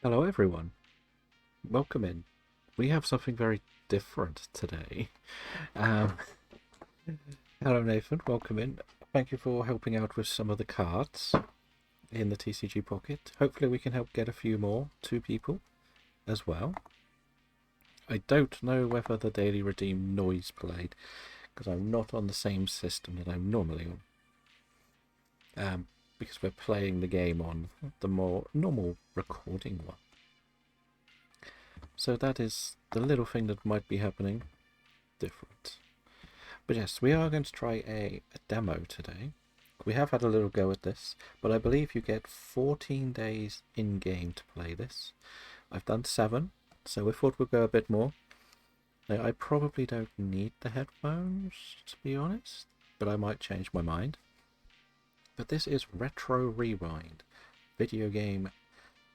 Hello everyone, welcome in. We have something very different today. Um, Hello Nathan, welcome in. Thank you for helping out with some of the cards in the TCG Pocket. Hopefully we can help get a few more, 2 people as well. I don't know whether the Daily Redeem noise played, because I'm not on the same system that I'm normally on. Because we're playing the game on the more normal recording one. So that is the little thing that might be happening different. But yes, we are going to try a demo today. We have had a little go at this, but I believe you get 14 days in-game to play this. I've done 7, so we thought we'd go a bit more. Now, I probably don't need the headphones, to be honest, but I might change my mind. But this is Retro Rewind, video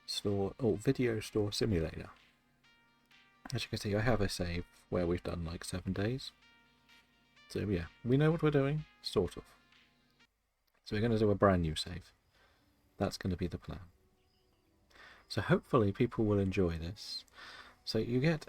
store simulator. As you can see, I have a save where we've done like 7 days. So yeah, we know what we're doing, sort of. So we're going to do a brand new save. That's going to be the plan. So hopefully people will enjoy this. So you get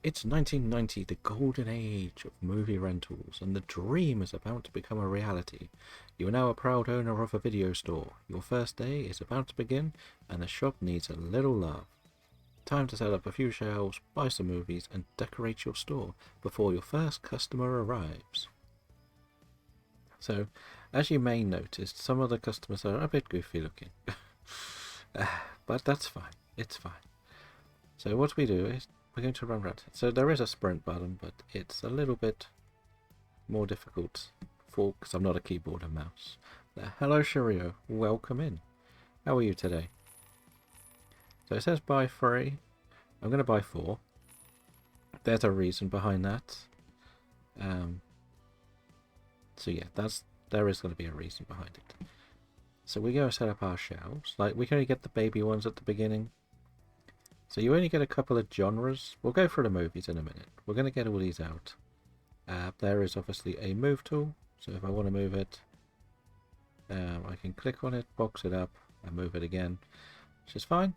it's 1990, the golden age of movie rentals, and the dream is about to become a reality. You are now a proud owner of a video store. Your first day is about to begin, and the shop needs a little love. Time to set up a few shelves, buy some movies, and decorate your store before your first customer arrives. So, as you may notice, some of the customers are a bit goofy looking. But that's fine. It's fine. So what we do is we're going to run around. So there is a sprint button, but it's a little bit more difficult because I'm not a keyboard and mouse. Hello Shirio, welcome in. How are you today? So it says buy 3. I'm going to buy 4. There's a reason behind that. So yeah, there is going to be a reason behind it. So we go set up our shelves. Like, we can only get the baby ones at the beginning. So you only get a couple of genres. We'll go through the movies in a minute. We're going to get all these out. There is obviously a move tool. So if I want to move it, I can click on it, box it up, and move it again, which is fine.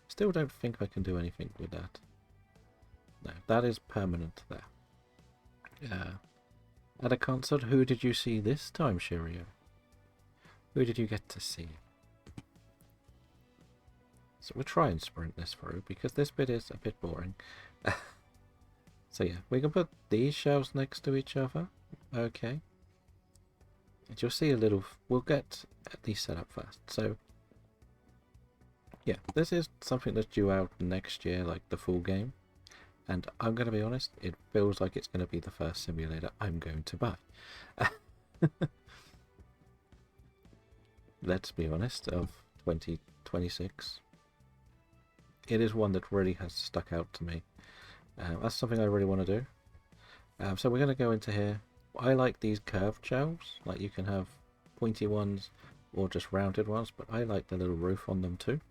Still don't think I can do anything with that. No, that is permanent there. At a concert, who did you see this time, Shirio? Who did you get to see? So we'll try and sprint this through, because this bit is a bit boring. So yeah, we can put these shelves next to each other. Okay. And you'll see a little... We'll get these set up first. So yeah, this is something that's due out next year, like the full game. And I'm going to be honest, it feels like it's going to be the first simulator I'm going to buy. Let's be honest, of 2026. It is one that really has stuck out to me. That's something I really want to do. So we're going to go into here. I like these curved shelves. Like, you can have pointy ones or just rounded ones, but I like the little roof on them too.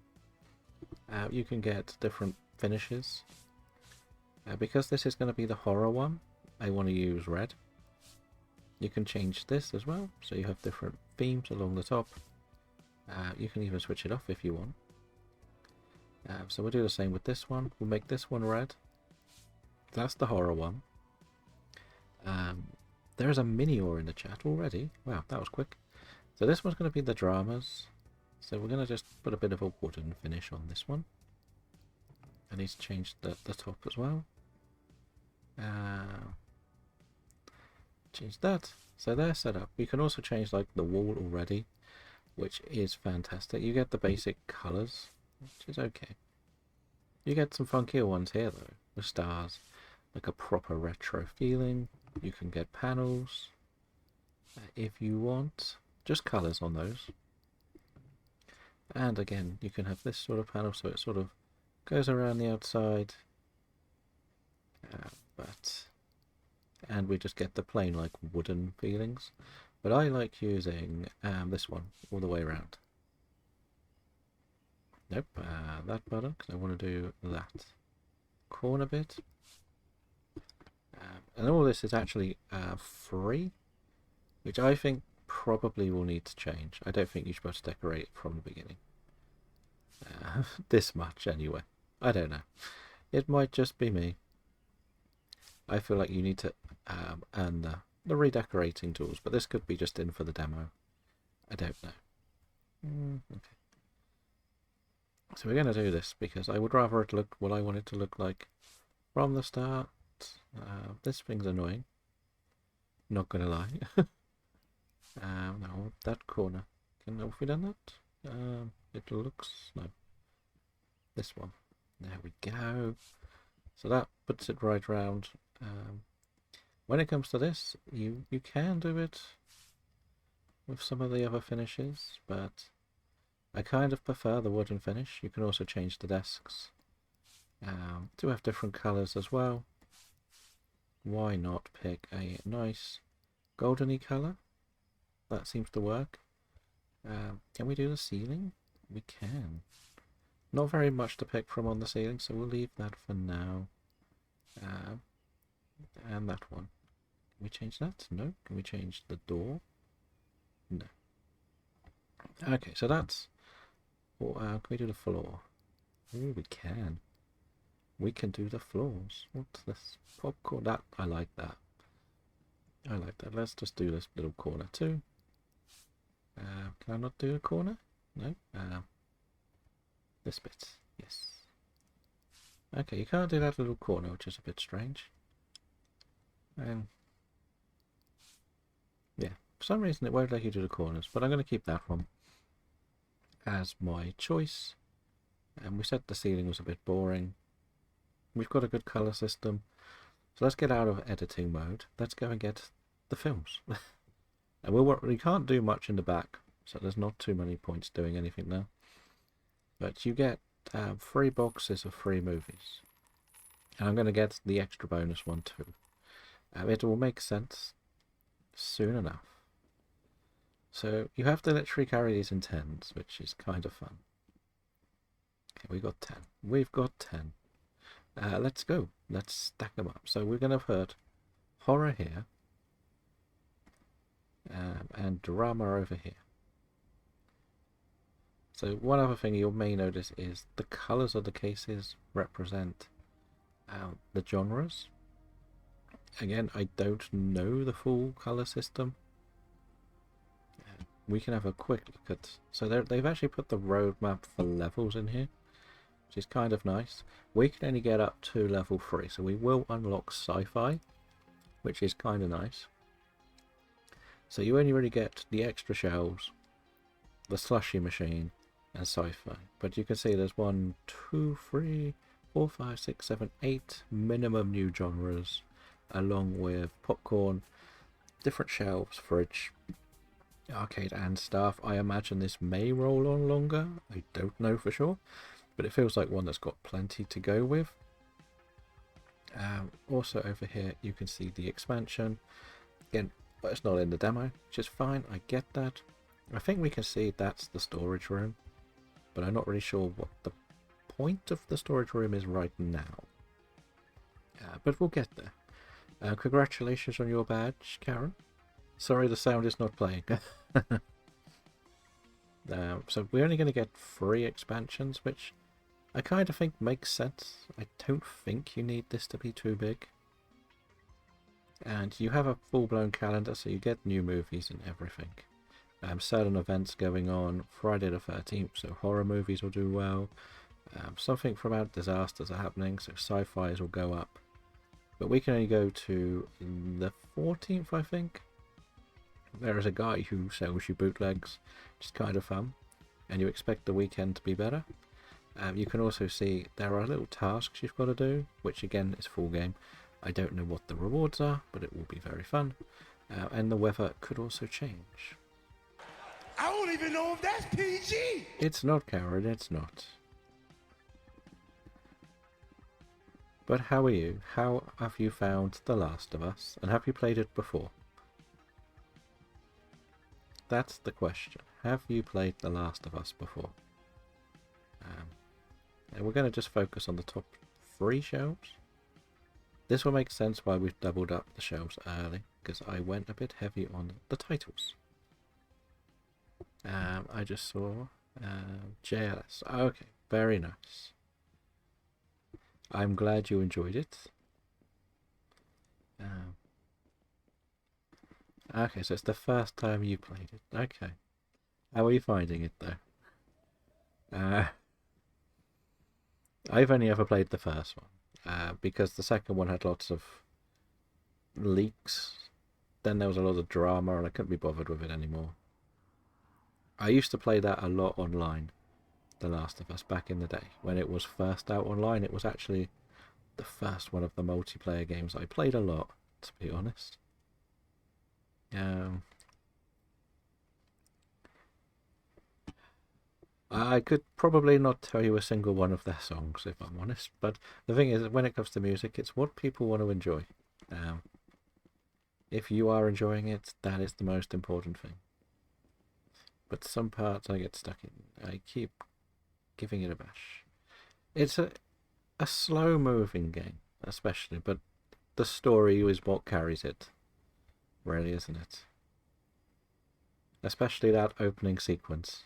You can get different finishes. Because this is going to be the horror one, I want to use red. You can change this as well, so you have different themes along the top. You can even switch it off if you want. So we'll do the same with this one. We'll make this one red. That's the horror one. There is a mini-or in the chat already. Wow, that was quick. So this one's going to be the dramas. So we're going to just put a bit of a wooden finish on this one. I need to change the top as well. Change that. So they're set up. You can also change like the wall already, which is fantastic. You get the basic colours, which is okay. You get some funkier ones here though, with stars, like a proper retro feeling. You can get panels if you want, just colours on those. And again, you can have this sort of panel, so it sort of goes around the outside. And we just get the plain like wooden feelings. But I like using this one all the way around. Nope, that button, because I want to do that corner bit. And all this is actually free, which I think probably will need to change. I don't think you're supposed to decorate it from the beginning. This much anyway. I don't know. It might just be me. I feel like you need to earn the redecorating tools, but this could be just in for the demo. I don't know. Okay. So we're going to do this because I would rather it look what I want it to look like from the start. This thing's annoying. Not going to lie. Now, that corner. Have we done that? It looks... no. This one. There we go. So that puts it right round. When it comes to this, you can do it with some of the other finishes, but I kind of prefer the wooden finish. You can also change the desks to have different colours as well. Why not pick a nice goldeny colour? That seems to work. Can we do the ceiling? We can. Not very much to pick from on the ceiling, so we'll leave that for now. And that one. Can we change that? No. Can we change the door? No. Okay, so that's... can we do the floor? Oh, we can. We can do the floors. What's this? Popcorn. That, I like that. I like that. Let's just do this little corner too. Can I not do a corner? No. This bit. Yes. Okay, you can't do that little corner, which is a bit strange. Yeah, for some reason it won't let you do the corners, but I'm going to keep that one as my choice. And we said the ceiling was a bit boring. We've got a good colour system. So let's get out of editing mode. Let's go and get the films. And we can't do much in the back, so there's not too many points doing anything now. But you get 3 boxes of free movies. And I'm going to get the extra bonus one too. It will make sense soon enough. So you have to literally carry these in 10s, which is kind of fun. Okay, we got 10. We've got 10. Let's go. Let's stack them up. So we're going to put horror here. And drama over here. So one other thing you may notice is the colours of the cases represent the genres. Again, I don't know the full colour system. We can have a quick look at... so they've actually put the roadmap for levels in here, which is kind of nice. We can only get up to level 3, so we will unlock sci-fi, which is kind of nice. So you only really get the extra shelves, the slushy machine, and sci-fi. But you can see there's 1, 2, 3, 4, 5, 6, 7, 8 minimum new genres, along with popcorn, different shelves, fridge, arcade and stuff. I imagine this may roll on longer. I don't know for sure, but it feels like one that's got plenty to go with. Also over here you can see the expansion. Again, but it's not in the demo, which is fine. I get that. I think we can see that's the storage room, but I'm not really sure what the point of the storage room is right now. But we'll get there. Congratulations on your badge, Karen. Sorry the sound is not playing. So we're only going to get 3 expansions, which I kind of think makes sense. I don't think you need this to be too big. And you have a full-blown calendar, so you get new movies and everything. Certain events going on. Friday the 13th, so horror movies will do well. Something from Out Disasters are happening, so sci-fis will go up. But we can only go to the 14th, I think. There is a guy who sells you bootlegs, which is kind of fun. And you expect the weekend to be better. You can also see there are little tasks you've got to do, which again is full game. I don't know what the rewards are, but it will be very fun. And the weather could also change. I don't even know if that's PG! It's not, Karen, it's not. But how are you? How have you found The Last of Us? And have you played it before? That's the question. Have you played The Last of Us before? And we're going to just focus on the top 3 shelves. This will make sense why we've doubled up the shelves early, because I went a bit heavy on the titles. I just saw JLS. Okay, very nice. I'm glad you enjoyed it. Okay, so it's the first time you played it. Okay. How are you finding it, though? I've only ever played the first one. Because the second one had lots of leaks. Then there was a lot of drama and I couldn't be bothered with it anymore. I used to play that a lot online. The Last of Us, back in the day. When it was first out online, it was actually the first one of the multiplayer games I played a lot, to be honest. I could probably not tell you a single one of their songs, if I'm honest, but the thing is, when it comes to music, it's what people want to enjoy. If you are enjoying it, that is the most important thing. But some parts I get stuck in. I keep giving it a bash. It's a slow-moving game, especially, but the story is what carries it, really, isn't it? Especially that opening sequence.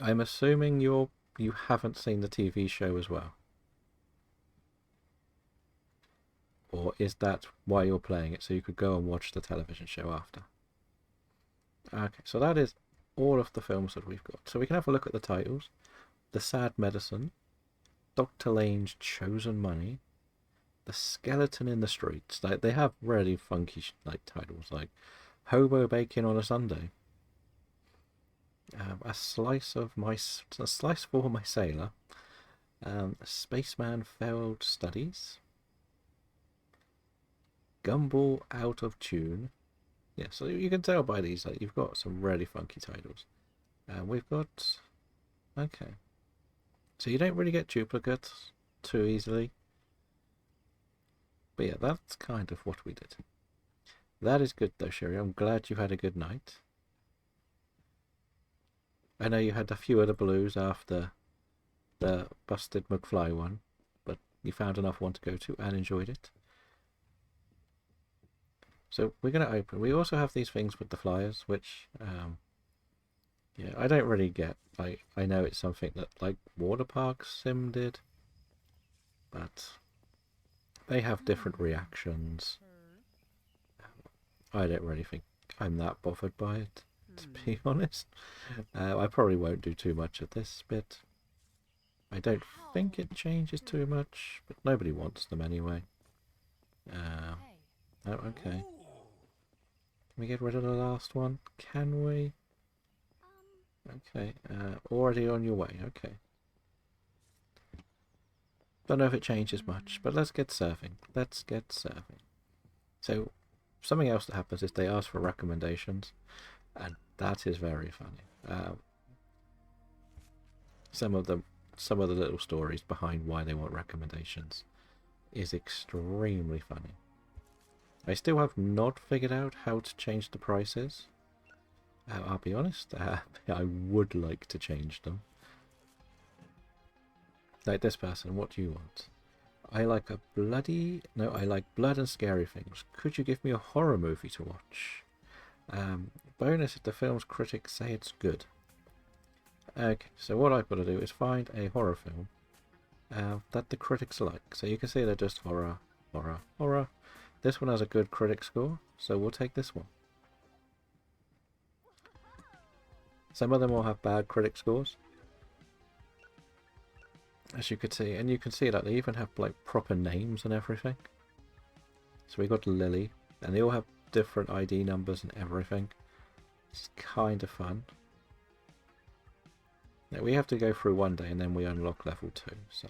I'm assuming you haven't seen the TV show as well. Or is that why you're playing it, so you could go and watch the television show after? Okay, so that is all of the films that we've got. So we can have a look at the titles. The Sad Medicine, Dr. Lane's Chosen Money, The Skeleton in the Streets. They have really funky titles, like Hobo Bacon on a Sunday. A slice for my sailor. Spaceman Failed Studies. Gumball Out of Tune. Yeah, so you can tell by these that you've got some really funky titles. We've got... Okay. So you don't really get duplicates too easily. But yeah, that's kind of what we did. That is good though, Sherry. I'm glad you had a good night. I know you had a few other blues after the Busted McFly one, but you found enough one to go to and enjoyed it. So we're going to open. We also have these things with the flyers, which, yeah, I don't really get. I know it's something that, like, Water Park Sim did, but they have different reactions. I don't really think I'm that bothered by it, to be honest. I probably won't do too much at this bit. I don't think it changes too much, but nobody wants them anyway. Oh, okay. Can we get rid of the last one? Can we? Okay, already on your way, okay. Don't know if it changes much, but let's get surfing. Let's get surfing. So, something else that happens is they ask for recommendations, and that is very funny. Some of the little stories behind why they want recommendations is extremely funny. I still have not figured out how to change the prices. I'll be honest, I would like to change them. Like this person, what do you want? I like I like blood and scary things. Could you give me a horror movie to watch? Bonus if the film's critics say it's good. Okay, so what I've got to do is find a horror film that the critics like. So you can see they're just horror, horror, horror. This one has a good critic score, so we'll take this one. Some of them will have bad critic scores, as you could see, and you can see that they even have like proper names and everything. So we got Lily, and they all have different ID numbers and everything. It's kind of fun. Now we have to go through one day and then we unlock level 2, so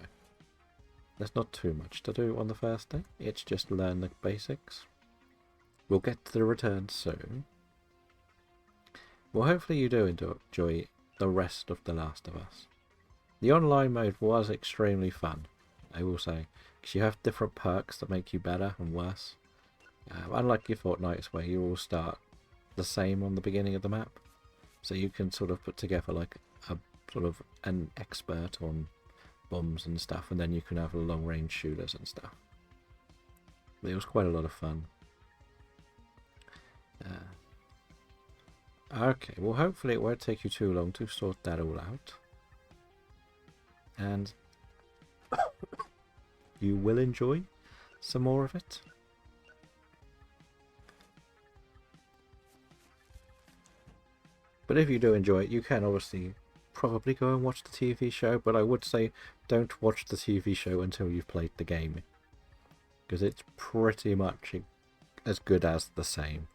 there's not too much to do on the first day. It's just learn the basics. We'll get to the returns soon. Well, hopefully you do enjoy the rest of The Last of Us. The online mode was extremely fun, I will say, because you have different perks that make you better and worse. Unlike your Fortnites, where you all start the same on the beginning of the map, so you can sort of put together like a sort of an expert on bombs and stuff, and then you can have long range shooters and stuff. It was quite a lot of fun. Okay, well hopefully it won't take you too long to sort that all out. And you will enjoy some more of it. But if you do enjoy it, you can obviously probably go and watch the TV show, but I would say don't watch the TV show until you've played the game, because it's pretty much as good as the same.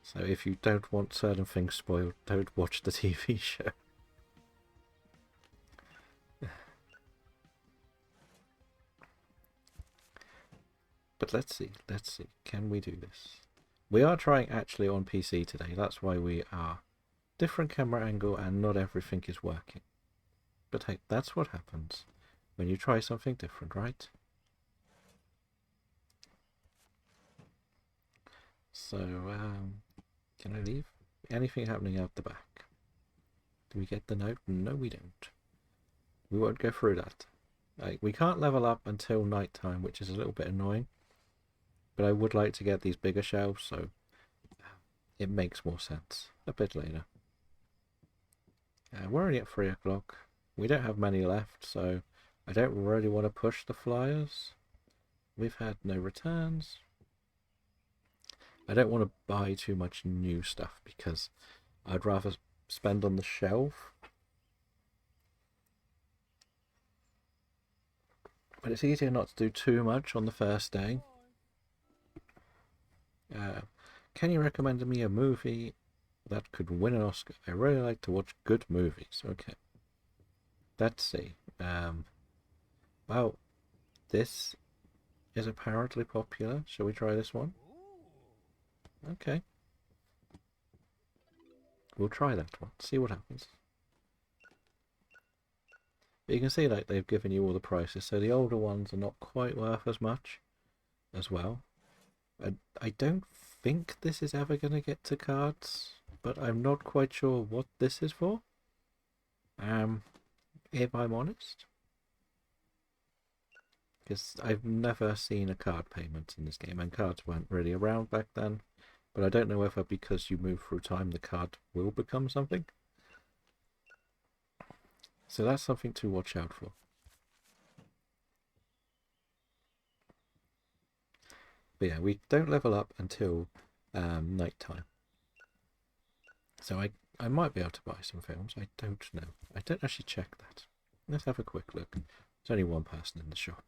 So if you don't want certain things spoiled, don't watch the TV show. But let's see, can we do this? We are trying actually on PC today, that's why we are different camera angle and not everything is working. But hey, that's what happens when you try something different, right? So, can I leave? Anything happening out the back? Do we get the note? No, we don't. We won't go through that. We can't level up until night time, which is a little bit annoying. But I would like to get these bigger shelves, so it makes more sense a bit later. We're only at 3 o'clock. We don't have many left, so I don't really want to push the flyers. We've had no returns. I don't want to buy too much new stuff because I'd rather spend on the shelf. But it's easier not to do too much on the first day. Can you recommend me a movie that could win an Oscar? I really like to watch good movies. Okay. Let's see. Well, this is apparently popular. Shall we try this one? Okay. We'll try that one. See what happens. But you can see like they've given you all the prices, so the older ones are not quite worth as much as well. I don't think this is ever going to get to cards, but I'm not quite sure what this is for. If I'm honest. Because I've never seen a card payment in this game, and cards weren't really around back then. But I don't know whether because you move through time the card will become something. So that's something to watch out for. But yeah, we don't level up until night time. So I might be able to buy some films. I don't know. I don't actually check that. Let's have a quick look. There's only one person in the shop.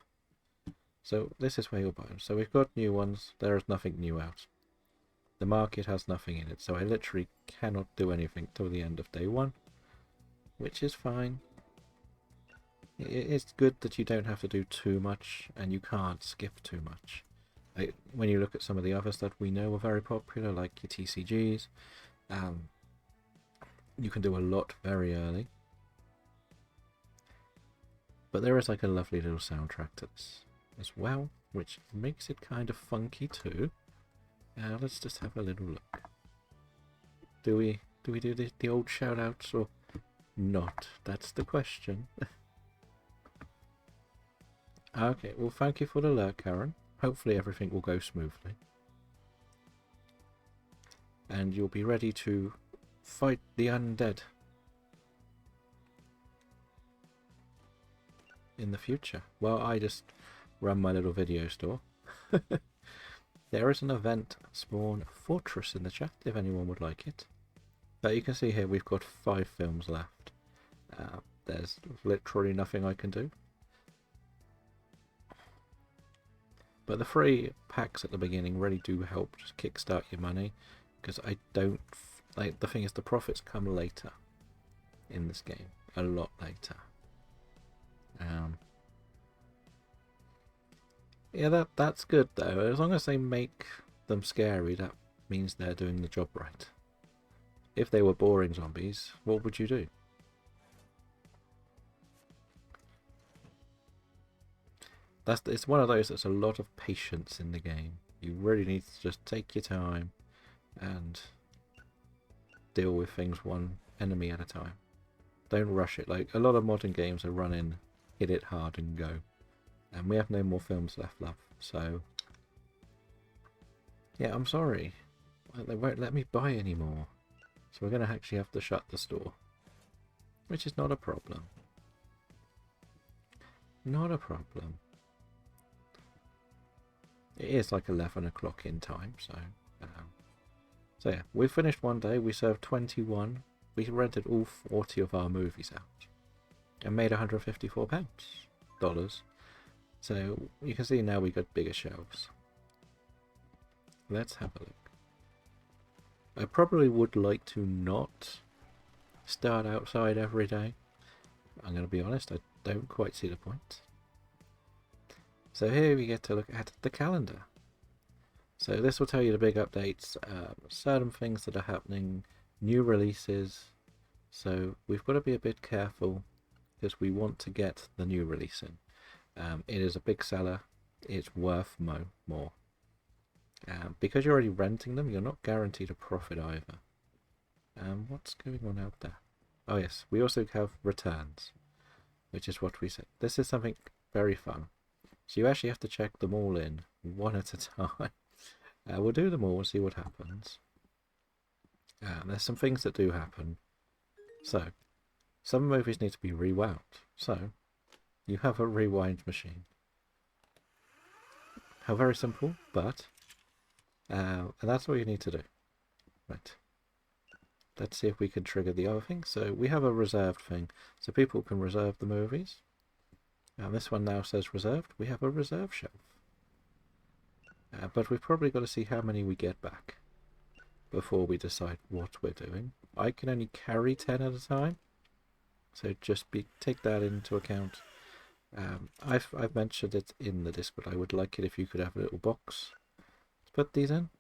So this is where you'll buy them. So we've got new ones. There is nothing new out. The market has nothing in it. So I literally cannot do anything till the end of day one. Which is fine. It's good that you don't have to do too much and you can't skip too much. When you look at some of the others that we know are very popular, like your TCGs, you can do a lot very early. But there is like a lovely little soundtrack to this as well, which makes it kind of funky too. Let's just have a little look. Do we do the old shout outs or not? That's the question. Okay, well thank you for the alert, Karen. Hopefully everything will go smoothly. And you'll be ready to fight the undead in the future. Well, I just run my little video store. There is an event Spawn Fortress in the chat if anyone would like it. But you can see here we've got 5 films left. There's literally nothing I can do. But the free packs at the beginning really do help just kickstart your money, because I don't like, the thing is the profits come later in this game, a lot later. Yeah, that's good though. As long as they make them scary, that means they're doing the job right. If they were boring zombies, what would you do? It's one of those that's a lot of patience in the game. You really need to just take your time and deal with things one enemy at a time. Don't rush it. Like a lot of modern games are running, hit it hard and go. And we have no more films left, love. So yeah, I'm sorry. Well, they won't let me buy anymore. So we're going to actually have to shut the store. Which is not a problem. Not a problem. It is like 11 o'clock in time, so... so yeah, we finished one day, we served 21. We rented all 40 of our movies out. And made £154. So you can see now we got bigger shelves. Let's have a look. I probably would like to not start outside every day. I'm going to be honest, I don't quite see the point. So here we get to look at the calendar. So this will tell you the big updates, certain things that are happening, new releases. So we've got to be a bit careful because we want to get the new release in. It is a big seller. It's worth more. Because you're already renting them, you're not guaranteed a profit either. What's going on out there? Oh yes, we also have returns, which is what we said. This is something very fun. So you actually have to check them all in, one at a time. We'll do them all and see what happens. There's some things that do happen. So, some movies need to be rewound. So, you have a rewind machine. How very simple, but... and that's all you need to do. Right. Let's see if we can trigger the other thing. So we have a reserved thing. So people can reserve the movies. And this one now says reserved. We have a reserve shelf. But we've probably got to see how many we get back before we decide what we're doing. I can only carry 10 at a time. So just take that into account. I've mentioned it in the Discord. I would like it if you could have a little box to put these in.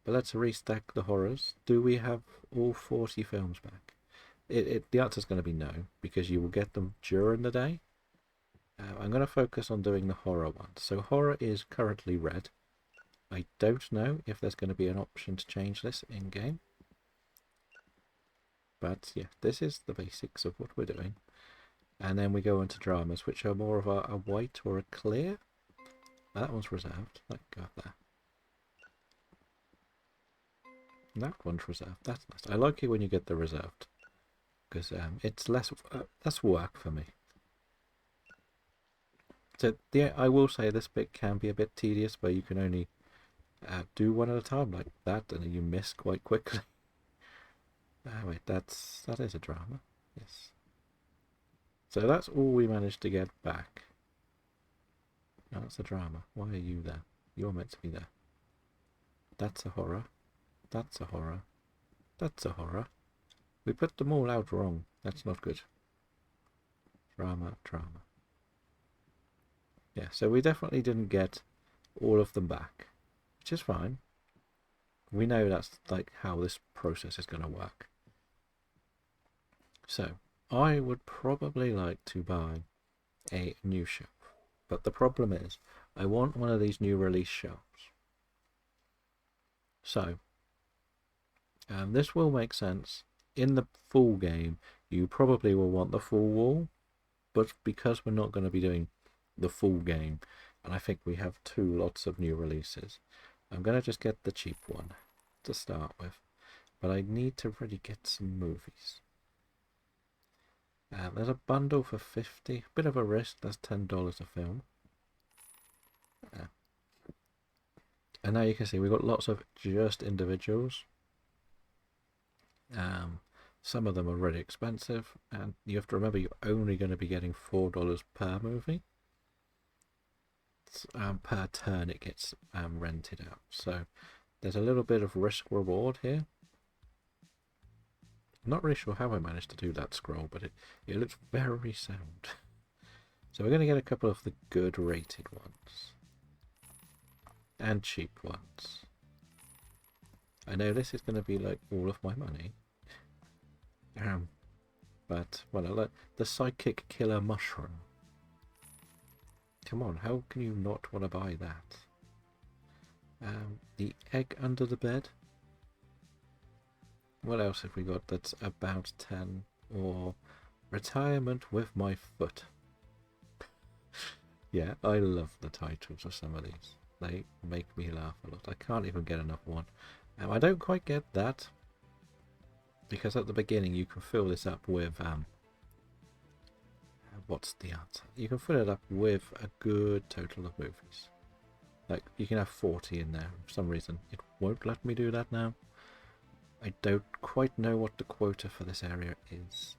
But let's restack the horrors. Do we have all 40 films back? The answer is going to be no, because you will get them during the day. I'm going to focus on doing the horror one. So horror is currently red. I don't know if there's going to be an option to change this in-game. But yeah, this is the basics of what we're doing. And then we go into dramas, which are more of a white or a clear. That one's reserved. That can go up there. That one's reserved. That's nice. I like it when you get the reserved, because it's less work for me. So yeah, I will say this bit can be a bit tedious, where you can only do one at a time like that, and then you miss quite quickly. Wait, that is a drama. Yes. So that's all we managed to get back. No, that's a drama. Why are you there? You're meant to be there. That's a horror. That's a horror. That's a horror. We put them all out wrong. That's not good. Drama. Yeah, so we definitely didn't get all of them back, which is fine. We know that's like how this process is going to work. So, I would probably like to buy a new shelf. But the problem is, I want one of these new release shelves. So, this will make sense. In the full game, you probably will want the full wall. But because we're not going to be doing the full game, and I think we have 2 lots of new releases, I'm going to just get the cheap one to start with. But I need to really get some movies. There's a bundle for 50. Bit of a risk. That's $10 a film. And now you can see we've got lots of just individuals. Some of them are really expensive, and you have to remember you're only going to be getting $4 per movie. Per turn it gets rented out. So there's a little bit of risk reward here. I'm not really sure how I managed to do that scroll, but it looks very sound. So we're going to get a couple of the good rated ones. And cheap ones. I know this is going to be like all of my money. But, well, I like the Psychic Killer Mushroom. Come on, how can you not want to buy that? The Egg Under the Bed. What else have we got that's about 10? Or Retirement with My Foot. Yeah, I love the titles of some of these. They make me laugh a lot. I can't even get enough one. I don't quite get that, because at the beginning you can fill this up with what's the answer? You can fill it up with a good total of movies. Like, you can have 40 in there. For some reason it won't let me do that now. I don't quite know what the quota for this area is.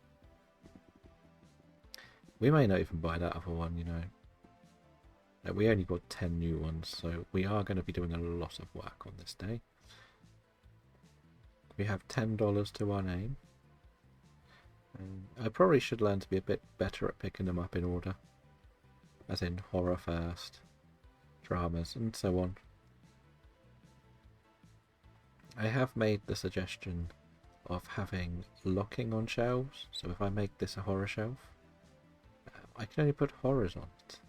We may not even buy that other one, you know. We only got 10 new ones, so we are going to be doing a lot of work on this day. We have $10 to our name. I probably should learn to be a bit better at picking them up in order. As in horror first, dramas, and so on. I have made the suggestion of having locking on shelves, so if I make this a horror shelf, I can only put horrors on it.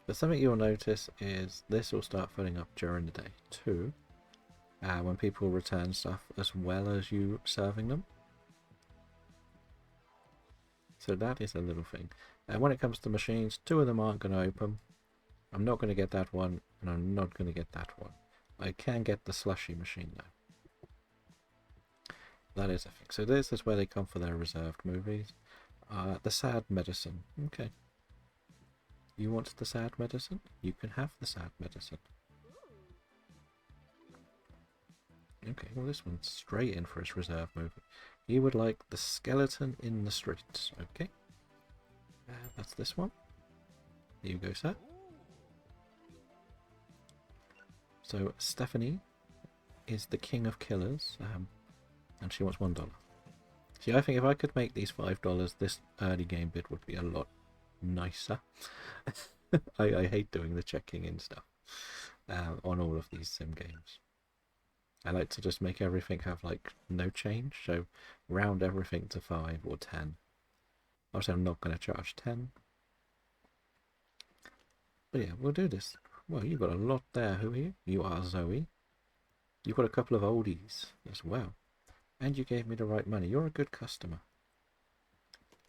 But something you'll notice is this will start filling up during the day too, when people return stuff as well as you serving them. So that is a little thing. And when it comes to machines, 2 of them aren't going to open. I'm not going to get that one, and I'm not going to get that one. I can get the slushy machine though. That is a thing. So this is where they come for their reserved movies. The sad medicine. Okay. You want the sad medicine? You can have the sad medicine. Okay, well this one's straight in for its reserve movie. You would like the skeleton in the streets. Okay. That's this one. There you go, sir. So Stephanie is the king of killers, and she wants $1. See, I think if I could make these $5, this early game bid would be a lot nicer. I hate doing the checking in stuff on all of these sim games. I like to just make everything have like no change, so round everything to 5 or 10. Obviously I'm not going to charge 10. But yeah, we'll do this. Well, you've got a lot there. Who are you? You are Zoe. You've got a couple of oldies as well. And you gave me the right money. You're a good customer.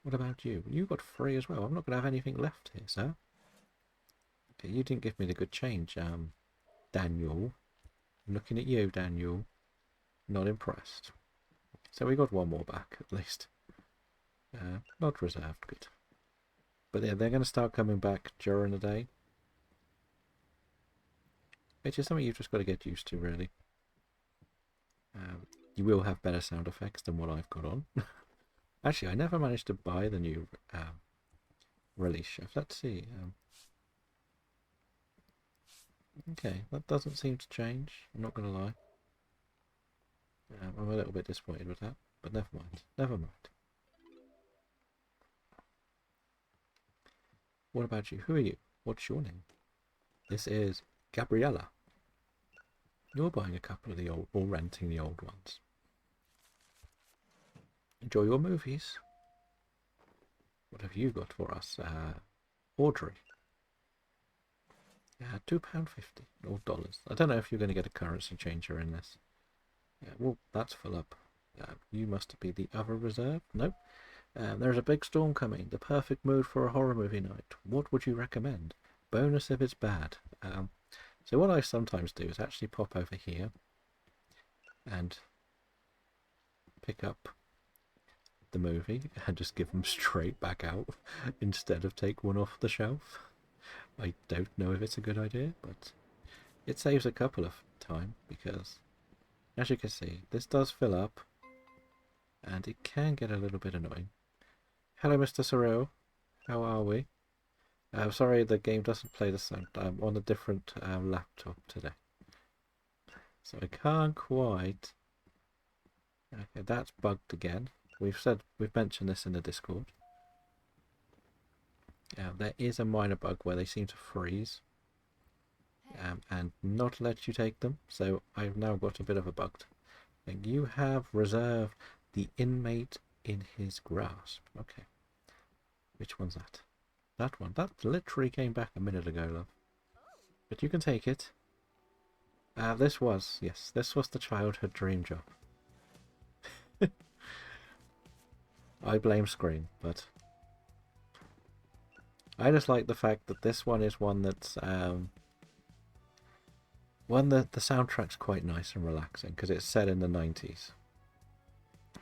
What about you? You got 3 as well. I'm not going to have anything left here, sir. Okay, you didn't give me the good change, Daniel. I'm looking at you, Daniel. Not impressed. So we got 1 more back, at least. Not reserved, good. But yeah, they're going to start coming back during the day. Which is something you've just got to get used to, really. You will have better sound effects than what I've got on. Actually, I never managed to buy the new release chef. Let's see. Okay, that doesn't seem to change. I'm not going to lie. I'm a little bit disappointed with that, but never mind. Never mind. What about you? Who are you? What's your name? This is Gabriella. You're buying a couple of the old, or renting the old ones. Enjoy your movies. What have you got for us? Audrey. £2.50 or dollars. I don't know if you're going to get a currency changer in this. Yeah, well, that's full up. You must be the other reserve. Nope. There's a big storm coming. The perfect mood for a horror movie night. What would you recommend? Bonus if it's bad. So what I sometimes do is actually pop over here and pick up the movie and just give them straight back out instead of take one off the shelf. I don't know if it's a good idea, but it saves a couple of time because, as you can see, this does fill up and it can get a little bit annoying. Hello, Mr. Sorrell. How are we? Sorry, the game doesn't play the sound. I'm on a different laptop today, so I can't quite. Okay, that's bugged again. We've mentioned this in the Discord. There is a minor bug where they seem to freeze and not let you take them. So I've now got a bit of a bug. And you have reserved the inmate in his grasp. Okay, which one's that? That one. That literally came back a minute ago, love. But you can take it. This was the childhood dream job. I blame Scream, but I just like the fact that this one is one that's One, the soundtrack's quite nice and relaxing because it's set in the 90s.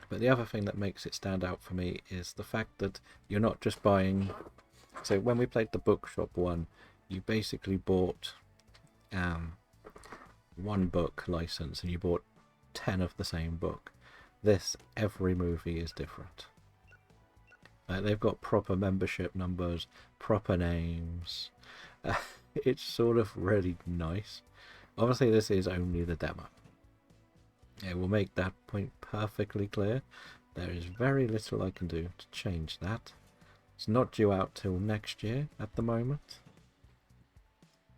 But the other thing that makes it stand out for me is the fact that you're not just buying... So when we played the Bookshop one, you basically bought one book license and you bought 10 of the same book. This, every movie is different. They've got proper membership numbers, proper names. It's sort of really nice. Obviously this is only the demo. It will make that point perfectly clear. There is very little I can do to change that. It's not due out till next year at the moment.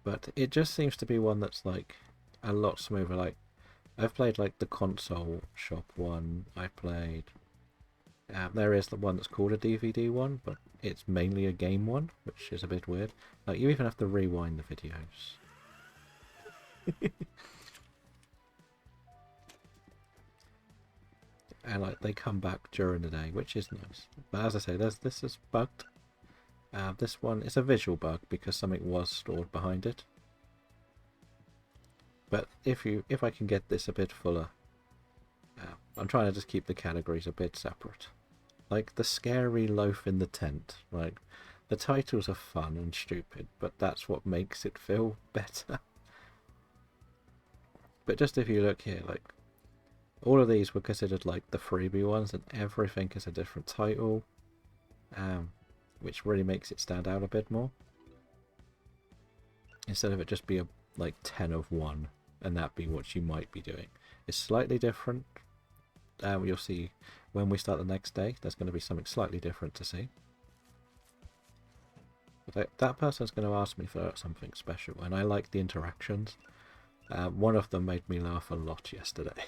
But it just seems to be one that's like a lot smoother. Like I've played like the console shop one. I played... there is the one that's called a DVD one, but it's mainly a game one, which is a bit weird. Like you even have to rewind the videos. And like they come back during the day, which is nice. But as I say, this is bugged. This one is a visual bug because something was stored behind it. But if I can get this a bit fuller, I'm trying to just keep the categories a bit separate. Like the scary loaf in the tent. Like the titles are fun and stupid, but that's what makes it feel better. But just if you look here, like all of these were considered like the freebie ones, and everything is a different title, which really makes it stand out a bit more. Instead of it just be a like 10 of 1, and that be what you might be doing. It's slightly different. You'll see when we start the next day, there's going to be something slightly different to see. But that person's going to ask me for something special, and I like the interactions. One of them made me laugh a lot yesterday.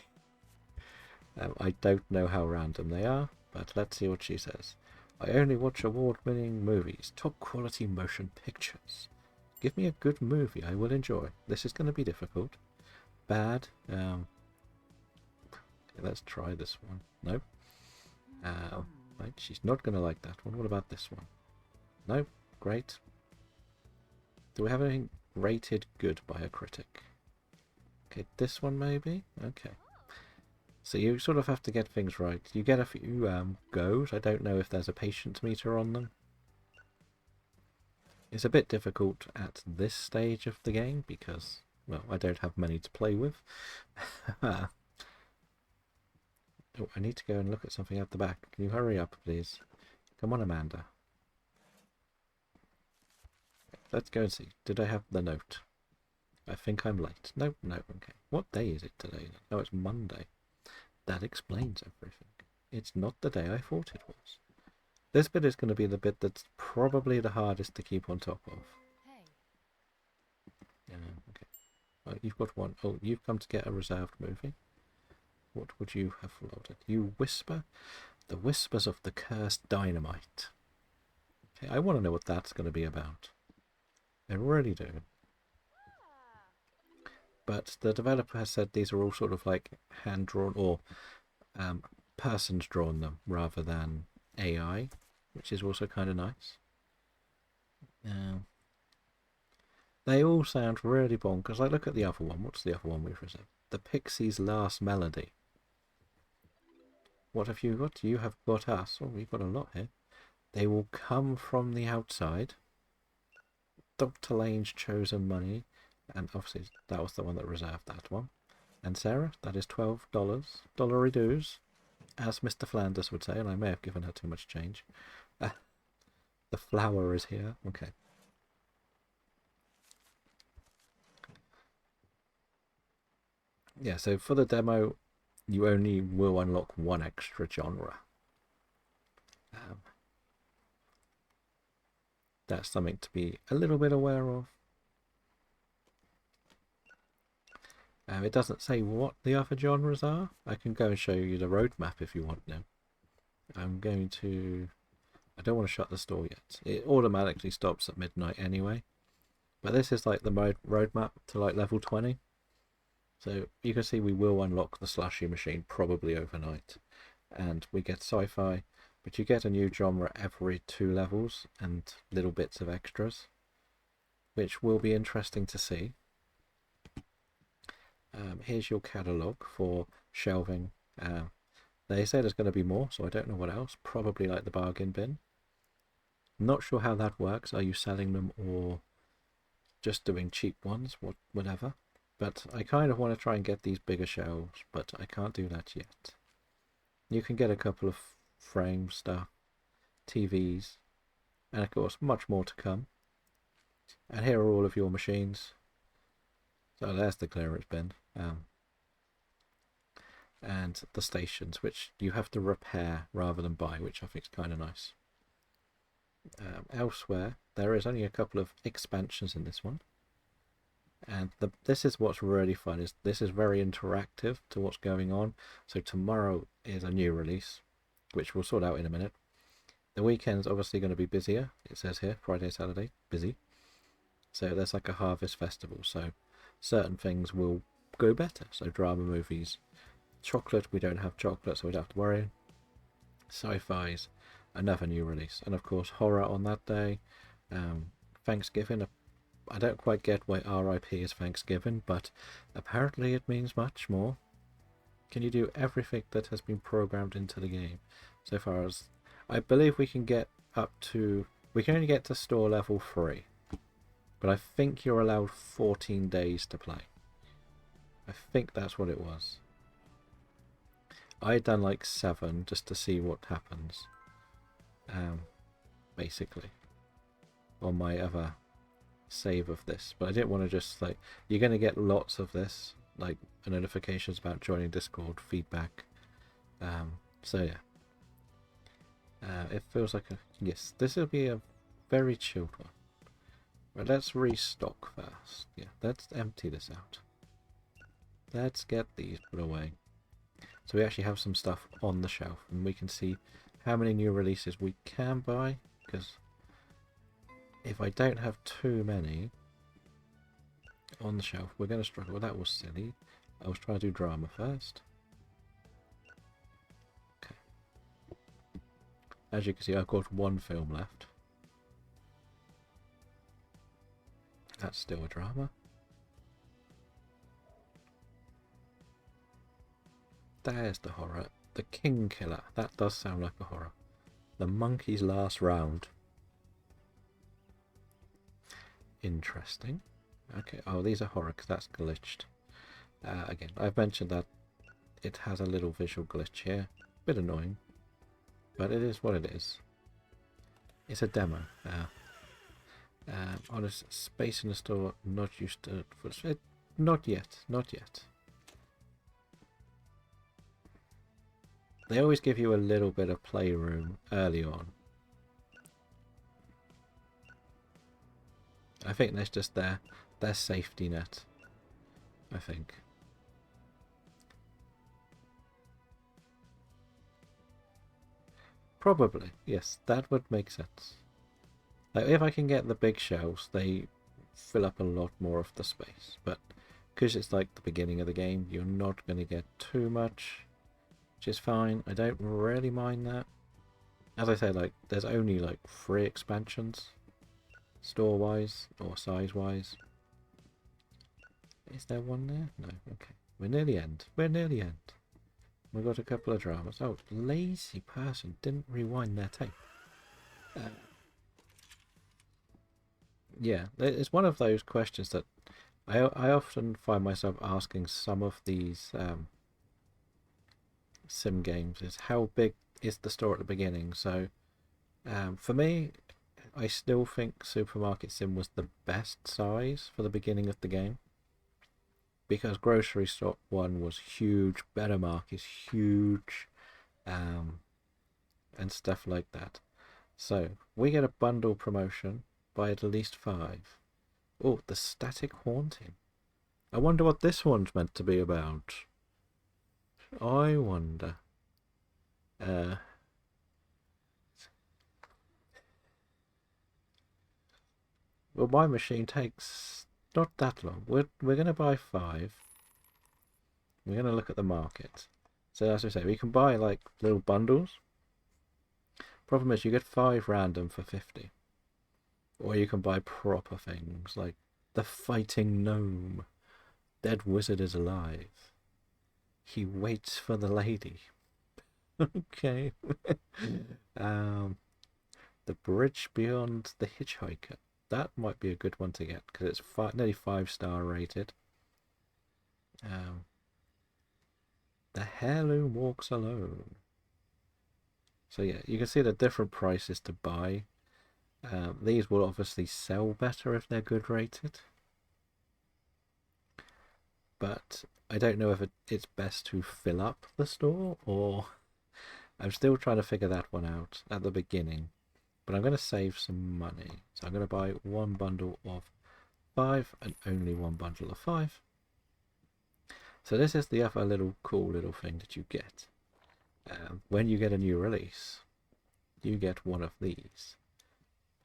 I don't know how random they are, but let's see what she says. I only watch award-winning movies, top quality motion pictures. Give me a good movie I will enjoy. This is going to be difficult. Bad. Let's try this one. Nope. Right, she's not going to like that one. What about this one? Nope. Great. Do we have anything rated good by a critic? Okay, this one maybe? Okay. So you sort of have to get things right. You get a few goes. I don't know if there's a patience meter on them. It's a bit difficult at this stage of the game because, well, I don't have many to play with. Oh, I need to go and look at something at the back. Can you hurry up, please? Come on, Amanda. Let's go and see. Did I have the note? I think I'm late. No, okay. What day is it today? Oh, it's Monday. That explains everything. It's not the day I thought it was. This bit is going to be the bit that's probably the hardest to keep on top of. Yeah, okay. Oh, you've got one. Oh, you've come to get a reserved movie. What would you have loaded? You Whisper? The Whispers of the Cursed Dynamite. Okay, I want to know what that's going to be about. I really do. But the developer has said these are all sort of like hand-drawn, or persons drawn them rather than AI, which is also kind of nice. They all sound really bonkers. Like, look at the other one. What's the other one we've reserved? The Pixies' Last Melody. What have you got? You have got us. Oh, we've got a lot here. They Will Come From the Outside. Dr. Lane's Chosen Money. And obviously that was the one that reserved that one. And Sarah, that is $12. Dollary dues, as Mr. Flanders would say, and I may have given her too much change. The flower is here. Okay. Yeah, so for the demo, you only will unlock one extra genre. That's something to be a little bit aware of. It doesn't say what the other genres are. I can go and show you the roadmap if you want now. I'm going to... I don't want to shut the store yet. It automatically stops at midnight anyway. But this is like the roadmap to like level 20. So you can see we will unlock the slushy machine probably overnight. And we get sci-fi, but you get a new genre every 2 levels and little bits of extras, which will be interesting to see. Here's your catalogue for shelving. They say there's going to be more, so I don't know what else. Probably like the bargain bin. Not sure how that works. Are you selling them or just doing cheap ones? Whatever. But I kind of want to try and get these bigger shelves, but I can't do that yet. You can get a couple of frame stuff, TVs, and of course much more to come. And here are all of your machines. So there's the clearance bin. And the stations, which you have to repair rather than buy, which I think is kind of nice. Elsewhere, there is only a couple of expansions in this one. And this is what's really fun, is this is very interactive to what's going on. So tomorrow is a new release, which we'll sort out in a minute. The weekend's obviously going to be busier. It says here, Friday, Saturday, busy. So there's like a harvest festival, so certain things will go better. So drama movies, chocolate, we don't have chocolate, so we don't have to worry. Sci-fi's another new release, and of course horror on that day. Thanksgiving, I don't quite get why RIP is Thanksgiving, but apparently it means much more. Can you do everything that has been programmed into the game? So far as I believe we can get up to, we can only get to store level 3, but I think you're allowed 14 days to play. I think that's what it was. I had done like 7 just to see what happens, basically, on my other save of this, but I didn't want to just like, you're going to get lots of this, like notifications about joining Discord, feedback, so yeah, it feels like a, yes, this will be a very chilled one. Right, let's restock first. Yeah, let's empty this out. Let's get these put away. So we actually have some stuff on the shelf, and we can see how many new releases we can buy, because if I don't have too many on the shelf, we're going to struggle. Well, that was silly. I was trying to do drama first. Okay. As you can see, I've got 1 film left. That's still a drama. There's the horror. The King Killer. That does sound like a horror. The Monkey's Last Round. Interesting. Okay, oh, these are horror because that's glitched. Again, I've mentioned that it has a little visual glitch here. Bit annoying, but it is what it is. It's a demo. On a space in the store, not used to... Not yet, not yet. They always give you a little bit of playroom early on. I think that's just their safety net, I think. Probably, yes, that would make sense. Like, if I can get the big shelves, they fill up a lot more of the space, but because it's like the beginning of the game, you're not going to get too much, which is fine. I don't really mind that. As I say, like, there's only like 3 expansions, store-wise or size-wise. Is there one there? No, okay. We're near the end. We're near the end. We've got a couple of dramas. Oh, lazy person didn't rewind their tape. Yeah, it's one of those questions that I often find myself asking some of these sim games, is how big is the store at the beginning. So for me, I still think Supermarket Sim was the best size for the beginning of the game, because Grocery Store 1 was huge, Bettermark is huge, and stuff like that. So we get a bundle promotion, buy at least 5. Oh, the Static Haunting. I wonder what this one's meant to be about. I wonder. Well, my machine takes not that long. We're going to buy 5. We're going to look at the market. So as I say, we can buy like little bundles. Problem is, you get 5 random for 50. Or you can buy proper things like the Fighting Gnome, Dead wizard is alive. He waits for the lady. Okay. um, the bridge beyond the hitchhiker. That might be a good one to get because it's nearly 5-star rated. The heirloom walks alone. So yeah, you can see the different prices to buy. These will obviously sell better if they're good rated. But I don't know if it's best to fill up the store, or I'm still trying to figure that one out at the beginning. But I'm going to save some money. So I'm going to buy one bundle of 5 and only one bundle of 5. So this is the other little cool little thing that you get. When you get a new release, you get one of these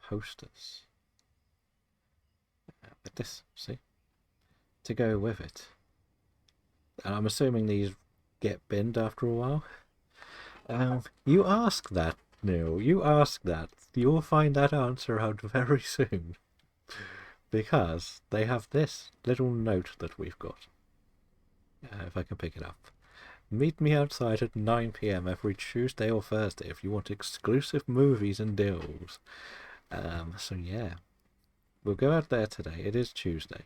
posters. Like this, see? To go with it. And I'm assuming these get binned after a while. You ask that, Neil. You ask that. You'll find that answer out very soon. Because they have this little note that we've got. If I can pick it up. Meet me outside at 9 PM every Tuesday or Thursday if you want exclusive movies and deals. So yeah. We'll go out there today. It is Tuesday.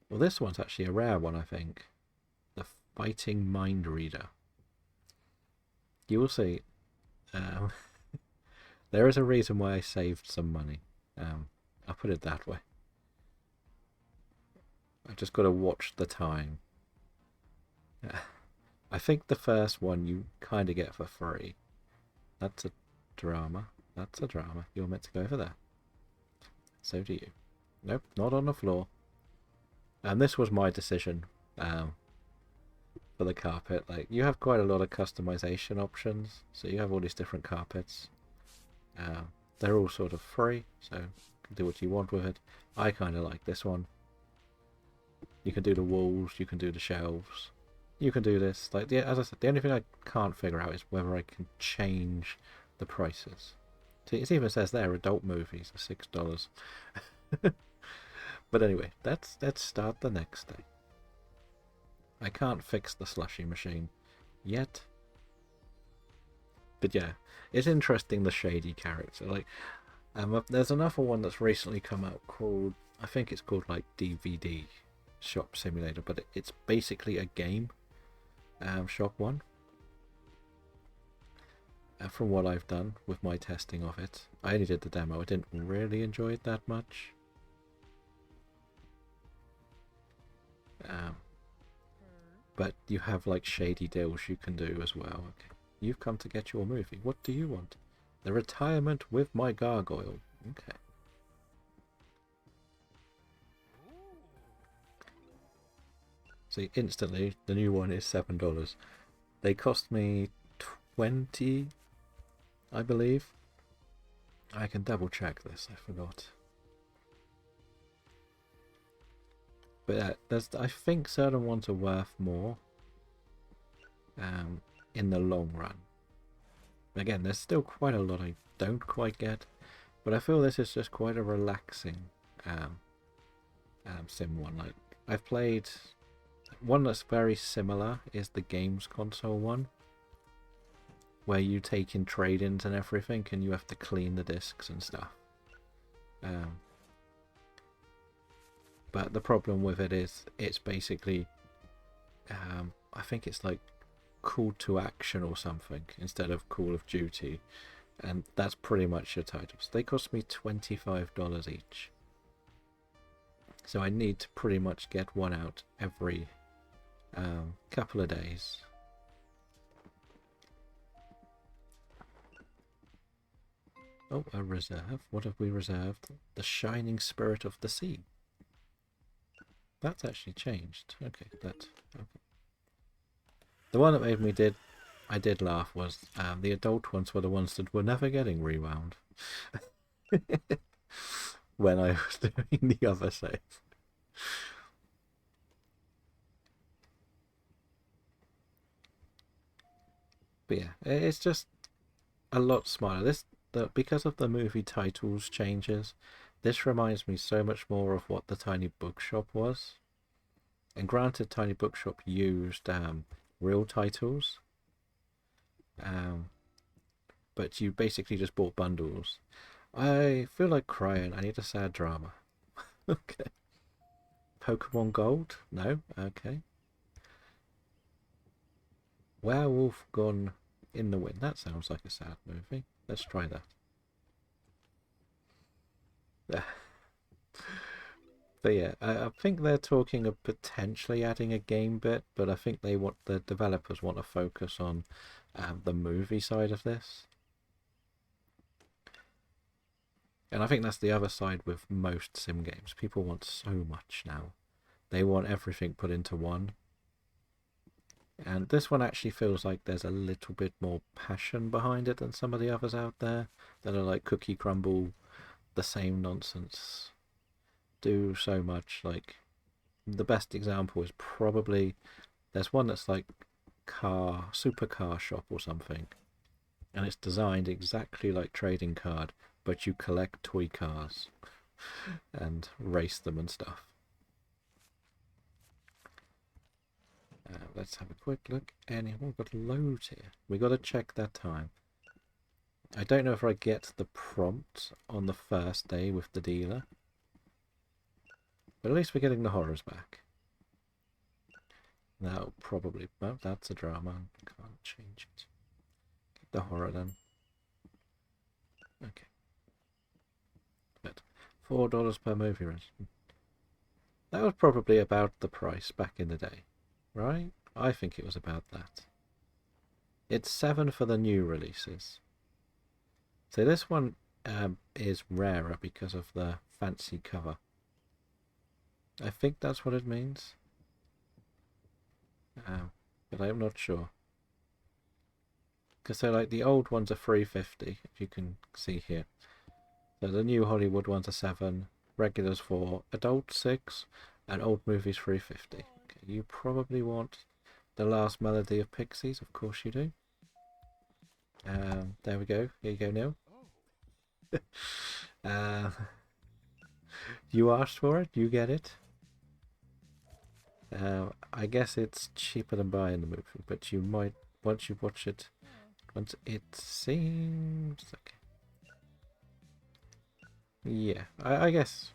Well, this one's actually a rare one, I think. The Fighting Mind Reader. You will see. There is a reason why I saved some money. I'll put it that way. I've just got to watch the time. I think the first one you kind of get for free. That's a drama. That's a drama. You're meant to go over there. So do you. Nope, not on the floor. And this was my decision for the carpet. Like, you have quite a lot of customization options. So you have all these different carpets. They're all sort of free, so you can do what you want with it. I kind of like this one. You can do the walls, you can do the shelves. You can do this. Like, as I said, the only thing I can't figure out is whether I can change the prices. See, it even says there, adult movies are $6. But anyway, let's start the next day. I can't fix the slushy machine yet. But yeah, it's interesting, the shady character. Like, there's another one that's recently come out called, I think it's called like DVD Shop Simulator, but it's basically a game. Shop one. From what I've done with my testing of it, I only did the demo. I didn't really enjoy it that much. But you have like shady deals you can do as well. Okay, you've come to get your movie. What do you want? The retirement with my gargoyle. Okay. See, instantly the new one is $7. They cost me 20, I believe. I can double check this. I forgot. But I think certain ones are worth more in the long run. Again, there's still quite a lot I don't quite get, but I feel this is just quite a relaxing sim one. Like, I've played one that's very similar is the games console one, where you take in trade-ins and everything, and you have to clean the discs and stuff. But the problem with it is it's basically, I think it's like Call to Action or something instead of Call of Duty, and that's pretty much your titles. They cost me $25 each, so I need to pretty much get one out every couple of days. Oh, a reserve. What have we reserved? The Shining Spirit of the Sea. That's actually changed. Okay, okay. The one that made me I did laugh was the adult ones were the ones that were never getting rewound when I was doing the other save. But yeah, it's just a lot smarter. because of the movie titles changes, this reminds me so much more of what the Tiny Bookshop was. And granted, Tiny Bookshop used real titles, but you basically just bought bundles. I feel like crying. I need a sad drama. Okay. Pokemon Gold? No? Okay. Werewolf Gone in the Wind. That sounds like a sad movie. Let's try that. But yeah, I think they're talking of potentially adding a game bit, but I think the developers want to focus on the movie side of this. And I think that's the other side with most sim games. People want so much now. They want everything put into one. And this one actually feels like there's a little bit more passion behind it than some of the others out there that are like cookie crumble, the same nonsense, do so much. Like, the best example is probably, there's one that's like supercar shop or something, and it's designed exactly like trading card, but you collect toy cars and race them and stuff. Let's have a quick look. And we've got loads here. We got to check that time. I don't know if I get the prompt on the first day with the dealer, but at least we're getting the horrors back. That'll probably... well, that's a drama. Can't change it. Get the horror then. Okay. But $4 per movie rental. That was probably about the price back in the day, right? I think it was about that. It's $7 for the new releases. So this one is rarer because of the fancy cover. I think that's what it means. But I'm not sure. Because so like the old ones are $3.50, if you can see here. So the new Hollywood ones are $7, regulars $4, adult $6, and old movies $3.50. Okay, you probably want The Last Melody of Pixies, of course you do. There we go. Here you go, Neil. You asked for it, you get it. I guess it's cheaper than buying the movie, but you might, once you watch it, once it seems okay. Yeah, I guess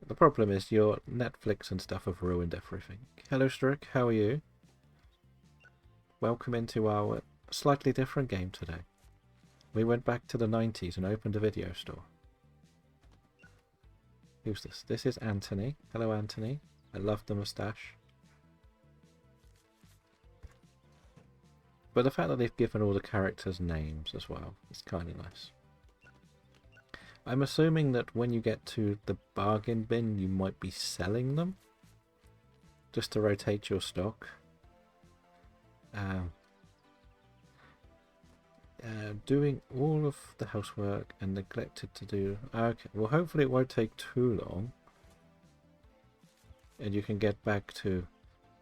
the problem is your Netflix and stuff have ruined everything. Hello Strick, how are you? Welcome into our slightly different game today. We went back to the 90s and opened a video store. Who's this? This is Anthony. Hello Anthony. I love the moustache. But the fact that they've given all the characters names as well is kind of nice. I'm assuming that when you get to the bargain bin, you might be selling them just to rotate your stock. Doing all of the housework and neglected to do... okay, well hopefully it won't take too long. And you can get back to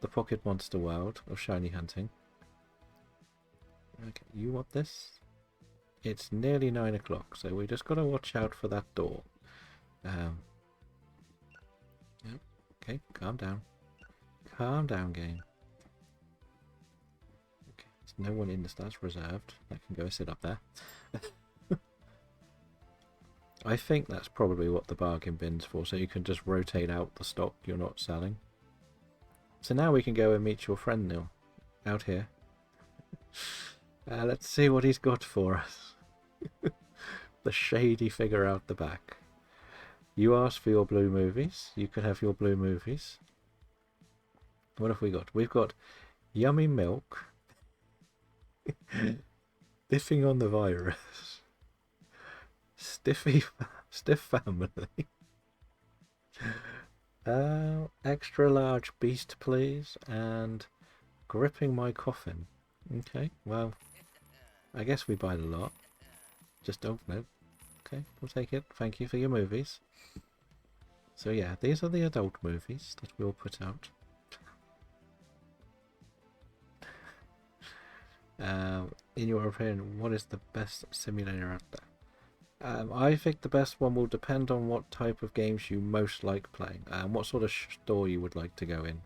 the Pocket Monster world of shiny hunting. Okay, you want this? It's nearly 9 o'clock, so we just got to watch out for that door. Yep. Okay, calm down. Calm down, game. Okay, there's no one in the stars reserved. I can go sit up there. I think that's probably what the bargain bin's for, so you can just rotate out the stock you're not selling. So now we can go and meet your friend Neil, out here. Let's see what he's got for us. The shady figure out the back. You asked for your blue movies. You can have your blue movies. What have we got? We've got Yummy Milk. Biffing on the Virus. Stiff Family. Extra large beast, please. And Gripping My Coffin. Okay, well, I guess we buy the lot. Just don't know. Okay, we'll take it. Thank you for your movies. So yeah, these are the adult movies that we'll put out. in your opinion, what is the best simulator out there? I think the best one will depend on what type of games you most like playing and what sort of store you would like to go in.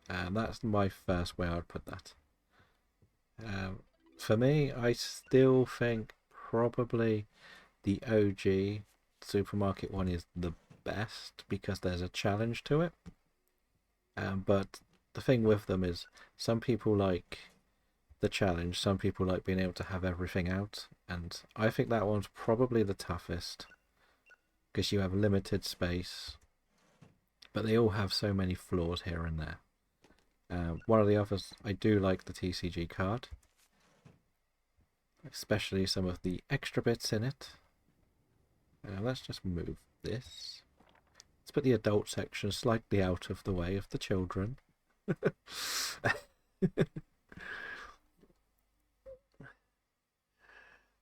And that's my first way I would put that. For me, I still think probably the OG Supermarket one is the best because there's a challenge to it. But the thing with them is some people like the challenge, some people like being able to have everything out, and I think that one's probably the toughest because you have limited space, but they all have so many flaws here and there. One of the others, I do like the TCG card, especially some of the extra bits in it. Let's just move this. Let's put the adult section slightly out of the way of the children.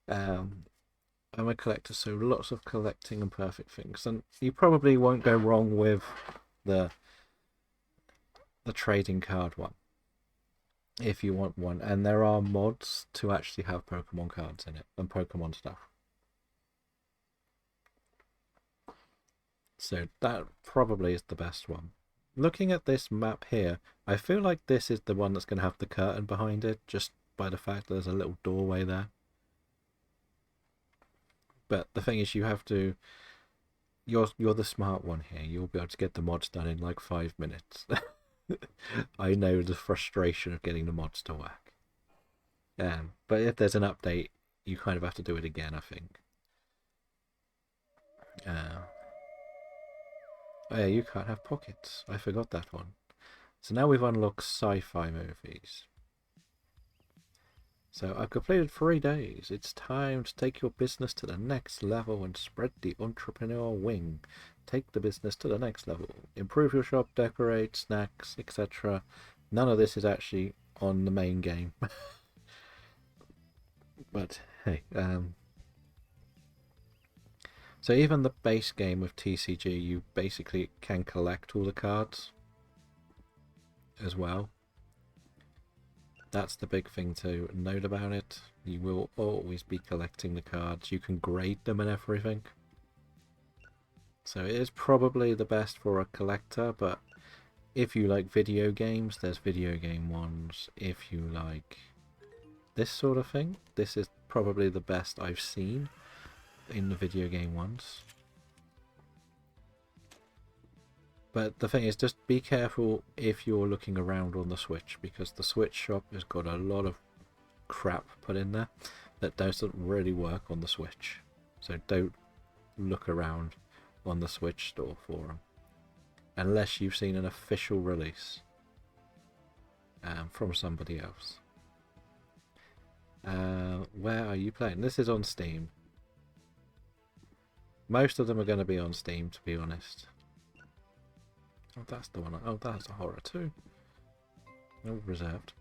I'm a collector, so lots of collecting and perfect things, and you probably won't go wrong with the trading card one if you want one, and there are mods to actually have Pokemon cards in it and Pokemon stuff. So that probably is the best one. Looking at this map here, I feel like this is the one that's going to have the curtain behind it, just by the fact that there's a little doorway there. But the thing is, you have to... You're the smart one here. You'll be able to get the mods done in like 5 minutes. I know the frustration of getting the mods to work. But if there's an update, you kind of have to do it again, I think. Oh yeah, you can't have pockets. I forgot that one. So now we've unlocked sci-fi movies. So I've completed 3 days. It's time to take your business to the next level and spread the entrepreneur wing. Take the business to the next level. Improve your shop, decorate, snacks, etc. None of this is actually on the main game. But hey, so even the base game with TCG, you basically can collect all the cards as well. That's the big thing to note about it. You will always be collecting the cards. You can grade them and everything. So it is probably the best for a collector, but if you like video games, there's video game ones. If you like this sort of thing, this is probably the best I've seen in the video game ones. But the thing is, just be careful if you're looking around on the Switch, because the Switch shop has got a lot of crap put in there that doesn't really work on the Switch. So don't look around on the Switch store for them unless you've seen an official release from somebody else. Where are you playing? This is on Steam. Most of them are going to be on Steam, to be honest. Oh, that's the one. Oh, that's a horror too. Oh, reserved.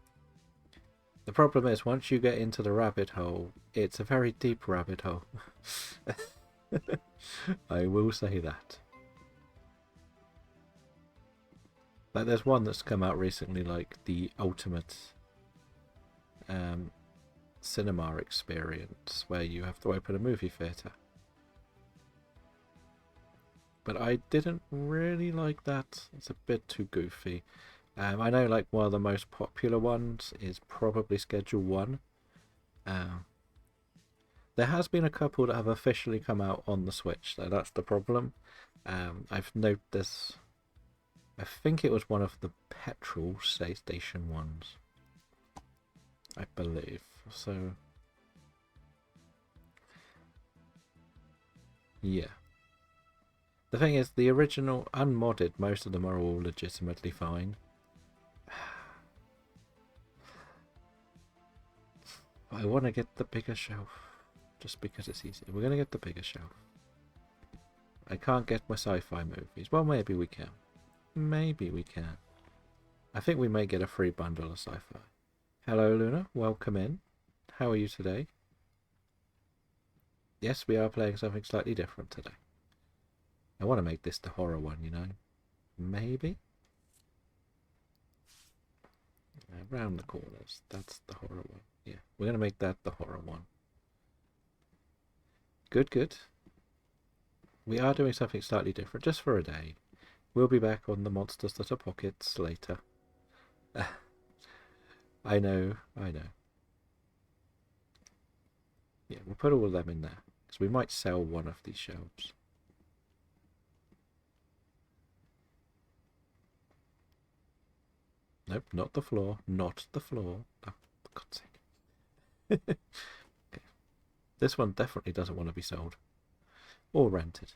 The problem is, once you get into the rabbit hole, it's a very deep rabbit hole. I will say that. Like, there's one that's come out recently, like the ultimate cinema experience, where you have to open a movie theatre. But I didn't really like that. It's a bit too goofy. I know like one of the most popular ones is probably Schedule 1. There has been a couple that have officially come out on the Switch, so that's the problem. I've noted this. I think it was one of the petrol station ones, I believe. So yeah. The thing is, the original, unmodded, most of them are all legitimately fine. I want to get the bigger shelf, just because it's easier. We're going to get the bigger shelf. I can't get my sci-fi movies. Well, maybe we can. Maybe we can. I think we may get a free bundle of sci-fi. Hello, Luna. Welcome in. How are you today? Yes, we are playing something slightly different today. I want to make this the horror one, you know. Maybe? Round the corners. That's the horror one. Yeah, we're going to make that the horror one. Good, good. We are doing something slightly different, just for a day. We'll be back on the monsters that are pockets later. I know, I know. Yeah, we'll put all of them in there, because we might sell one of these shelves. Nope, not the floor. Not the floor. Oh, for God's sake. Okay. This one definitely doesn't want to be sold. Or rented.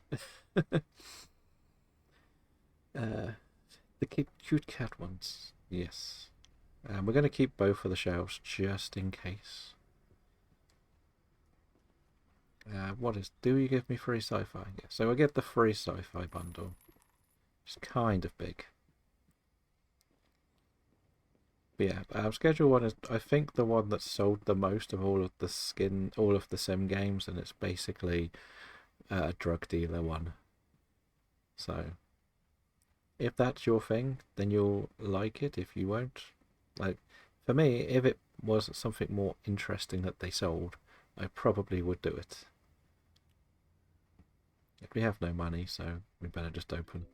The cute cat ones. Yes. We're going to keep both of the shelves just in case. What is... Do you give me free sci-fi? Yeah, so I get the free sci-fi bundle. It's kind of big. But yeah, Schedule 1 is, I think, the one that sold the most of all of the sim games, and it's basically a drug dealer one. So, if that's your thing, then you'll like it. If you won't, like, for me, if it was something more interesting that they sold, I probably would do it. We have no money, so we better just open.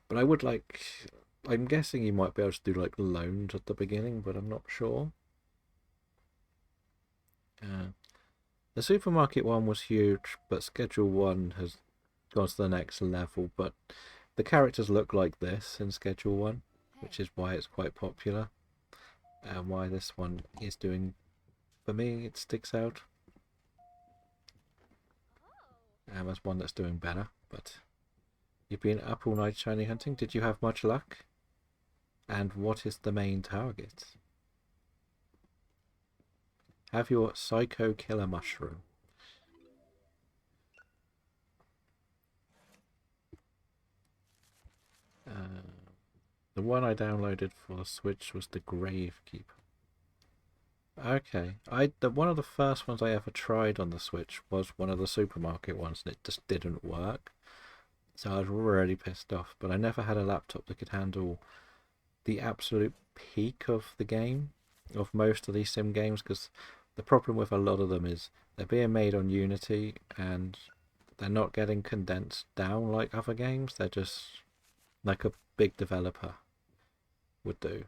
But I would like... I'm guessing you might be able to do like loans at the beginning, but I'm not sure. The supermarket one was huge, but Schedule 1 has gone to the next level. But the characters look like this in Schedule 1, which is why it's quite popular. And why this one is doing... For me, it sticks out. As one that's doing better, but... You've been up all night shiny hunting. Did you have much luck? And what is the main target? Have your Psycho Killer Mushroom. The one I downloaded for the Switch was the Gravekeeper. Okay, one of the first ones I ever tried on the Switch was one of the supermarket ones, and it just didn't work. So I was really pissed off, but I never had a laptop that could handle the absolute peak of the game, of most of these sim games, because the problem with a lot of them is they're being made on Unity and they're not getting condensed down like other games. They're just like a big developer would do,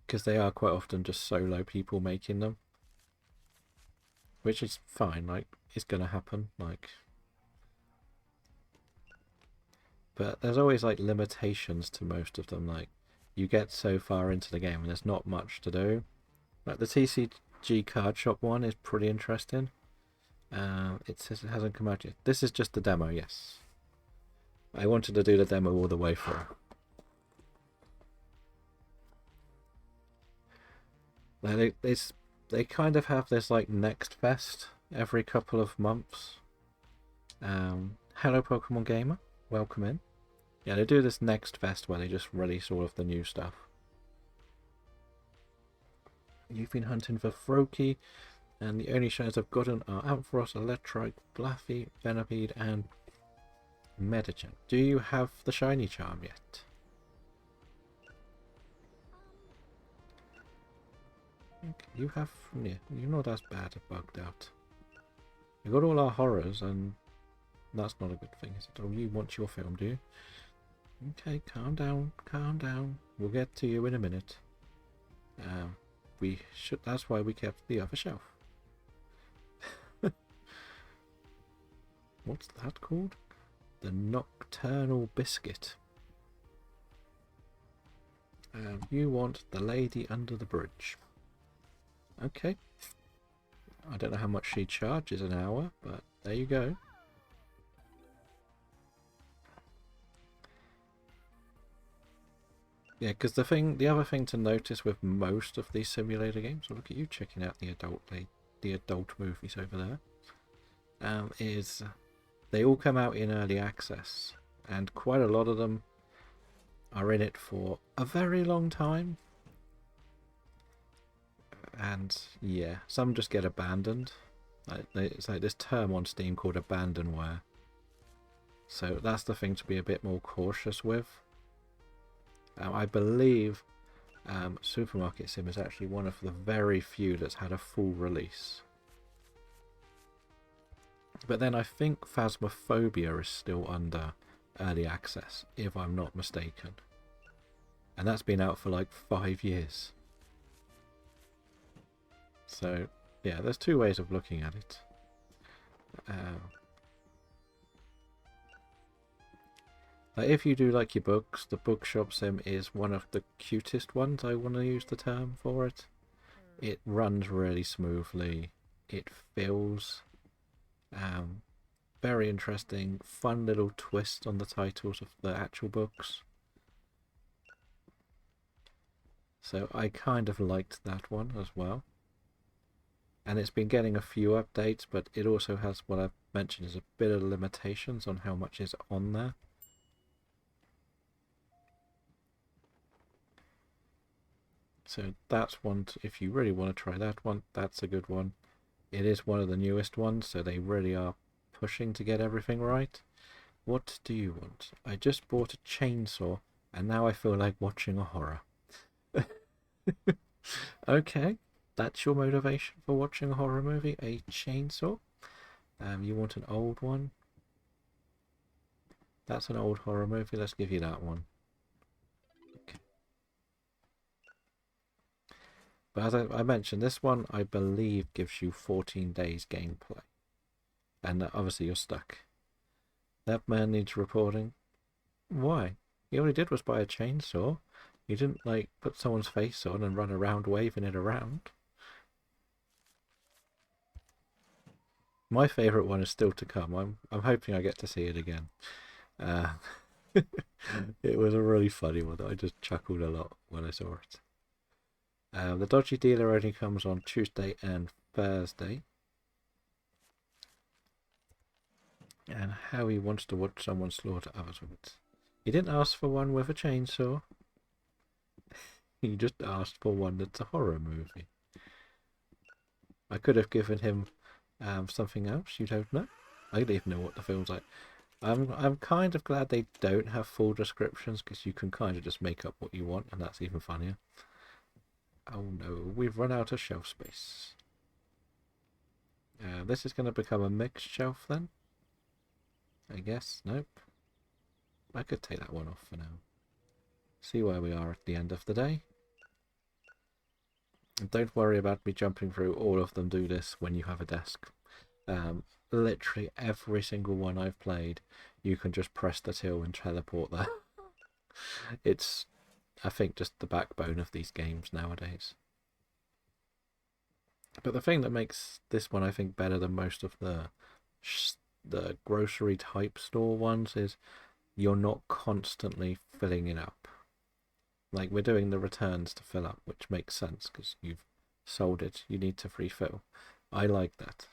because they are quite often just solo people making them, which is fine, like, it's gonna happen, like, but there's always like limitations to most of them. Like, you get so far into the game and there's not much to do. Like the TCG card shop one is pretty interesting. It says it hasn't come out yet. This is just the demo, yes. I wanted to do the demo all the way through. Like they kind of have this like Next Fest every couple of months. Hello Pokemon Gamer, welcome in. Yeah, they do this Next Fest where they just release all of the new stuff. You've been hunting for Froakie, and the only shinies I've gotten are Ampharos, Electrike, Blaffy, Venipede, and Medicham. Do you have the shiny charm yet? Okay, you have... yeah, you're not as bad at bugged out. You got all our horrors, and that's not a good thing, is it? Oh, you want your film, do you? Okay, calm down, calm down. We'll get to you in a minute. We should... that's why we kept the other shelf. What's that called? The Nocturnal Biscuit. You want the Lady Under the Bridge. Okay. I don't know how much she charges an hour, but there you go. Yeah, because the other thing to notice with most of these simulator games, so look at you checking out the adult movies over there, is they all come out in early access, and quite a lot of them are in it for a very long time. And yeah, some just get abandoned. It's like this term on Steam called abandonware. So that's the thing to be a bit more cautious with. I believe Supermarket Sim is actually one of the very few that's had a full release. But then I think Phasmophobia is still under early access, if I'm not mistaken. And that's been out for like 5 years. So, yeah, there's two ways of looking at it. If you do like your books, the Bookshop Sim is one of the cutest ones, I want to use the term for it. It runs really smoothly. It feels very interesting, fun little twist on the titles of the actual books. So I kind of liked that one as well. And it's been getting a few updates, but it also has what I've mentioned is a bit of limitations on how much is on there. So that's one, if you really want to try that one, that's a good one. It is one of the newest ones, so they really are pushing to get everything right. What do you want? I just bought a chainsaw, and now I feel like watching a horror. Okay, that's your motivation for watching a horror movie, a chainsaw. You want an old one? That's an old horror movie, let's give you that one. Okay. But as I mentioned, this one I believe gives you 14 days gameplay. And obviously you're stuck. That man needs reporting. Why? All he did was buy a chainsaw. He didn't, like, put someone's face on and run around waving it around. My favourite one is still to come. I'm hoping I get to see it again. It was a really funny one. I just chuckled a lot when I saw it. The Dodgy Dealer only comes on Tuesday and Thursday. And Howie wants to watch someone slaughter others with it. He didn't ask for one with a chainsaw. He just asked for one that's a horror movie. I could have given him something else. You don't know. I don't even know what the film's like. I'm kind of glad they don't have full descriptions, because you can kind of just make up what you want, and that's even funnier. Oh no, we've run out of shelf space. This is going to become a mixed shelf then. I guess. Nope. I could take that one off for now. See where we are at the end of the day. And don't worry about me jumping through all of them. Do this when you have a desk. Literally every single one I've played, you can just press the till and teleport there. It's, I think, just the backbone of these games nowadays. But the thing that makes this one, I think, better than most of the grocery type store ones is you're not constantly filling it up. Like, we're doing the returns to fill up, which makes sense because you've sold it, you need to refill. I like that.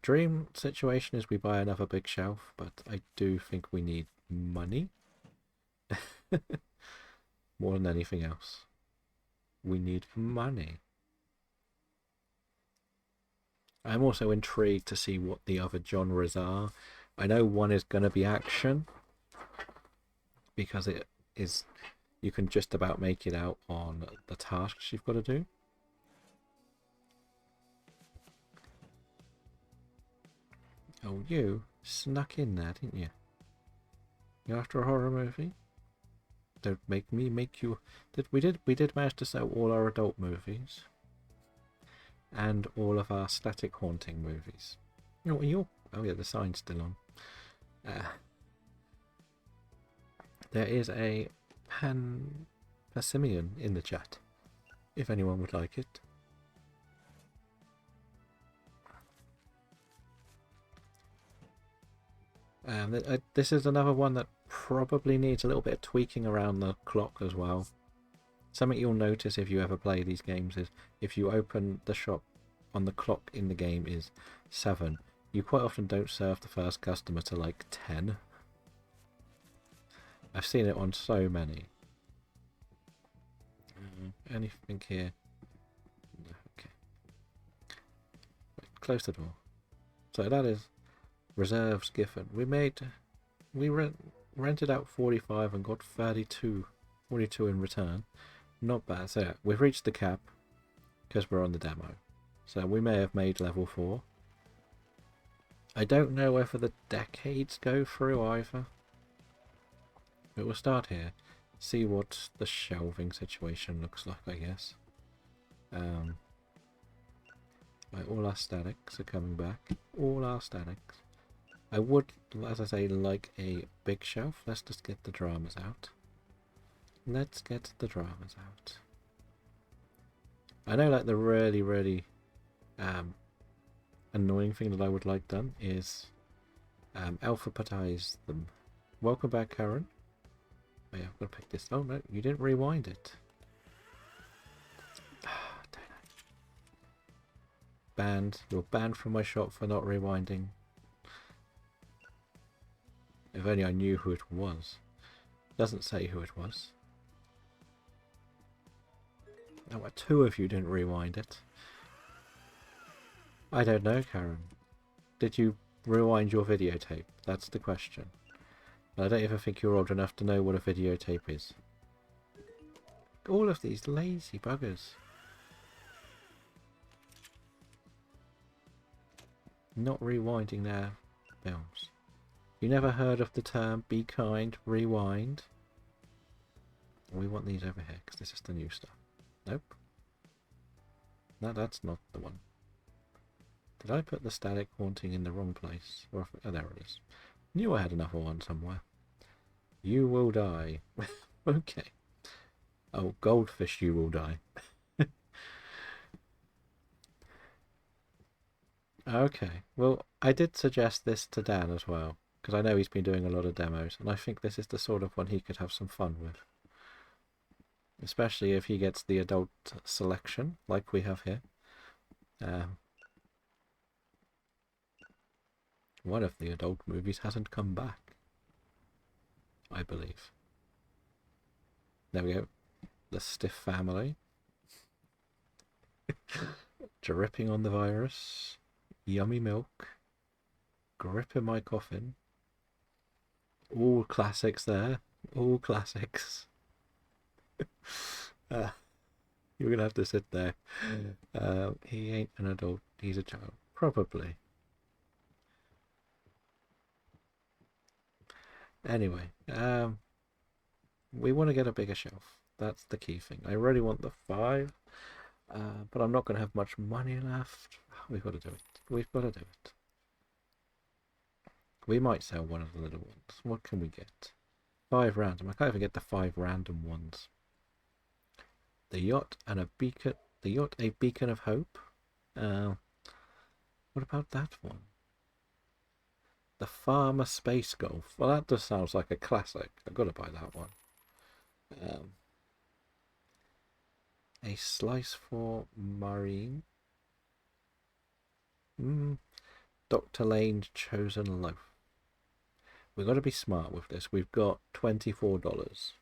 Dream situation is we buy another big shelf, but I do think we need money more than anything else. We need money. I'm also intrigued to see what the other genres are. I know one is going to be action, because it is, you can just about make it out on the tasks you've got to do. Oh, you snuck in there, didn't you? You're after a horror movie? Don't make me make you. We did manage to sell all our adult movies and all of our static haunting movies. Oh yeah, the sign's still on. There is a Passimian in the chat, if anyone would like it. This is another one that probably needs a little bit of tweaking around the clock as well. Something you'll notice if you ever play these games is if you open the shop on the clock in the game is 7, you quite often don't serve the first customer to like 10. I've seen it on so many. Anything here? Okay. close the door. So that is reserves given. We rented out 45 and got 42 in return. Not bad. So yeah, we've reached the cap because we're on the demo. So we may have made level 4. I don't know whether the decades go through either. But we'll start here. See what the shelving situation looks like, I guess. Right, all our statics are coming back. All our statics. I would, as I say, like a big shelf. Let's just get the dramas out. Let's get the dramas out. I know, like, the really, really annoying thing that I would like done is alphabetize them. Welcome back, Karen. Oh yeah, I've got to pick this. Oh no, you didn't rewind it. Damn it. Banned. You're banned from my shop for not rewinding. If only I knew who it was. Doesn't say who it was. Oh, 2 of you didn't rewind it. I don't know, Karen. Did you rewind your videotape? That's the question. I don't even think you're old enough to know what a videotape is. All of these lazy buggers. Not rewinding their films. You never heard of the term be kind, rewind? We want these over here because this is the new stuff. Nope. No, that's not the one. Did I put the static haunting in the wrong place? Or oh, there it is. Knew I had another one somewhere. You will die. Okay. Oh, goldfish, you will die. Okay. Well, I did suggest this to Dan as well, because I know he's been doing a lot of demos, and I think this is the sort of one he could have some fun with. Especially if he gets the adult selection, like we have here. One of the adult movies hasn't come back, I believe. There we go. The Stiff Family. Dripping on the virus. Yummy milk. Grip in my coffin. All classics there. All classics. You're going to have to sit there. He ain't an adult. He's a child. Probably. Anyway, we want to get a bigger shelf. That's the key thing. I really want the 5, but I'm not going to have much money left. We've got to do it. We've got to do it. We might sell one of the little ones. What can we get? 5 random. I can't even get the 5 random ones. The yacht and a beacon. The yacht, a beacon of hope. What about that one? The Farmer Space Golf. Well, that just sounds like a classic. I've got to buy that one. A slice for Marine. Dr. Lane's chosen loaf. We've got to be smart with this. We've got $24.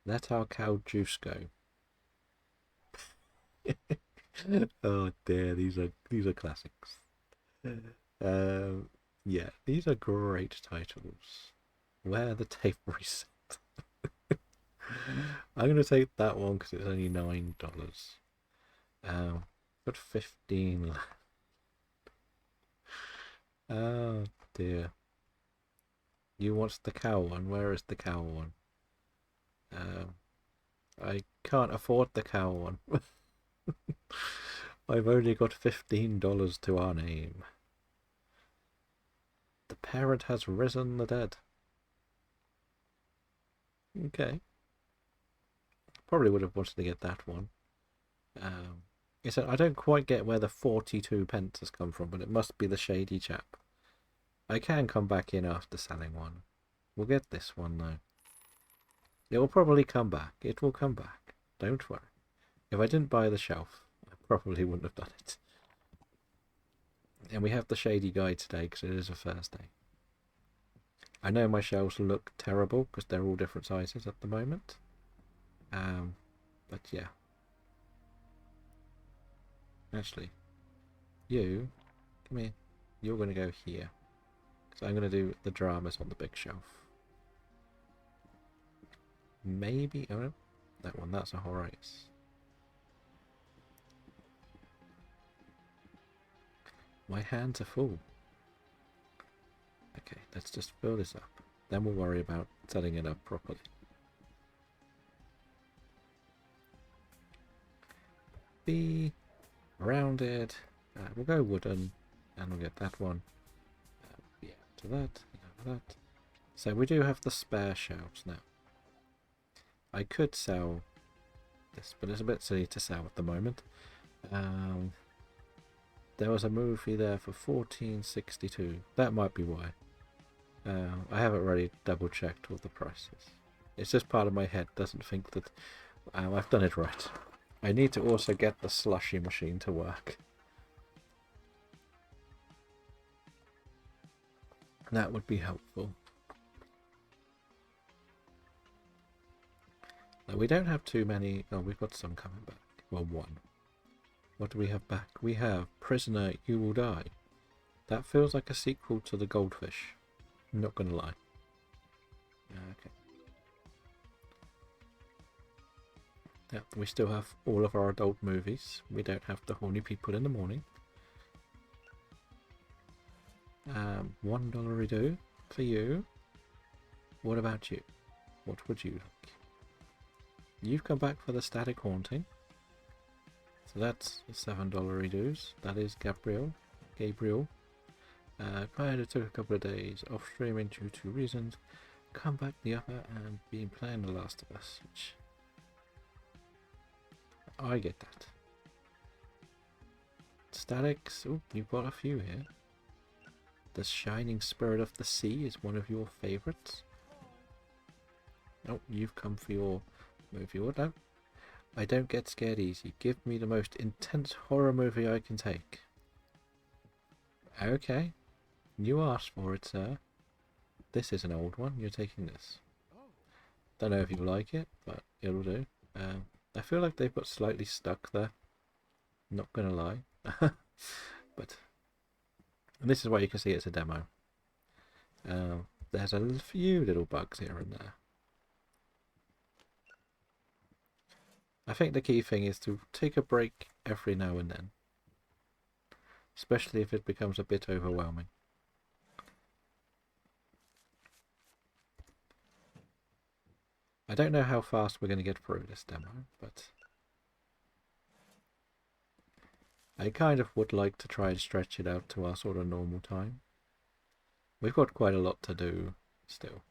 Let our cow juice go. Oh dear, these are classics. Yeah, these are great titles. Where the tape reset. I'm gonna take that one because it's only $9. Got 15 left. Oh dear. You want the cow one? Where is the cow one? I can't afford the cow one. I've only got $15 to our name. The parent has risen the dead. Okay. Probably would have wanted to get that one. I don't quite get where the 42 pence has come from, but it must be the shady chap. I can come back in after selling one. We'll get this one though. It will probably come back. It will come back. Don't worry. If I didn't buy the shelf, I probably wouldn't have done it. And we have the shady guy today because it is a Thursday. I know my shelves look terrible because they're all different sizes at the moment. But yeah. Actually, you, come here. You're going to go here. So I'm going to do the dramas on the big shelf. Maybe, oh no, that one, that's a Horace. My hands are full. Okay, let's just fill this up. Then we'll worry about setting it up properly. B, rounded, we'll go wooden, and we'll get that one. Yeah, to that, that. So we do have the spare shelves now. I could sell this, but it's a bit silly to sell at the moment. There was a movie there for $14.62. That might be why. I haven't really double checked all the prices. It's just part of my head doesn't think that I've done it right. I need to also get the slushy machine to work. That would be helpful. Now, we don't have too many. Oh, we've got some coming back. Well, one. What do we have back? We have Prisoner, You Will Die. That feels like a sequel to The Goldfish. I'm not going to lie. Okay. Yeah, we still have all of our adult movies. We don't have the horny people in the morning. $1 do for you. What about you? What would you like? You've come back for the Static Haunting. So that's $7 dues. That is Gabriel. Kind of took a couple of days off streaming due to reasons. Come back the upper and been playing The Last of Us. Which I get that. Statics. Oh, you've got a few here. The Shining Spirit of the Sea is one of your favourites. Oh, you've come for your movie. What now? I don't get scared easy. Give me the most intense horror movie I can take. Okay. You asked for it, sir. This is an old one. You're taking this. Don't know if you like it, but it'll do. I feel like they've got slightly stuck there. Not gonna lie. But and this is why you can see it's a demo. There's a few little bugs here and there. I think the key thing is to take a break every now and then. Especially if it becomes a bit overwhelming. I don't know how fast we're going to get through this demo, but I kind of would like to try and stretch it out to our sort of normal time. We've got quite a lot to do still.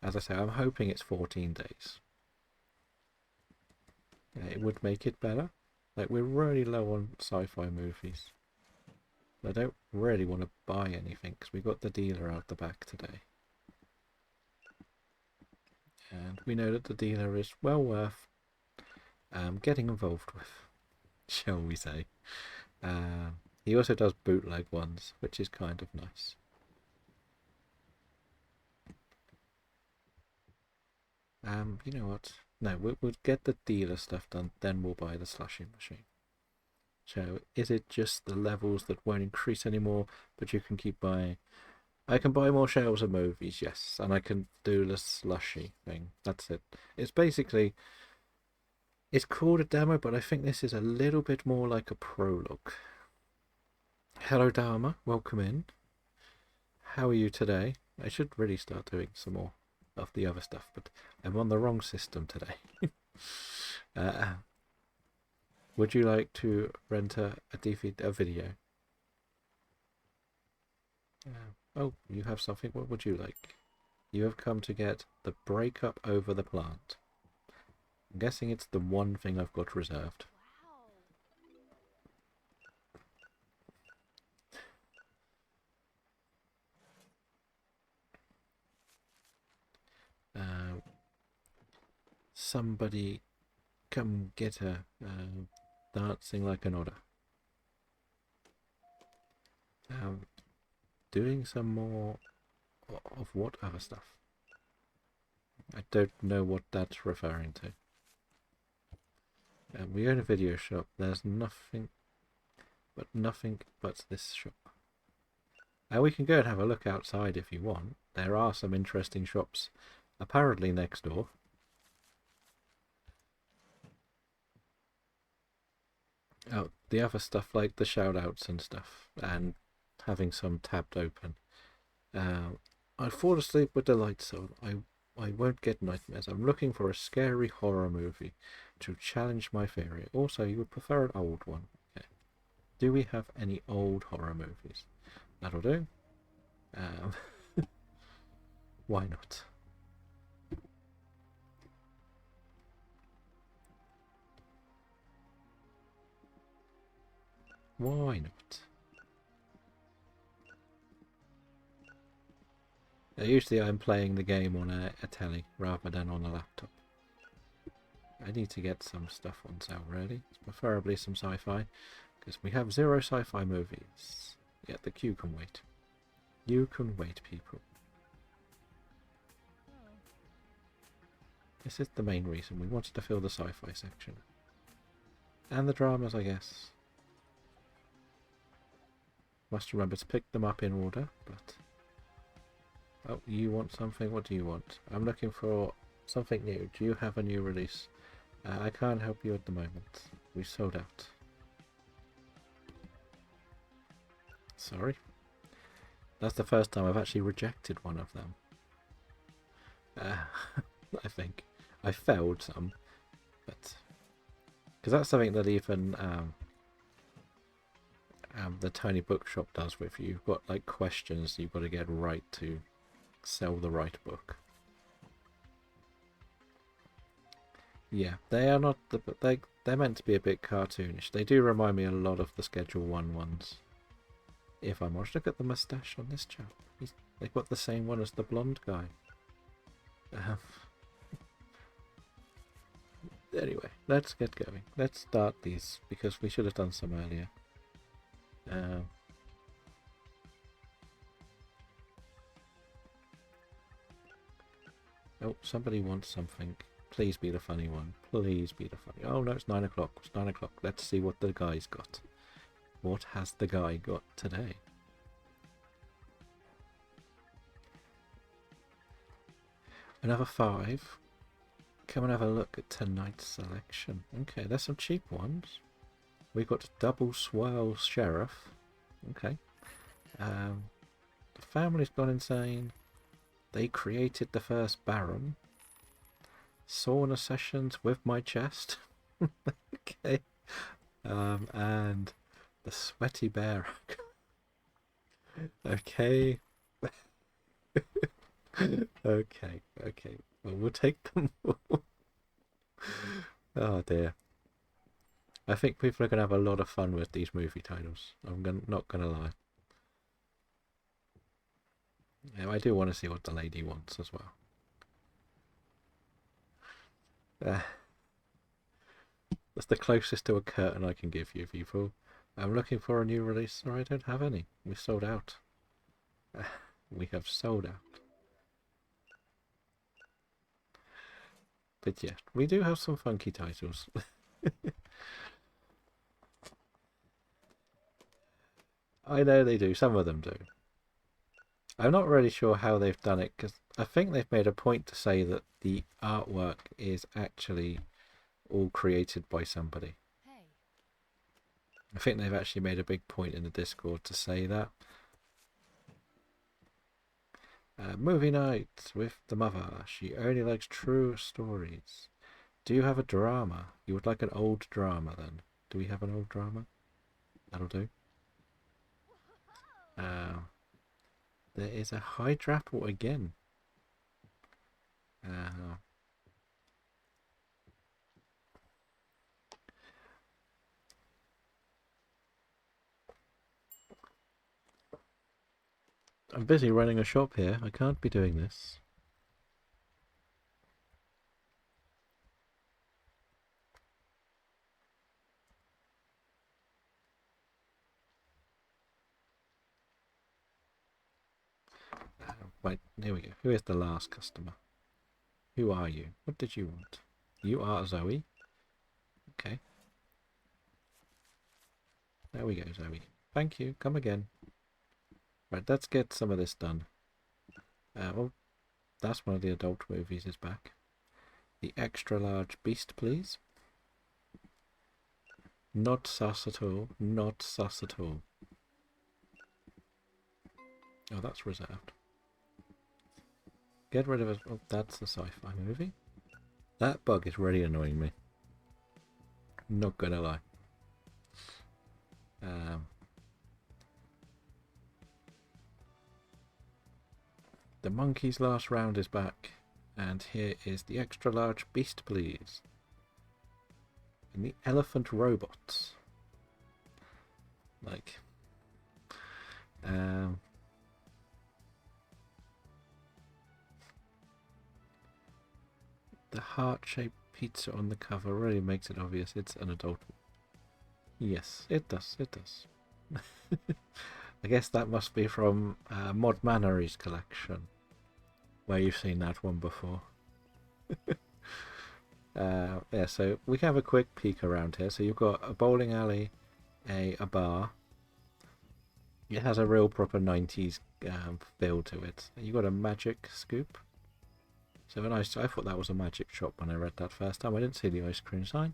As I say, I'm hoping it's 14 days. It would make it better. Like, we're really low on sci-fi movies. I don't really want to buy anything because we got the dealer out the back today. And we know that the dealer is well worth getting involved with, shall we say. He also does bootleg ones, which is kind of nice. You know what? No, we'll get the dealer stuff done, then we'll buy the slushing machine. So, is it just the levels that won't increase anymore, but you can keep buying? I can buy more shelves of movies, yes, and I can do the slushy thing. That's it. It's basically, it's called a demo, but I think this is a little bit more like a prologue. Hello, Dharma. Welcome in. How are you today? I should really start doing some more of the other stuff, but I'm on the wrong system today. Would you like to rent a video? Oh, you have something. What would you like? You have come to get the breakup over the plant. I'm guessing it's the one thing I've got reserved. Somebody come get her dancing like an otter. Doing some more of what other stuff? I don't know what that's referring to. We own a video shop. There's nothing but this shop. We can go and have a look outside if you want. There are some interesting shops apparently next door. Oh, the other stuff like the shoutouts and stuff, and having some tabbed open. I fall asleep with the lights on. I won't get nightmares. I'm looking for a scary horror movie to challenge my theory. Also, you would prefer an old one. Okay. Do we have any old horror movies? That'll do. Why not? Why not? Usually I'm playing the game on a telly rather than on a laptop. I need to get some stuff on sale really, preferably some sci-fi, because we have 0 sci-fi movies. Yeah, the queue can wait. You can wait, people. This is the main reason we wanted to fill the sci-fi section. And the dramas, I guess. Must remember to pick them up in order, but... Oh, you want something? What do you want? I'm looking for something new. Do you have a new release? I can't help you at the moment. We sold out. Sorry. That's the first time I've actually rejected one of them. I think. I failed some. But... because that's something that even the tiny bookshop does with you. You've got like questions you've got to get right to sell the right book. Yeah, they are not the they're meant to be a bit cartoonish. They do remind me a lot of the Schedule 1 ones. If I'm honest, look at the moustache on this chap. They've got the same one as the blonde guy. Anyway, let's get going. Let's start these because we should have done some earlier. Oh, somebody wants something. Please be the funny one. Please be the funny. Oh no, it's 9 o'clock. It's 9 o'clock. Let's see what the guy's got. What has the guy got today? Another 5. Come and have a look at tonight's selection. Okay, there's some cheap ones. We've got Double Swirl Sheriff. Okay. The family's gone insane. They created the first Baron. Sauna sessions with my chest. Okay. And the Sweaty Bear. Okay. Okay. Well, we'll take them all. Oh dear. I think people are going to have a lot of fun with these movie titles. Not going to lie. Yeah, I do want to see what the lady wants as well. That's the closest to a curtain I can give you, people. I'm looking for a new release, or I don't have any. We sold out. We have sold out. But yeah, we do have some funky titles. I know they do, some of them do. I'm not really sure how they've done it, because I think they've made a point to say that the artwork is actually all created by somebody. Hey. I think they've actually made a big point in the Discord to say that. Movie night with the mother. She only likes true stories. Do you have a drama? You would like an old drama then? Do we have an old drama? That'll do. There is a Hydrapple again. I'm busy running a shop here. I can't be doing this. Wait, here we go. Who is the last customer? Who are you? What did you want? You are Zoe. Okay. There we go, Zoe. Thank you. Come again. Right, let's get some of this done. Well, that's one of the adult movies is back. The extra large beast, please. Not sus at all. Not sus at all. Oh, that's reserved. Get rid of it. Oh, that's the sci-fi movie. That bug is really annoying me. Not gonna lie. The monkey's last round is back. And here is the extra large beast, please. And the elephant robots. Like, the heart-shaped pizza on the cover really makes it obvious it's an adult. Yes, it does, it does. I guess that must be from Mod Manory's collection, where you've seen that one before. Yeah, so we have a quick peek around here. So you've got a bowling alley, a bar. It has a real proper 90s feel to it. You've got a magic scoop. So I thought that was a magic shop when I read that first time. I didn't see the ice cream sign.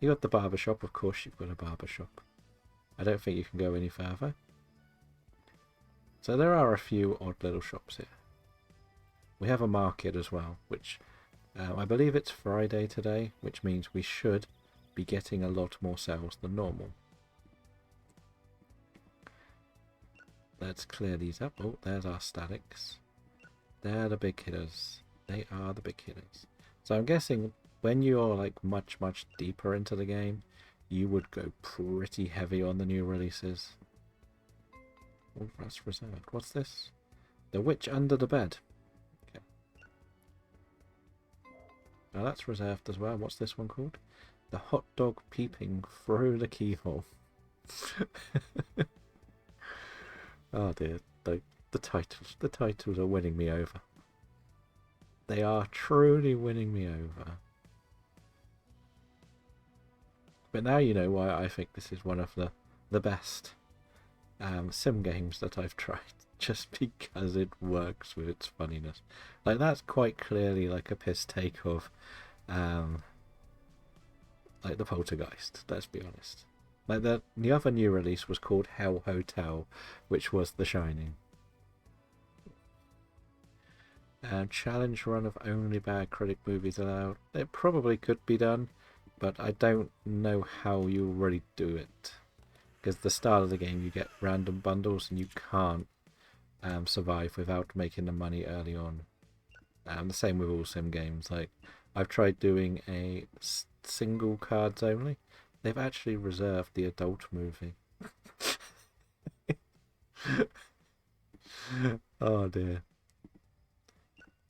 You got the barber shop, of course you've got a barber shop. I don't think you can go any further. So there are a few odd little shops here. We have a market as well, which I believe it's Friday today, which means we should be getting a lot more sales than normal. Let's clear these up. Oh, there's our statics. They're the big hitters. They are the big hitters. So I'm guessing when you're like much deeper into the game, you would go pretty heavy on the new releases. Oh, that's reserved. What's this? The Witch Under the Bed. Okay. Now that's reserved as well. What's this one called? The Hot Dog Peeping Through the Keyhole. Oh dear. The titles are winning me over. They are truly winning me over. But now you know why I think this is one of the best sim games that I've tried. Just because it works with its funniness. Like, that's quite clearly like a piss take of like the Poltergeist, let's be honest. Like the other new release was called Hell Hotel, which was The Shining. Challenge run of only bad critic movies allowed. It probably could be done, but I don't know how you really do it. Because the start of the game you get random bundles and you can't survive without making the money early on. The same with all sim games. Like, I've tried doing a single cards only. They've actually reserved the adult movie. Oh dear.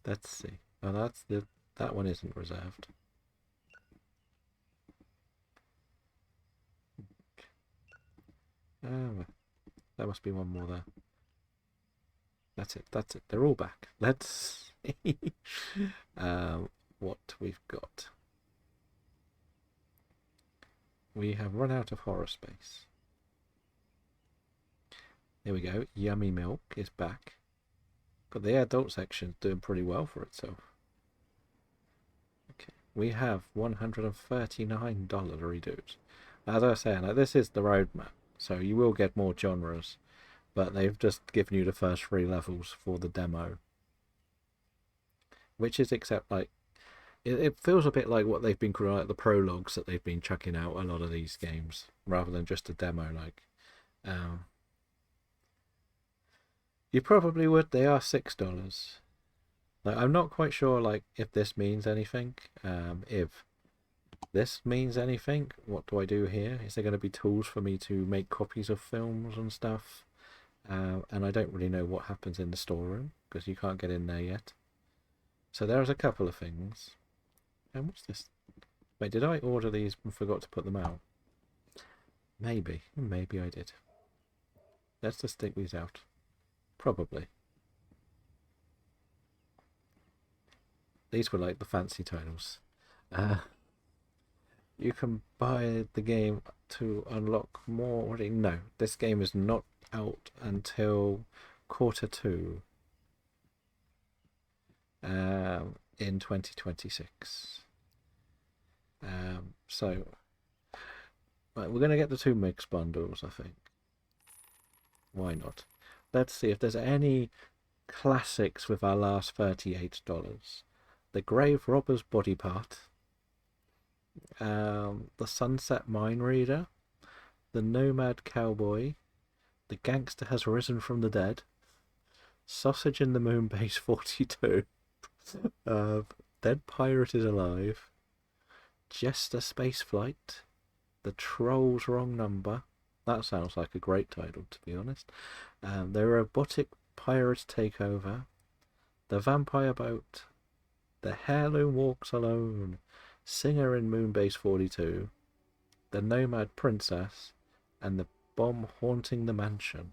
Let's see. Oh, that one isn't reserved. There must be one more there. That's it. That's it. They're all back. Let's see what we've got. We have run out of horror space. There we go. Yummy Milk is back. But the adult section's doing pretty well for itself. Okay, we have $139 redos. As I was saying, like, this is the roadmap, so you will get more genres, but they've just given you the first 3 levels for the demo. Which is, except, like, it feels a bit like what they've been calling, like, the prologues that they've been chucking out a lot of these games, rather than just a demo, like. You probably would. They are $6. Like, I'm not quite sure, like, if this means anything. If this means anything, what do I do here? Is there going to be tools for me to make copies of films and stuff? And I don't really know what happens in the storeroom, because you can't get in there yet. So there's a couple of things. And what's this? Wait, did I order these and forgot to put them out? Maybe. Maybe I did. Let's just take these out. Probably. These were like the fancy titles. You can buy the game to unlock more. No, this game is not out until Q2 in 2026. So right, we're going to get the 2 mix bundles, I think. Why not? Let's see if there's any classics with our last $38. The Grave Robber's Body Part, the Sunset Mind Reader, the Nomad Cowboy, the Gangster Has Risen from the Dead, Sausage in the Moon Base 42, Dead Pirate is Alive, Jester Spaceflight, The Troll's Wrong Number. That sounds like a great title, to be honest. The Robotic Pirate Takeover, The Vampire Boat, The Heirloom Walks Alone, Singer in Moonbase 42, The Nomad Princess, and The Bomb Haunting the Mansion.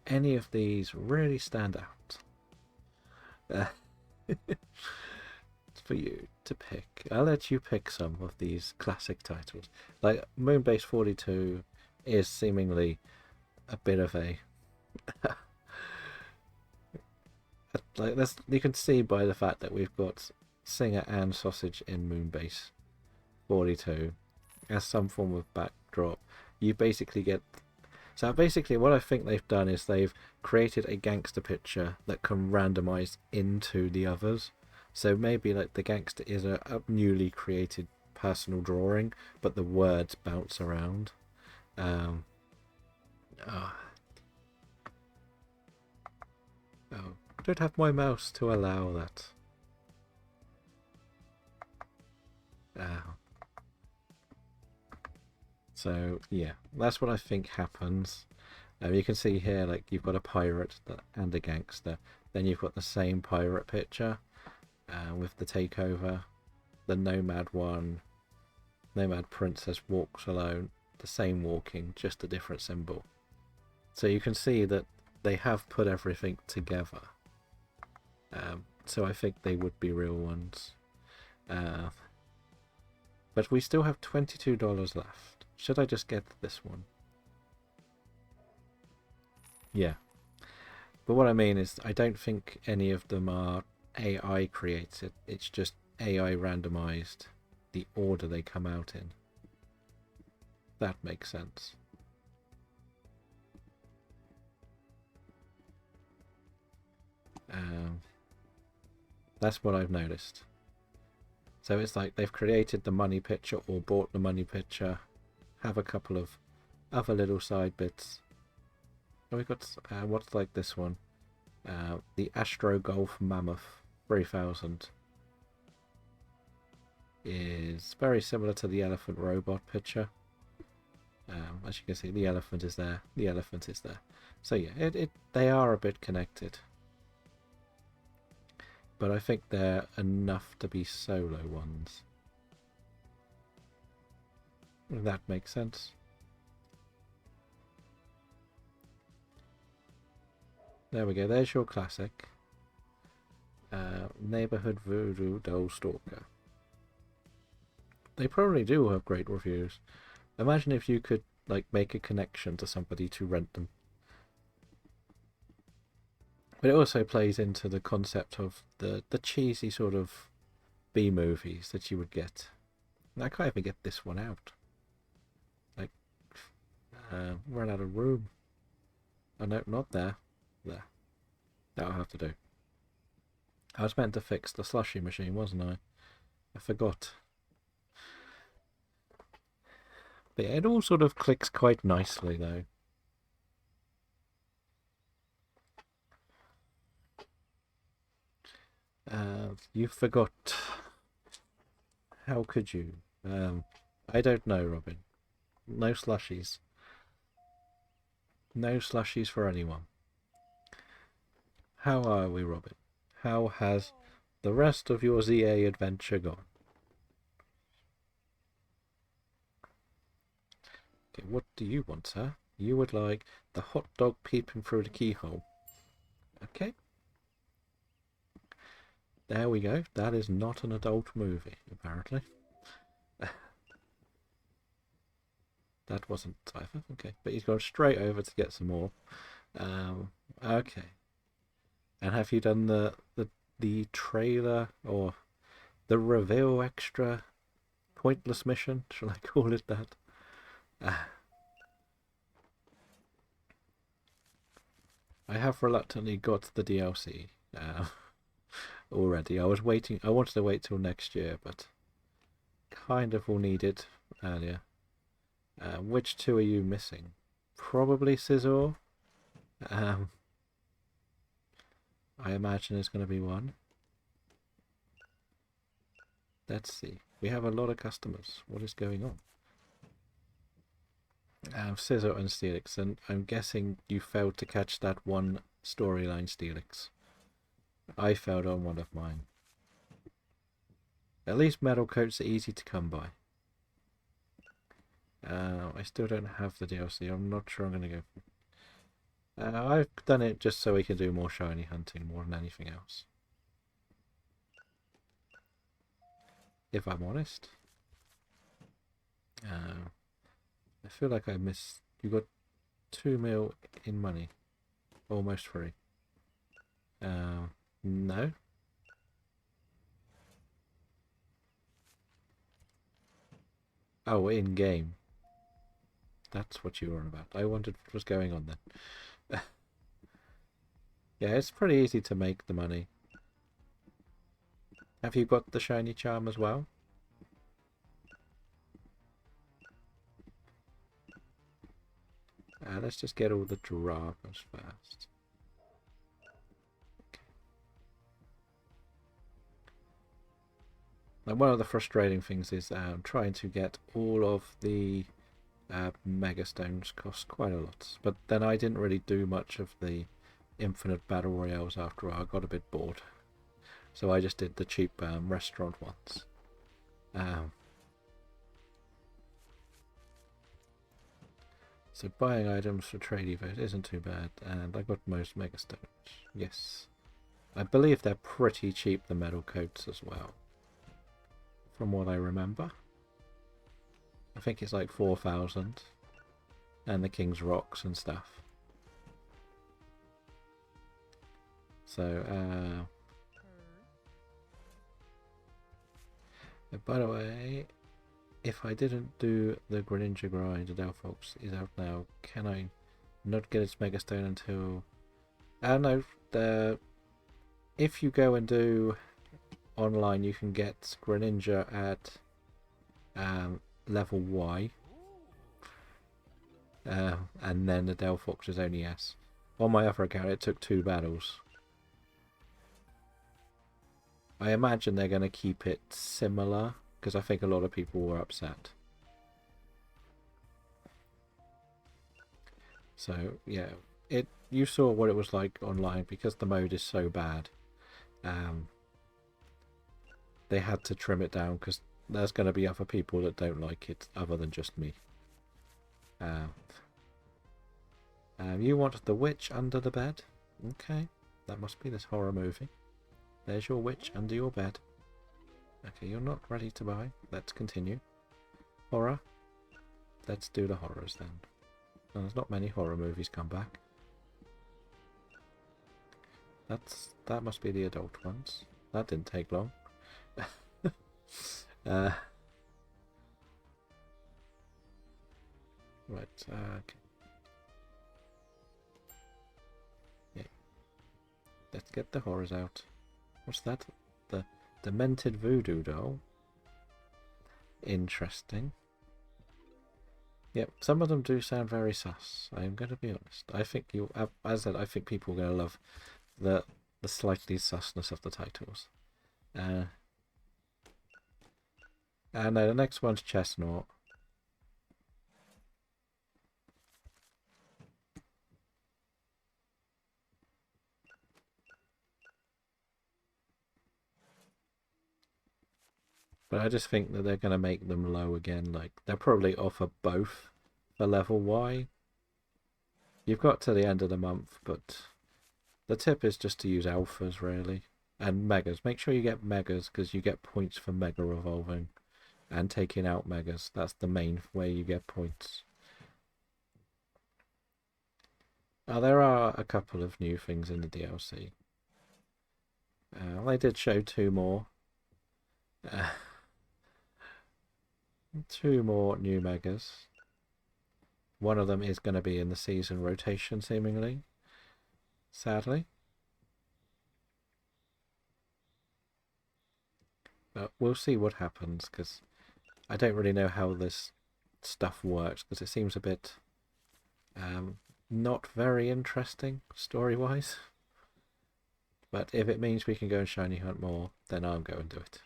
Any of these really stand out. It's for you to pick. I'll let you pick some of these classic titles. Like Moonbase 42 is seemingly a bit of a like this. You can see by the fact that we've got Singer and Sausage in Moonbase 42 as some form of backdrop. You basically get. So basically what I think they've done is they've created a gangster picture that can randomize into the others. So maybe like the gangster is a newly created personal drawing, but the words bounce around. Oh, I don't have my mouse to allow that. So yeah, that's what I think happens. You can see here, like you've got a pirate and a gangster. Then you've got the same pirate picture with the takeover, the Nomad one, Nomad Princess walks alone, the same walking, just a different symbol. So you can see that they have put everything together. So I think they would be real ones. But we still have $22 left. Should I just get this one? Yeah. But what I mean is I don't think any of them are AI created. It's just AI randomized the order they come out in. That makes sense. That's what I've noticed. So it's like they've created the money picture or bought the money picture, have a couple of other little side bits. And we've got what's like this one, the Astro Golf Mammoth 3000 is very similar to the elephant robot picture. As you can see, the elephant is there, the elephant is there. So yeah, they are a bit connected. But I think they're enough to be solo ones. If that makes sense. There we go, there's your classic. Neighborhood Voodoo Doll Stalker. They probably do have great reviews. Imagine if you could like make a connection to somebody to rent them. But it also plays into the concept of the cheesy sort of B movies that you would get. And I can't even get this one out. Like, run out of room. Oh no, not there. There. That'll have to do. I was meant to fix the slushy machine, wasn't I? I forgot. But yeah, it all sort of clicks quite nicely though. You forgot. How could you? I don't know, Robin. No slushies. No slushies for anyone. How are we, Robin? How has the rest of your ZA adventure gone? Okay, what do you want, sir? You would like the hot dog peeping through the keyhole. Okay. There we go. That is not an adult movie, apparently. That wasn't Cypher. Okay, but he's gone straight over to get some more. Okay. And have you done the trailer or the reveal extra pointless mission? Shall I call it that? I have reluctantly got the DLC already. I wanted to wait till next year, but kind of will need it earlier. Which two are you missing? Probably Scizor. I imagine it's going to be one. Let's see. We have a lot of customers. What is going on? Scizor and Steelix, and I'm guessing you failed to catch that one storyline Steelix. I failed on one of mine. At least metal coats are easy to come by. I still don't have the DLC. I'm not sure I'm going to go for it. I've done it just so we can do more shiny hunting more than anything else. If I'm honest. I feel like I missed... You got 2 mil in money. Almost free. No. Oh, in game. That's what you were on about. I wondered what was going on then. Yeah, it's pretty easy to make the money. Have you got the shiny charm as well? Let's just get all the Dragons first. Okay. Now, one of the frustrating things is trying to get all of the Mega Stones cost quite a lot. But then I didn't really do much of the infinite battle royales after I got a bit bored. So I just did the cheap restaurant ones. So buying items for trade evos isn't too bad, and I got most Mega Stones. Yes. I believe they're pretty cheap, the metal coats as well. From what I remember. I think it's like 4,000. And the King's Rocks and stuff. So, by the way, if I didn't do the Greninja grind, the Delphox is out now. Can I not get its Mega Stone until... I don't know. If you go and do online, you can get Greninja at level Y. And then the Delphox is only S. On my other account, it took 2 battles. I imagine they're going to keep it similar, because I think a lot of people were upset. So, yeah, you saw what it was like online, because the mode is so bad. They had to trim it down, because there's going to be other people that don't like it, other than just me. You want the witch under the bed? Okay, that must be this horror movie. There's your witch under your bed. Okay, you're not ready to buy. Let's continue. Horror? Let's do the horrors then. No, there's not many horror movies come back. That must be the adult ones. That didn't take long. Right, okay. Yeah. Let's get the horrors out. What's that? The Demented Voodoo Doll. Interesting. Yep, some of them do sound very sus. I'm going to be honest. I think as I said, I think people are going to love the slightly susness of the titles. And the next one's Chestnut. But I just think that they're going to make them low again. Like, they'll probably offer both for level Y. You've got to the end of the month, but the tip is just to use alphas, really. And megas. Make sure you get megas, because you get points for mega revolving and taking out megas. That's the main way you get points. There are a couple of new things in the DLC. They did show two more. Uh, two more new megas. One of them is going to be in the season rotation, seemingly. Sadly. But we'll see what happens, because I don't really know how this stuff works, because it seems a bit not very interesting story-wise. But if it means we can go and shiny hunt more, then I'll go and do it.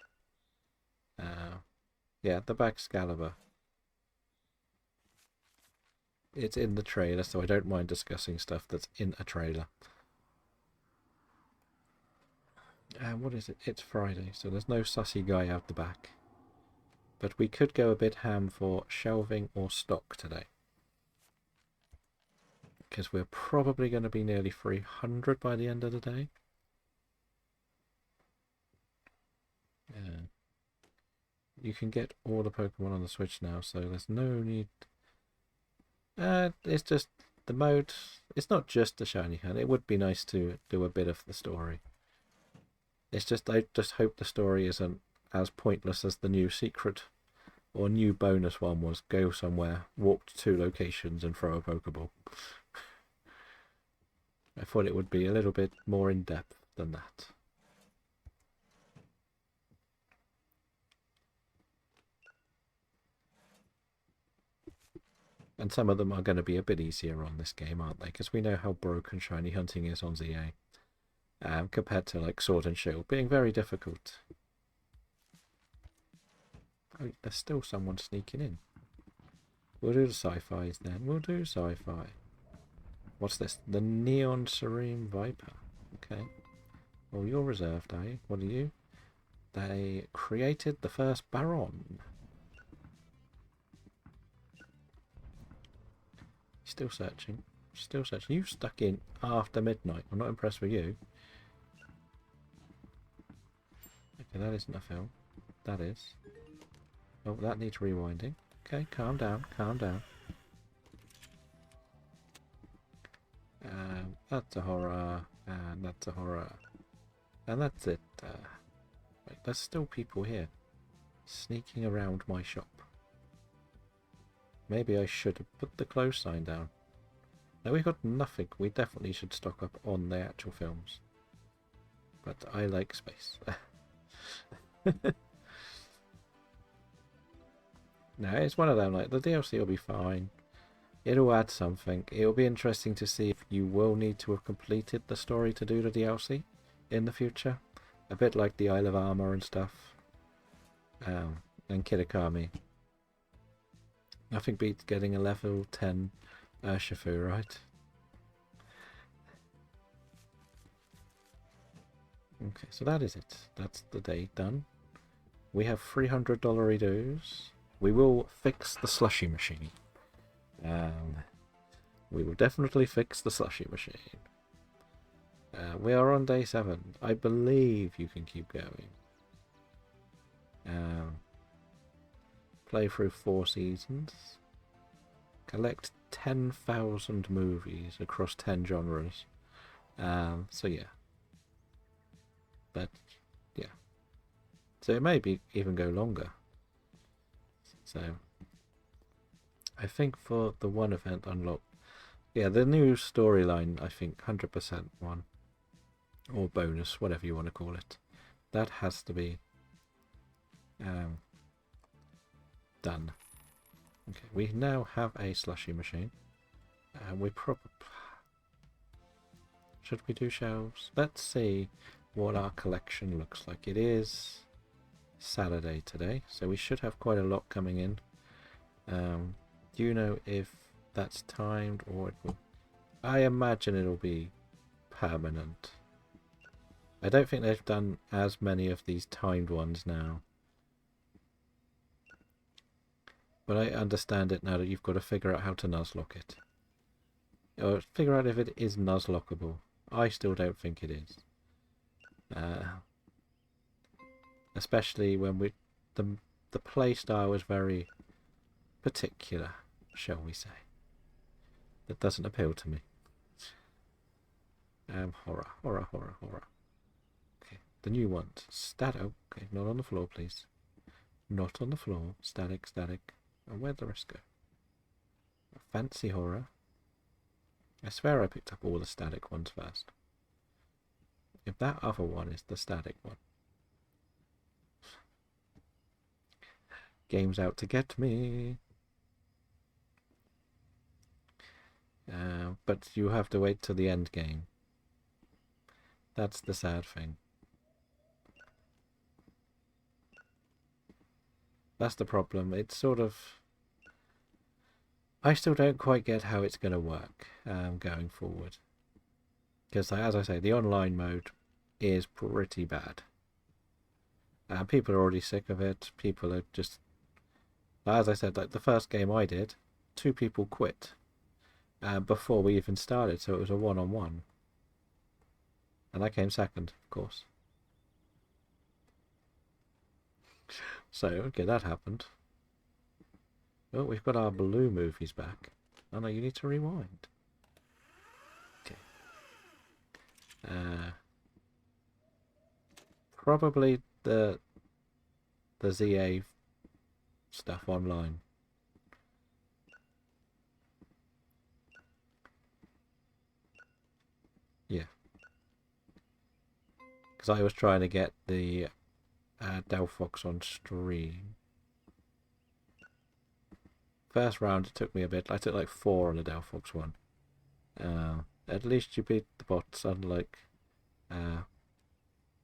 Yeah, the Baxcalibur. It's in the trailer, so I don't mind discussing stuff that's in a trailer. What is it? It's Friday, so there's no sussy guy out the back. But we could go a bit ham for shelving or stock today. Because we're probably going to be nearly 300 by the end of the day. Yeah. You can get all the Pokemon on the Switch now, so there's no need. It's just the mode. It's not just the shiny hunt. It would be nice to do a bit of the story. It's just I just hope the story isn't as pointless as the new secret or new bonus one was. Go somewhere, walk to 2 locations, and throw a Pokeball. I thought it would be a little bit more in depth than that. And some of them are going to be a bit easier on this game, aren't they? Because we know how broken shiny hunting is on ZA. Compared to like Sword and Shield being very difficult. Oh, there's still someone sneaking in. We'll do the sci-fis then. We'll do sci-fi. What's this? The Neon Serene Viper. Okay. Well, you're reserved, are you? What are you? They created the first Baron. Still searching. Still searching. You stuck in after midnight. I'm not impressed with you. Okay, that isn't a film. That is. Oh, that needs rewinding. Okay, calm down, calm down. That's a horror, and that's a horror. And that's it. Wait, there's still people here. Sneaking around my shop. Maybe I should have put the close sign down. No, we've got nothing. We definitely should stock up on the actual films. But I like space. No, it's one of them, like, the DLC will be fine. It'll add something. It'll be interesting to see if you will need to have completed the story to do the DLC in the future. A bit like the Isle of Armor and stuff. And Kitakami. Nothing beats getting a level 10 Urshifu, right? Okay, so that is it. That's the day done. We have $300 dues. We will fix the slushy machine. We will definitely fix the slushy machine. We are on day 7. I believe you can keep going. Play through 4 seasons. Collect 10,000 movies across 10 genres. So yeah. But yeah. So it may be even go longer. So I think for the one event unlock, yeah, the new storyline, I think 100% one, or bonus, whatever you want to call it, that has to be done. Okay, we now have a slushy machine. We probably should we do shelves? Let's see what our collection looks like. It is Saturday today, so we should have quite a lot coming in. Do you know if that's timed or it will? I imagine it'll be permanent. I don't think they've done as many of these timed ones now. But I understand it now that you've got to figure out how to Nuzlocke it. Or figure out if it is Nuzlockable. I still don't think it is. Especially when the play style is very particular, shall we say. That doesn't appeal to me. Horror, horror, horror, horror. Okay, the new ones. Static. Okay, not on the floor, please. Not on the floor. Static, static. And where'd the rest go? Fancy horror. I swear I picked up all the static ones first. If that other one is the static one. Game's out to get me. But you have to wait till the end game. That's the sad thing. That's the problem. It's sort of... I still don't quite get how it's going to work going forward. Because, as I say, the online mode is pretty bad. People are already sick of it. People are just... As I said, like the first game I did, 2 people quit before we even started, so it was a one-on-one. And I came second, of course. So, okay, that happened. Oh, we've got our blue movies back. Oh no, you need to rewind. Okay. Probably the ZA stuff online. Yeah. Because I was trying to get the Delphox on stream. First round it took me a bit. I took like 4 on the Delphox one. At least you beat the bots, unlike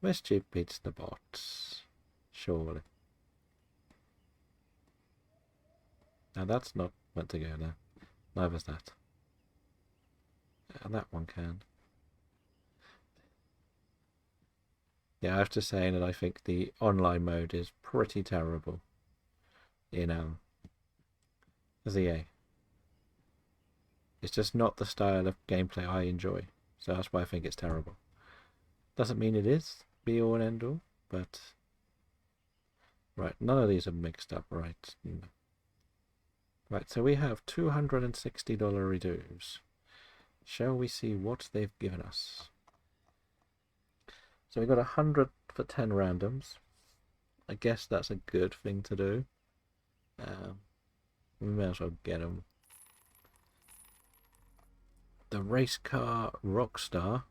Mischief beats the bots. Surely. Now that's not meant to go there. Neither's that. And that one can. Yeah, I have to say that I think the online mode is pretty terrible in ZA. It's just not the style of gameplay I enjoy, so that's why I think it's terrible. Doesn't mean it is be all and end all, but right, none of these are mixed up, right? No. Right, so we have $260 redos. Shall we see what they've given us? So we got 100 for 10 randoms. I guess that's a good thing to do. We may as well get them. The race car Rockstar.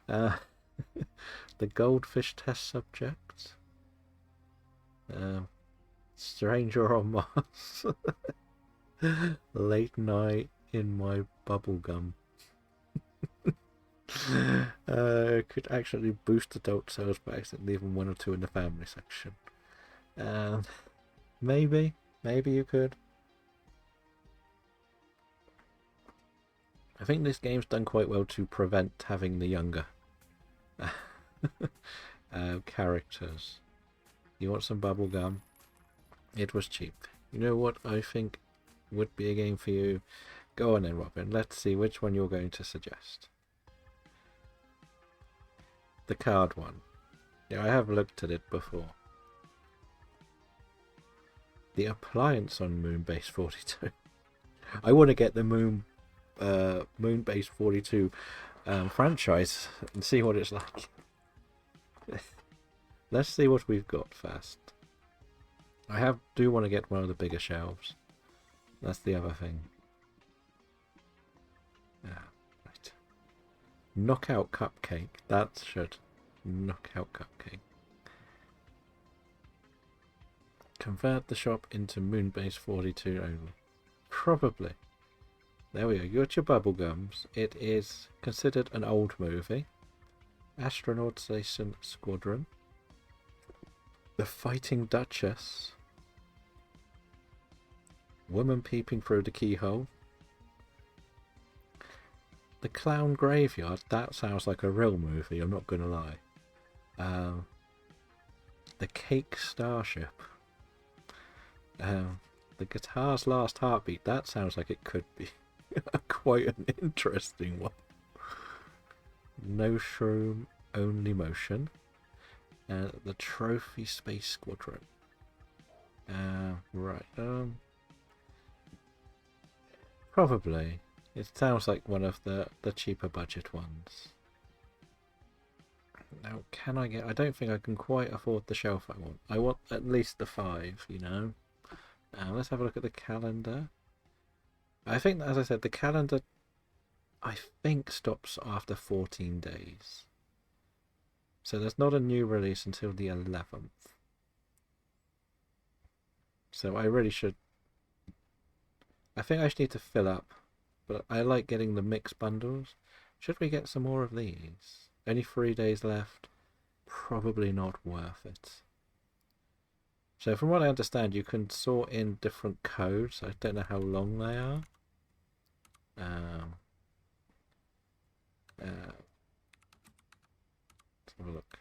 The goldfish test subject. Stranger on Mars. Late night in my bubblegum. Could actually boost adult sales by accident, leaving 1 or 2 in the family section. Maybe you could. I think this game's done quite well to prevent having the younger characters. You want some bubblegum? It was cheap. You know what I think would be a game for you? Go on then, Robin. Let's see which one you're going to suggest. The card one. Yeah, I have looked at it before. The appliance on Moonbase 42. I want to get the Moonbase 42 franchise and see what it's like. Let's see what we've got first. I do want to get one of the bigger shelves. That's the other thing. Right. Knockout Cupcake. That should. Knockout Cupcake. Convert the shop into Moonbase 42 only. Probably. There we go. You got your bubblegums. It is considered an old movie. Astronaut Station Squadron. The Fighting Duchess. Woman Peeping Through the Keyhole. The Clown Graveyard. That sounds like a real movie, I'm not going to lie. The Cake Starship. The Guitar's Last Heartbeat. That sounds like it could be quite an interesting one. No Shroom, Only Motion. The Trophy Space Squadron. Right. Probably. It sounds like one of the cheaper budget ones. Now, can I get... I don't think I can quite afford the shelf I want. I want at least the 5, you know. Let's have a look at the calendar. I think, as I said, the calendar, I think, stops after 14 days. So there's not a new release until the 11th. So I really should... I think I just need to fill up. But I like getting the mixed bundles. Should we get some more of these? Only 3 days left. Probably not worth it. So from what I understand, you can sort in different codes. I don't know how long they are. Let's have a look.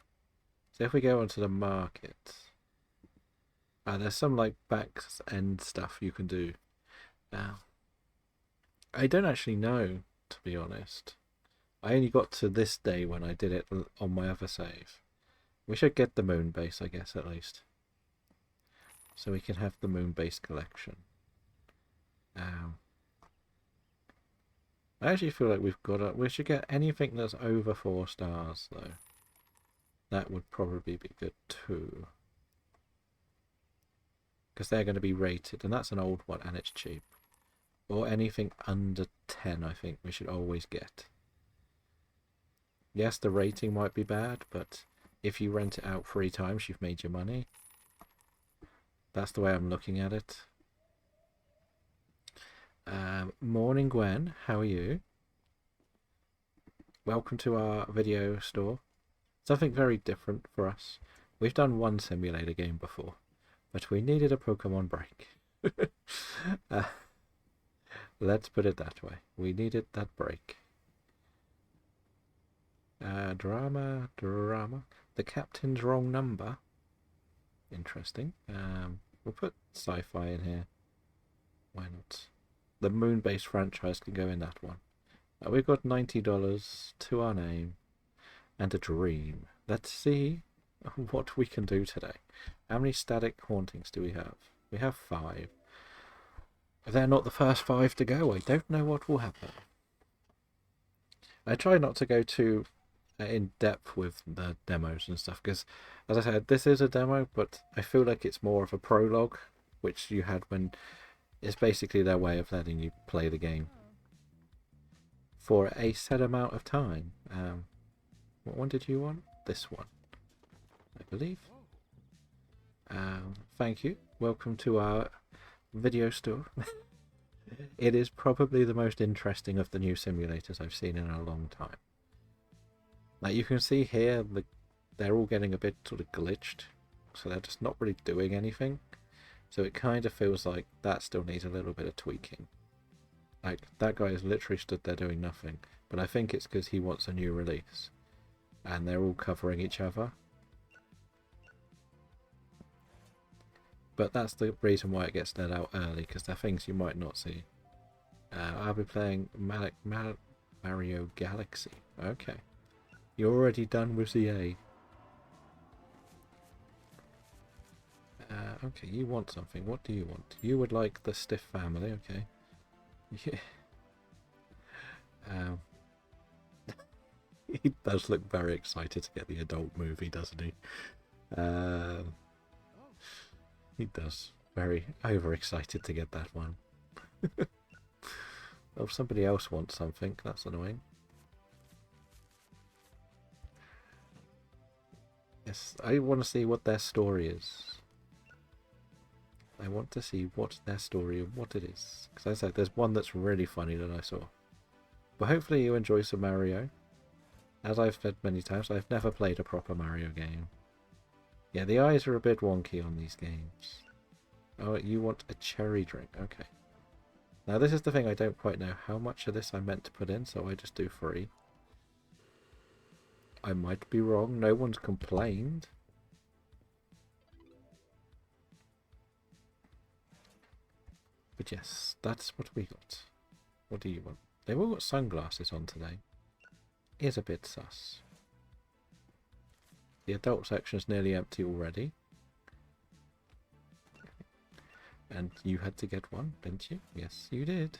So if we go onto the market, there's some like back end stuff you can do. I don't actually know, to be honest. I only got to this day when I did it on my other save. We should get the moon base, I guess, at least. So we can have the moon base collection. I actually feel like we should get anything that's over 4 stars, though. That would probably be good too. Because they're going to be rated, and that's an old one, and it's cheap. Or anything under 10, I think we should always get. Yes, the rating might be bad, but if you rent it out 3 times, you've made your money. That's the way I'm looking at it. Morning, Gwen. How are you? Welcome to our video store. Something very different for us. We've done one simulator game before, but we needed a Pokemon break. Let's put it that way. We needed that break. Drama. The captain's wrong number. Interesting. We'll put sci-fi in here. Why not? The Moonbase franchise can go in that one. We've got $90 to our name and a dream. Let's see what we can do today. How many static hauntings do we have? We have 5. If they're not the first 5 to go, I don't know what will happen. I try not to go too in depth with the demos and stuff because, as I said, this is a demo, but I feel like it's more of a prologue, which you had when it's basically their way of letting you play the game for a set amount of time. What one did you want? This one, I believe. Thank you. Welcome to our video store. It is probably the most interesting of the new simulators I've seen in a long time. Like you can see here, they're all getting a bit sort of glitched, so they're just not really doing anything. So it kind of feels like that still needs a little bit of tweaking. Like that guy has literally stood there doing nothing, but I think it's because he wants a new release, and they're all covering each other. But that's the reason why it gets let out early, because they're things you might not see. I'll be playing Mario Galaxy. Okay. You're already done with ZA. Okay, you want something. What do you want? You would like the Stiff family, okay. Yeah. He does look very excited to get the adult movie, doesn't he? He does. Very overexcited to get that one. Well, if somebody else wants something, that's annoying. Yes, I want to see what their story is. I want to see what their story and what it is. Because as I said, there's one that's really funny that I saw. But hopefully you enjoy some Mario. As I've said many times, I've never played a proper Mario game. Yeah, the eyes are a bit wonky on these games. Oh, you want a cherry drink. Okay. Now this is the thing, I don't quite know how much of this I meant to put in, so I just do 3. I might be wrong. No one's complained. But yes, that's what we got. What do you want? They've all got sunglasses on today. Is a bit sus. The adult section is nearly empty already. And you had to get one, didn't you? Yes, you did.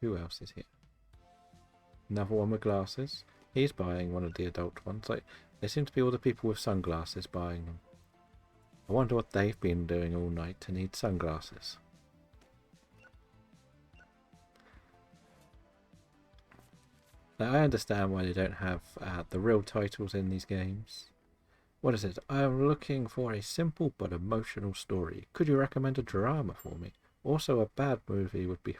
Who else is here? Another one with glasses. He's buying one of the adult ones. Like, there seem to be all the people with sunglasses buying them. I wonder what they've been doing all night to need sunglasses. Now, I understand why they don't have the real titles in these games. What is it? I am looking for a simple but emotional story. Could you recommend a drama for me? Also, a bad movie would be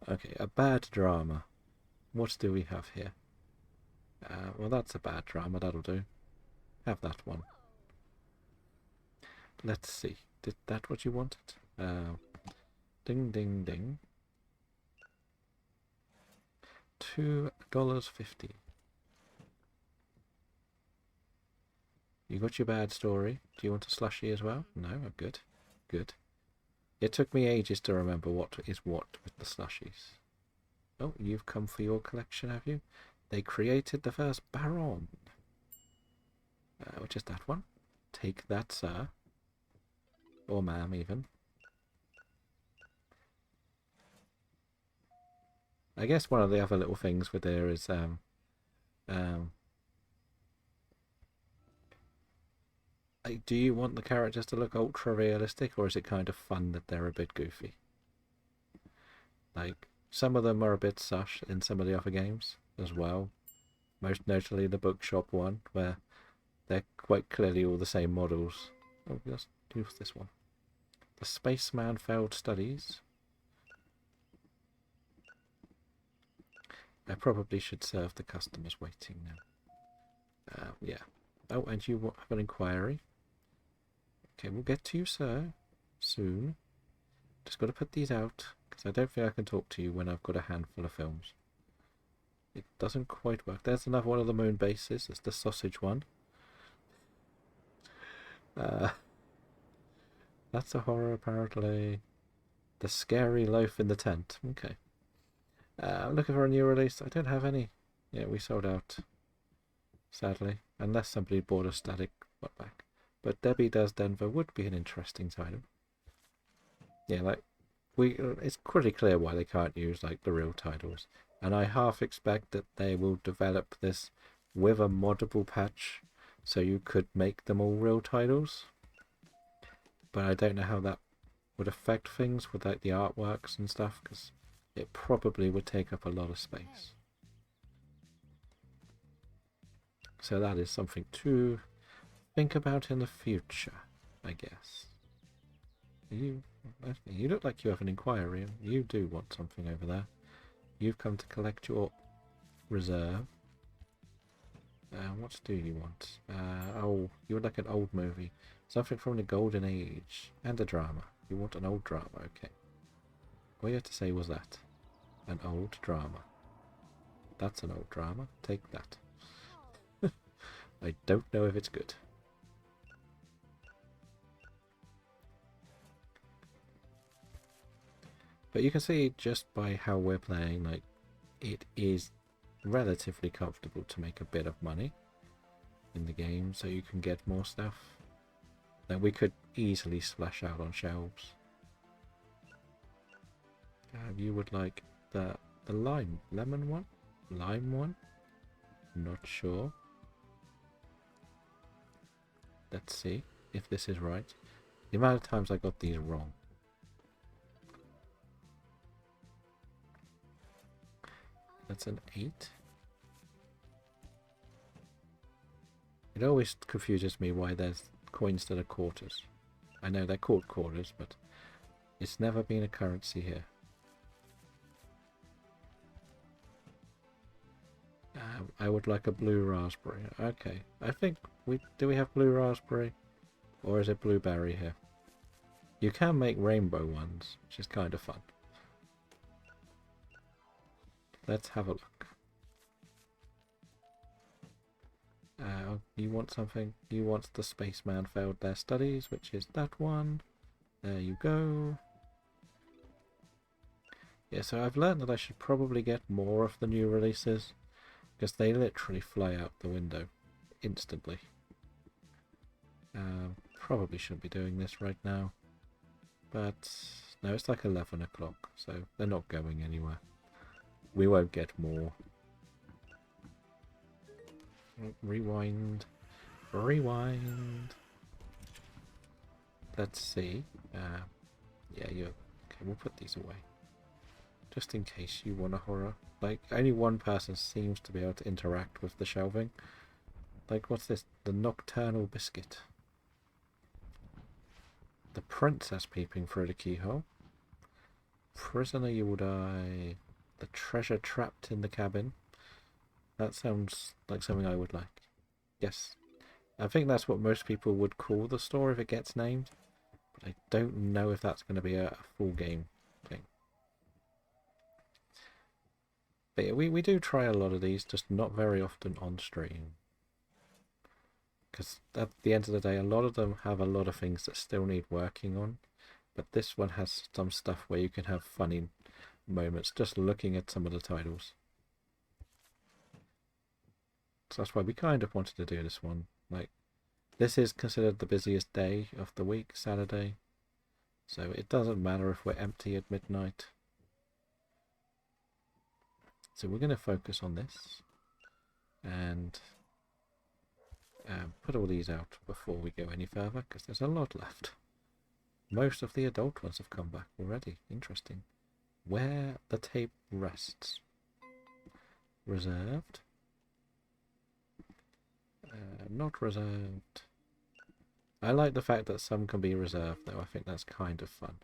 okay, a bad drama. What do we have here? Well, that's a bad drama. That'll do. Have that one. Let's see. Did that what you wanted? Ding, ding, ding. $2.50. You got your bad story. Do you want a slushie as well? No? Oh, good. Good. It took me ages to remember what is what with the slushies. Oh, you've come for your collection, have you? They created the first Baron. Which is that one. Take that, sir. Or ma'am, even. I guess one of the other little things with there is do you want the characters to look ultra realistic, or is it kind of fun that they're a bit goofy? Like, some of them are a bit sus in some of the other games as well. Most notably the bookshop one, where they're quite clearly all the same models. Oh, let's do this one. The Spaceman Failed Studies. I probably should serve the customers waiting now. Yeah. Oh, and you have an inquiry. Okay, we'll get to you, sir, soon. Just got to put these out, because I don't think I can talk to you when I've got a handful of films. It doesn't quite work. There's another one of the moon bases. It's the sausage one. That's a horror, apparently. The Scary Loaf in the Tent. Okay. I'm looking for a new release. I don't have any. Yeah, we sold out, sadly. Unless somebody bought a static one back. But Debbie Does Denver would be an interesting title. Yeah, like, it's pretty clear why they can't use, like, the real titles. And I half expect that they will develop this with a moddable patch, so you could make them all real titles. But I don't know how that would affect things with, like, the artworks and stuff, because it probably would take up a lot of space. So that is something to think about in the future, I guess. You look like you have an inquiry. You do want something over there. You've come to collect your reserve. What do you want? Oh, you would like an old movie. Something from the Golden Age. And a drama. You want an old drama, okay. All you had to say was that. An old drama. That's an old drama. Take that. I don't know if it's good. But you can see just by how we're playing, like, it is relatively comfortable to make a bit of money in the game, so you can get more stuff that we could easily splash out on shelves. You would like the lemon one? Lime one? Not sure. Let's see if this is right. The amount of times I got these wrong. That's an 8. It always confuses me why there's coins that are quarters. I know they're called quarters, but it's never been a currency here. I would like a blue raspberry. Okay, I think do we have blue raspberry? Or is it blueberry here? You can make rainbow ones, which is kind of fun. Let's have a look. You want something? You want the Spaceman Failed Their Studies, which is that one. There you go. Yeah, so I've learned that I should probably get more of the new releases, because they literally fly out the window instantly. Probably shouldn't be doing this right now, but No, it's like 11 o'clock, so they're not going anywhere. We won't get more. Rewind. Rewind. Let's see. Yeah, you. Okay, we'll put these away. Just in case you want a horror. Like, only one person seems to be able to interact with the shelving. Like, what's this? The Nocturnal Biscuit. The Princess Peeping Through the Keyhole. Prisoner You Will Die. The Treasure Trapped in the Cabin. That sounds like something I would like. Yes. I think that's what most people would call the store if it gets named. But I don't know if that's going to be a full game thing. But yeah, we do try a lot of these, just not very often on stream. Because at the end of the day, a lot of them have a lot of things that still need working on. But this one has some stuff where you can have funny moments just looking at some of the titles. So that's why we kind of wanted to do this one. Like, this is considered the busiest day of the week, Saturday. So it doesn't matter if we're empty at midnight. So we're going to focus on this. And put all these out before we go any further, because there's a lot left. Most of the adult ones have come back already. Interesting. Where the Tape Rests. Reserved. Not reserved. I like the fact that some can be reserved, though. I think that's kind of fun.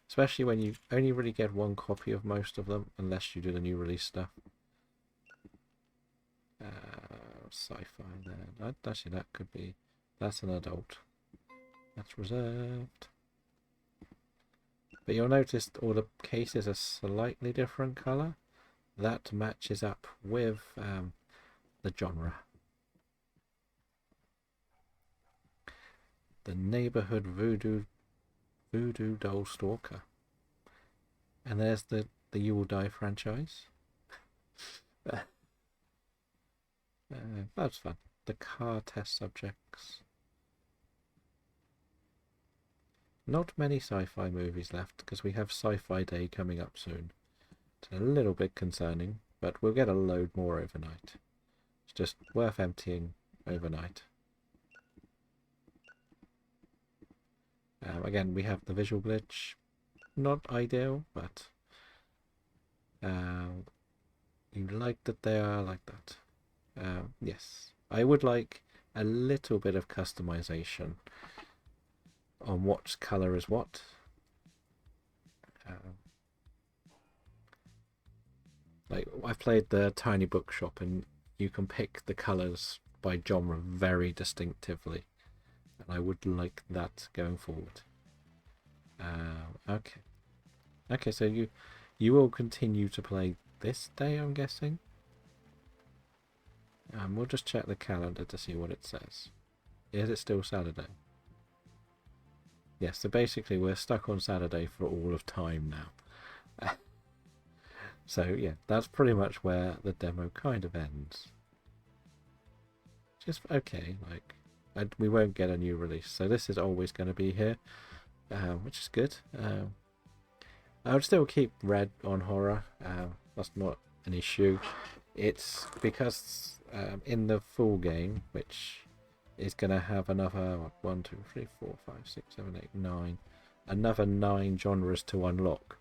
Especially when you only really get one copy of most of them, unless you do the new release stuff. Sci-fi then. Actually, that could be... That's an adult. That's reserved. But you'll notice all the cases are slightly different colour. That matches up with the genre. The Neighborhood Voodoo Doll Stalker. And there's the You Will Die franchise. That's fun. The Car Test Subjects. Not many sci-fi movies left, because we have Sci-Fi Day coming up soon. It's a little bit concerning, but we'll get a load more overnight. It's just worth emptying overnight. Again, we have the visual glitch. Not ideal, but you like that they are like that. Yes, I would like a little bit of customization on what colour is what. Like, I've played the Tiny Bookshop, and you can pick the colours by genre very distinctively. And I would like that going forward. Okay. Okay, so you will continue to play this day, I'm guessing? We'll just check the calendar to see what it says. Is it still Saturday? Yes, so basically we're stuck on Saturday for all of time now. So yeah, that's pretty much where the demo kind of ends. Just okay, like, we won't get a new release, so this is always going to be here, which is good. I would still keep red on horror. That's not an issue. It's because in the full game, which is going to have another 1, 2, 3, 4, 5, 6, 7, 8, 9, another 9 genres to unlock.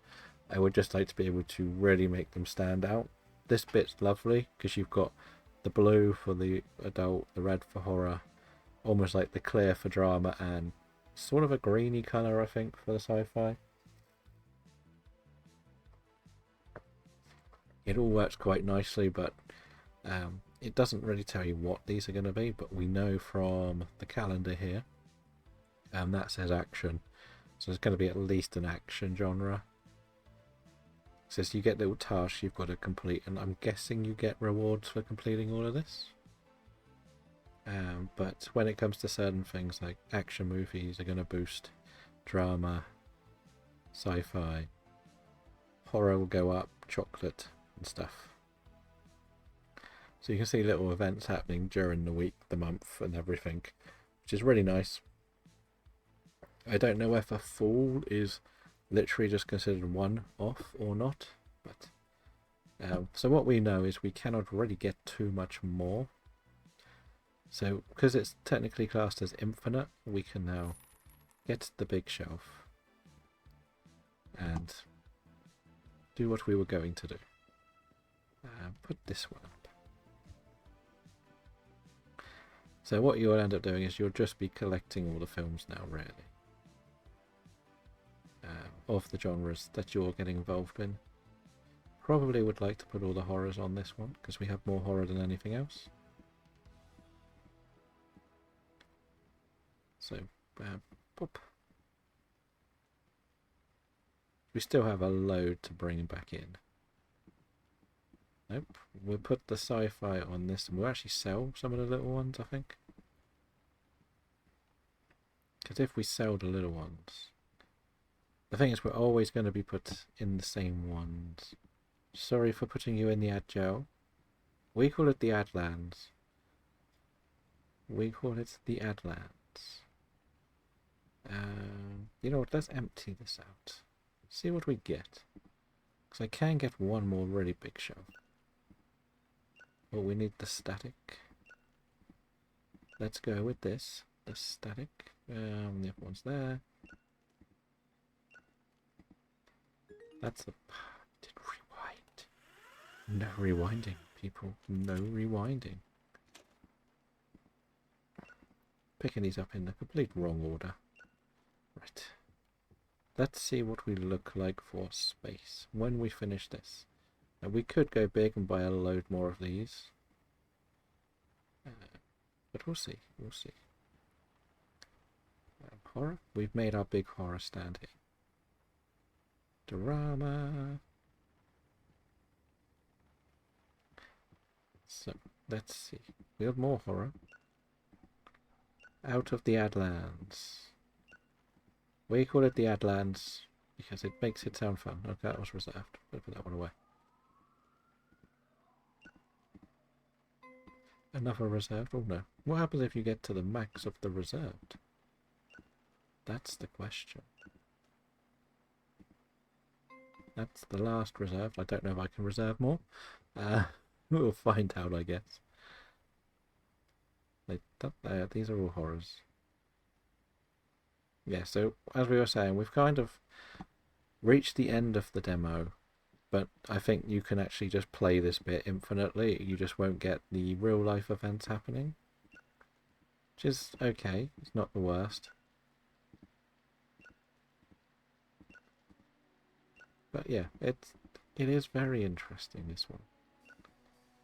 I would just like to be able to really make them stand out. This bit's lovely because you've got the blue for the adult, the red for horror, almost like the clear for drama, and sort of a greeny colour, I think, for the sci-fi. It all works quite nicely, but it doesn't really tell you what these are going to be, but we know from the calendar here, that says action, so there's going to be at least an action genre. It says you get little tasks you've got to complete, and I'm guessing you get rewards for completing all of this. But when it comes to certain things like action movies are going to boost, drama, sci-fi, horror will go up, chocolate and stuff. So you can see little events happening during the week, the month and everything, which is really nice. I don't know if a full is literally just considered one off or not, but so what we know is we cannot really get too much more. So because it's technically classed as infinite, we can now get the big shelf and do what we were going to do. Put this one up. So what you'll end up doing is you'll just be collecting all the films now, really, of the genres that you're getting involved in. Probably would like to put all the horrors on this one because we have more horror than anything else. So, pop. We still have a load to bring back in. Nope. We'll put the sci-fi on this and we'll actually sell some of the little ones, I think. Because if we sell the little ones... The thing is, we're always going to be put in the same ones. Sorry for putting you in the Adgel. We call it the Adlands. We call it the Adlands. You know what, let's empty this out. See what we get. Because I can get one more really big shelf. Oh, we need the static. Let's go with this. The static. The other one's there. That's a... Did rewind. No rewinding, people. No rewinding. Picking these up in the complete wrong order. Right. Let's see what we look like for space when we finish this. Now we could go big and buy a load more of these. But we'll see. We'll see. Horror. We've made our big horror stand here. Drama. So, let's see. We have more horror. Out of the Adlands. We call it the Adlands because it makes it sound fun. Okay, that was reserved. Better put that one away. Another reserved? Oh no. What happens if you get to the max of the reserved? That's the question. That's the last reserved. I don't know if I can reserve more. We'll find out, I guess. These are all horrors. Yeah, so as we were saying, we've kind of reached the end of the demo, but I think you can actually just play this bit infinitely. You just won't get the real life events happening, which is okay. It's not the worst. But yeah, it is very interesting, this one.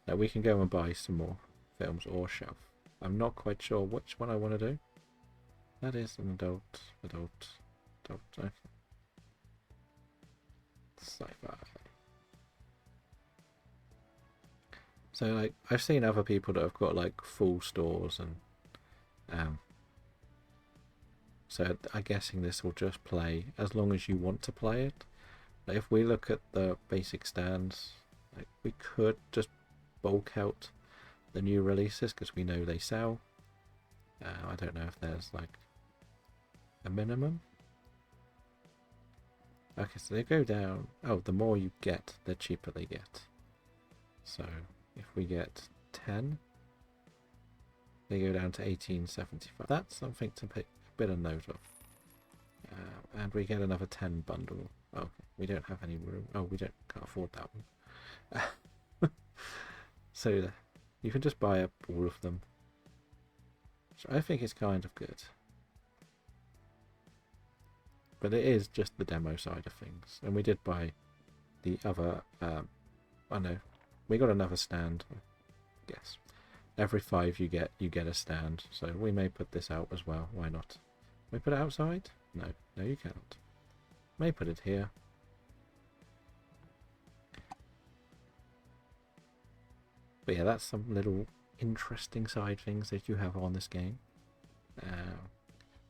Now we can go and buy some more films or shelf. I'm not quite sure which one I want to do. That is an adult, okay. Sci-fi. So like, I've seen other people that have got like full stores and so I'm guessing this will just play as long as you want to play it. Like if we look at the basic stands, like we could just bulk out the new releases because we know they sell. I don't know if there's like a minimum. Okay, so they go down. Oh, the more you get, the cheaper they get. So if we get 10, they go down to 18.75. That's something to take a bit of note of. And we get another 10 bundle. Oh, okay. We don't have any room. Oh, we can't afford that one. So you can just buy up all of them, which I think is kind of good. But it is just the demo side of things. And we did buy the other... I know. We got another stand. Yes. Every 5 you get a stand. So we may put this out as well. Why not? Can we put it outside? No. No, you can't. May put it here. But yeah, that's some little interesting side things that you have on this game.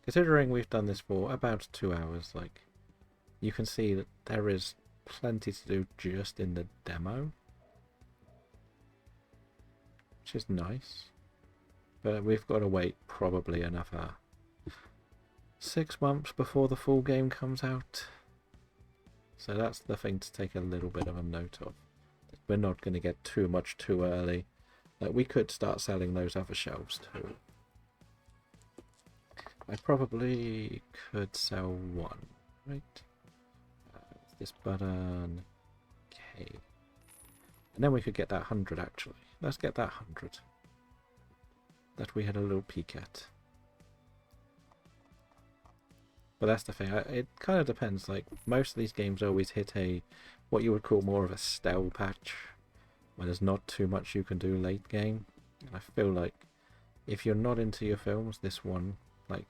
Considering we've done this for about 2 hours, like, you can see that there is plenty to do just in the demo, which is nice. But we've got to wait probably another 6 months before the full game comes out. So that's the thing to take a little bit of a note of. We're not going to get too much too early. We could start selling those other shelves too. I probably could sell one, right? This button. Okay. And then we could get that 100 actually. Let's get that 100. That we had a little peek at. But that's the thing, it kind of depends, like, most of these games always hit what you would call more of a stale patch, where there's not too much you can do late game. And I feel like, if you're not into your films, this one, like,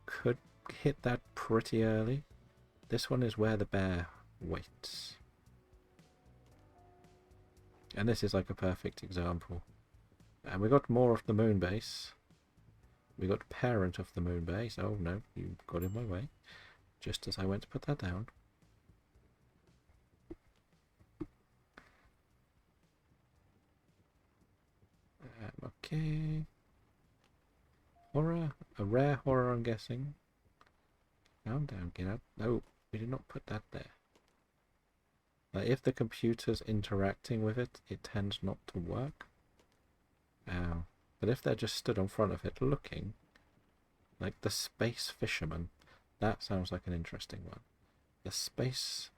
could hit that pretty early. This one is where the bear waits. And this is like a perfect example. And we got more of the moon base. We got parent of the moon base. Oh no, you got in my way. Just as I went to put that down. Okay. Horror? A rare horror, I'm guessing. Calm down, get out. No, we did not put that there. If the computer's interacting with it, it tends not to work. But if they're just stood in front of it looking, like the Space Fisherman, that sounds like an interesting one. The Space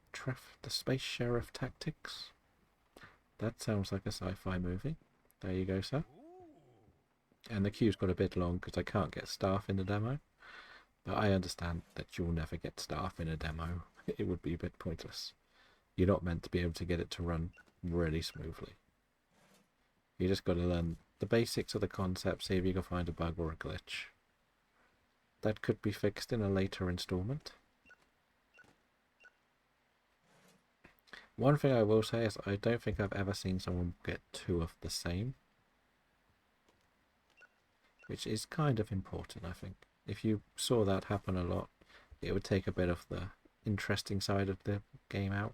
Sheriff Tactics, that sounds like a sci-fi movie. There you go, sir. And the queue's got a bit long because I can't get staff in the demo. But I understand that you'll never get staff in a demo. It would be a bit pointless. You're not meant to be able to get it to run really smoothly. You just got to learn the basics of the concept, see if you can find a bug or a glitch. That could be fixed in a later installment. One thing I will say is I don't think I've ever seen someone get 2 of the same. Which is kind of important, I think. If you saw that happen a lot, it would take a bit of the interesting side of the game out.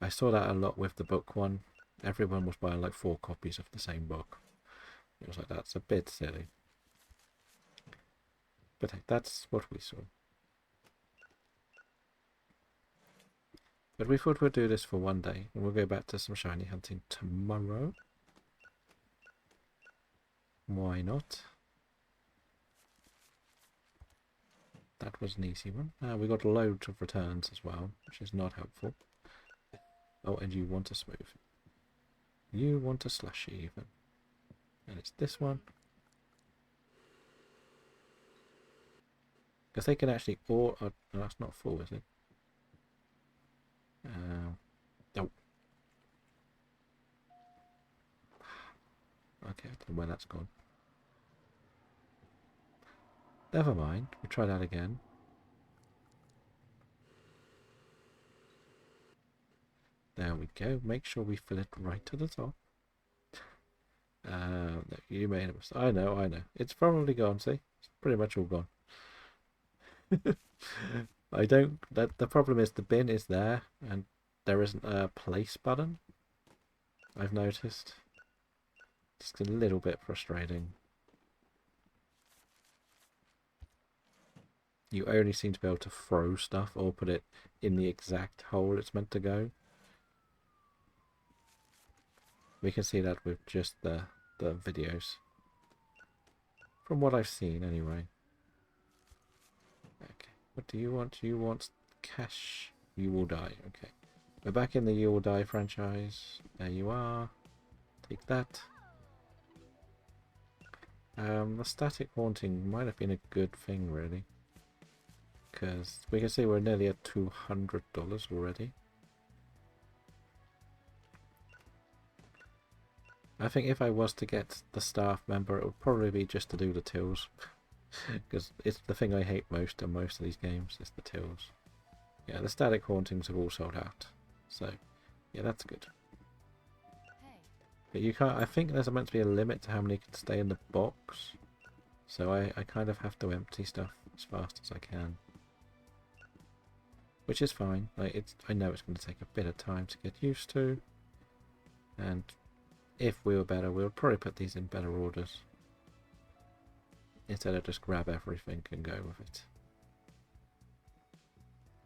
I saw that a lot with the book one. Everyone was buying like 4 copies of the same book. It was like, that's a bit silly. But hey, that's what we saw. But we thought we'd do this for one day, and we'll go back to some shiny hunting tomorrow. Why not? That was an easy one. We got loads of returns as well, which is not helpful. Oh, and you want a smooth. You want a slushy even. And it's this one. Because they can actually... no, that's not full, is it? Oh. Okay, I don't know where that's gone. Never mind, we'll try that again. There we go. Make sure we fill it right to the top. No, you made a mistake. I know. It's probably gone, see? It's pretty much all gone. The problem is the bin is there and there isn't a place button. I've noticed. Just a little bit frustrating. You only seem to be able to throw stuff or put it in the exact hole it's meant to go. We can see that with just the videos. From what I've seen, anyway. Okay, what do you want? You want cash? You will die. Okay. We're back in the You Will Die franchise. There you are. Take that. The static haunting might have been a good thing, really. Because we can see we're nearly at $200 already. I think if I was to get the staff member, it would probably be just to do the tills. Because it's the thing I hate most in most of these games, is the tills. Yeah, the static hauntings have all sold out. So, yeah, that's good. But you can't, I think there's meant to be a limit to how many can stay in the box. So I kind of have to empty stuff as fast as I can. Which is fine. Like, I know it's going to take a bit of time to get used to. And if we were better, we would probably put these in better orders. instead of just grab everything and go with it.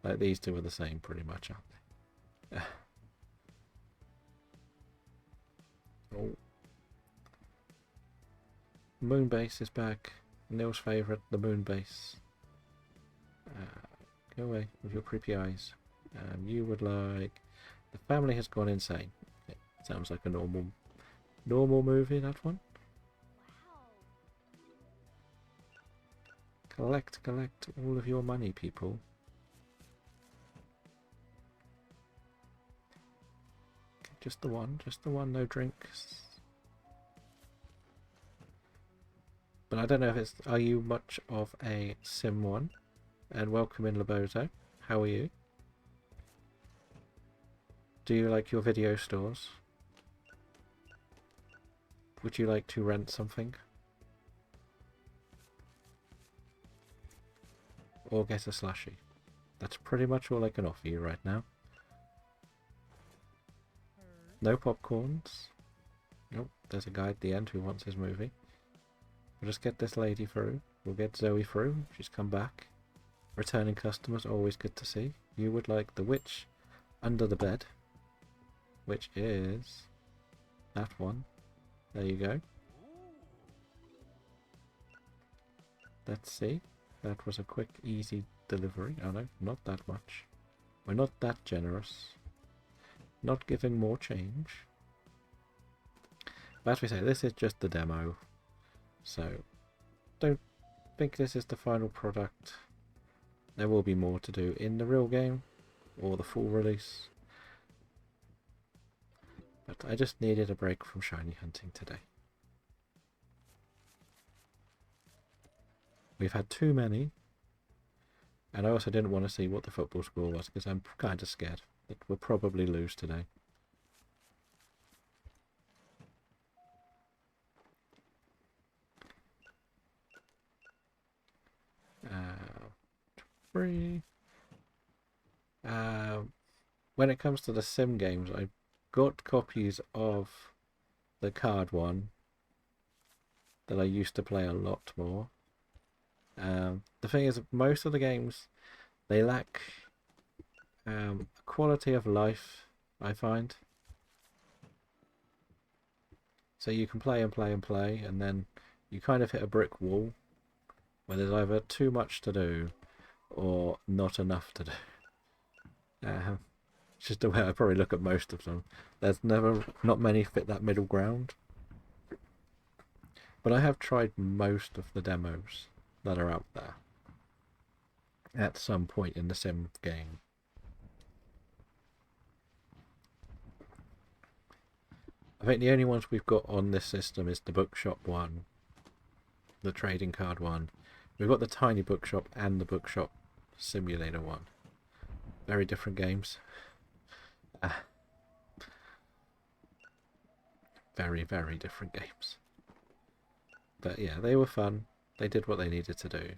Like these two are the same pretty much, aren't they? Oh. Moonbase is back. Neil's favourite, the Moonbase. Go away with your creepy eyes. You would like... The family has gone insane. It sounds like a normal movie, that one. Collect all of your money, people. Just the one, no drinks. But I don't know if it's... Are you much of a Sim 1? And welcome in, Loboto. How are you? Do you like your video stores? Would you like to rent something? Or get a slushie? That's pretty much all I can offer you right now. No popcorns. Nope, there's a guy at the end who wants his movie. We'll just get this lady through. We'll get Zoe through. She's come back. Returning customers, always good to see. You would like The Witch Under the Bed, which is that one. There you go. Let's see. That was a quick, easy delivery. Oh no, not that much. We're not that generous. Not giving more change. But as we say, this is just the demo. So, don't think this is the final product. There will be more to do in the real game, or the full release. But I just needed a break from shiny hunting today. We've had too many, and I also didn't want to see what the football score was, because I'm kind of scared that we'll probably lose today. Free. When it comes to the sim games, I got copies of the card one that I used to play a lot more. The thing is, most of the games, they lack quality of life, I find. So you can play and play and play, and then you kind of hit a brick wall where there's either too much to do or not enough to do. It's just the way I probably look at most of them. There's not many fit that middle ground. But I have tried most of the demos that are out there at some point in the sim game. I think the only ones we've got on this system is the bookshop one, the trading card one. We've got the tiny bookshop and the bookshop simulator one. Very different games. Very, very different games. But yeah, they were fun. They did what they needed to do.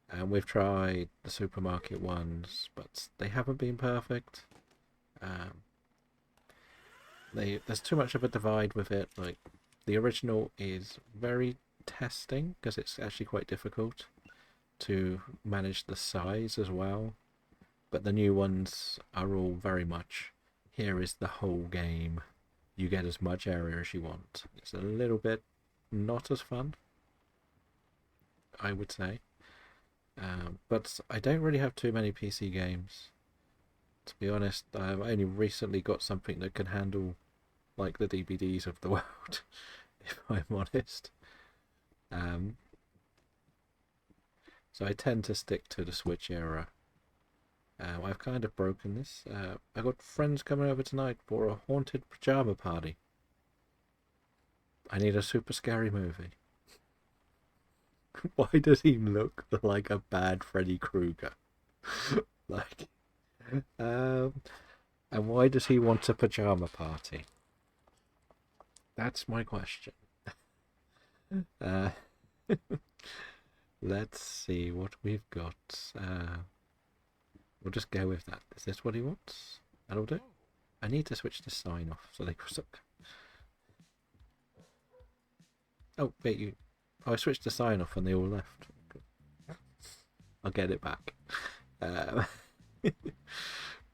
And we've tried the supermarket ones, but they haven't been perfect. There's too much of a divide with it. Like, the original is very testing, because it's actually quite difficult to manage the size as well. But the new ones are all very much, here is the whole game. You get as much area as you want. It's a little bit not as fun, I would say. But I don't really have too many PC games. To be honest, I've only recently got something that can handle like the DVDs of the world, if I'm honest. So I tend to stick to the Switch era. I've kind of broken this. I've got friends coming over tonight for a haunted pajama party. I need a super scary movie. Why does he look like a bad Freddy Krueger? Like, and why does he want a pajama party? That's my question. Let's see what we've got. We'll just go with that. Is this what he wants? That'll do. I need to switch the sign off so they suck. Oh, wait, you. Oh, I switched the sign off and they all left. I'll get it back. Um,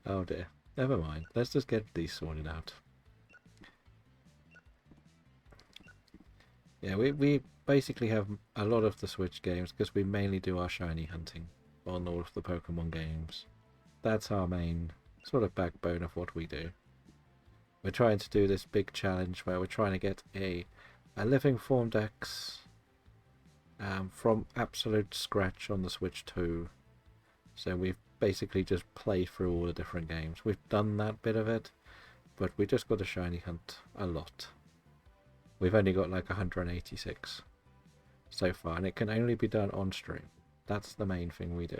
oh dear. Never mind. Let's just get these sorted out. Yeah, we basically have a lot of the Switch games because we mainly do our shiny hunting on all of the Pokemon games. That's our main sort of backbone of what we do. We're trying to do this big challenge where we're trying to get a Living Form Dex from absolute scratch on the Switch 2. So we've basically just played through all the different games. We've done that bit of it, but we just got to shiny hunt a lot. We've only got like 186 so far, and it can only be done on stream. That's the main thing we do.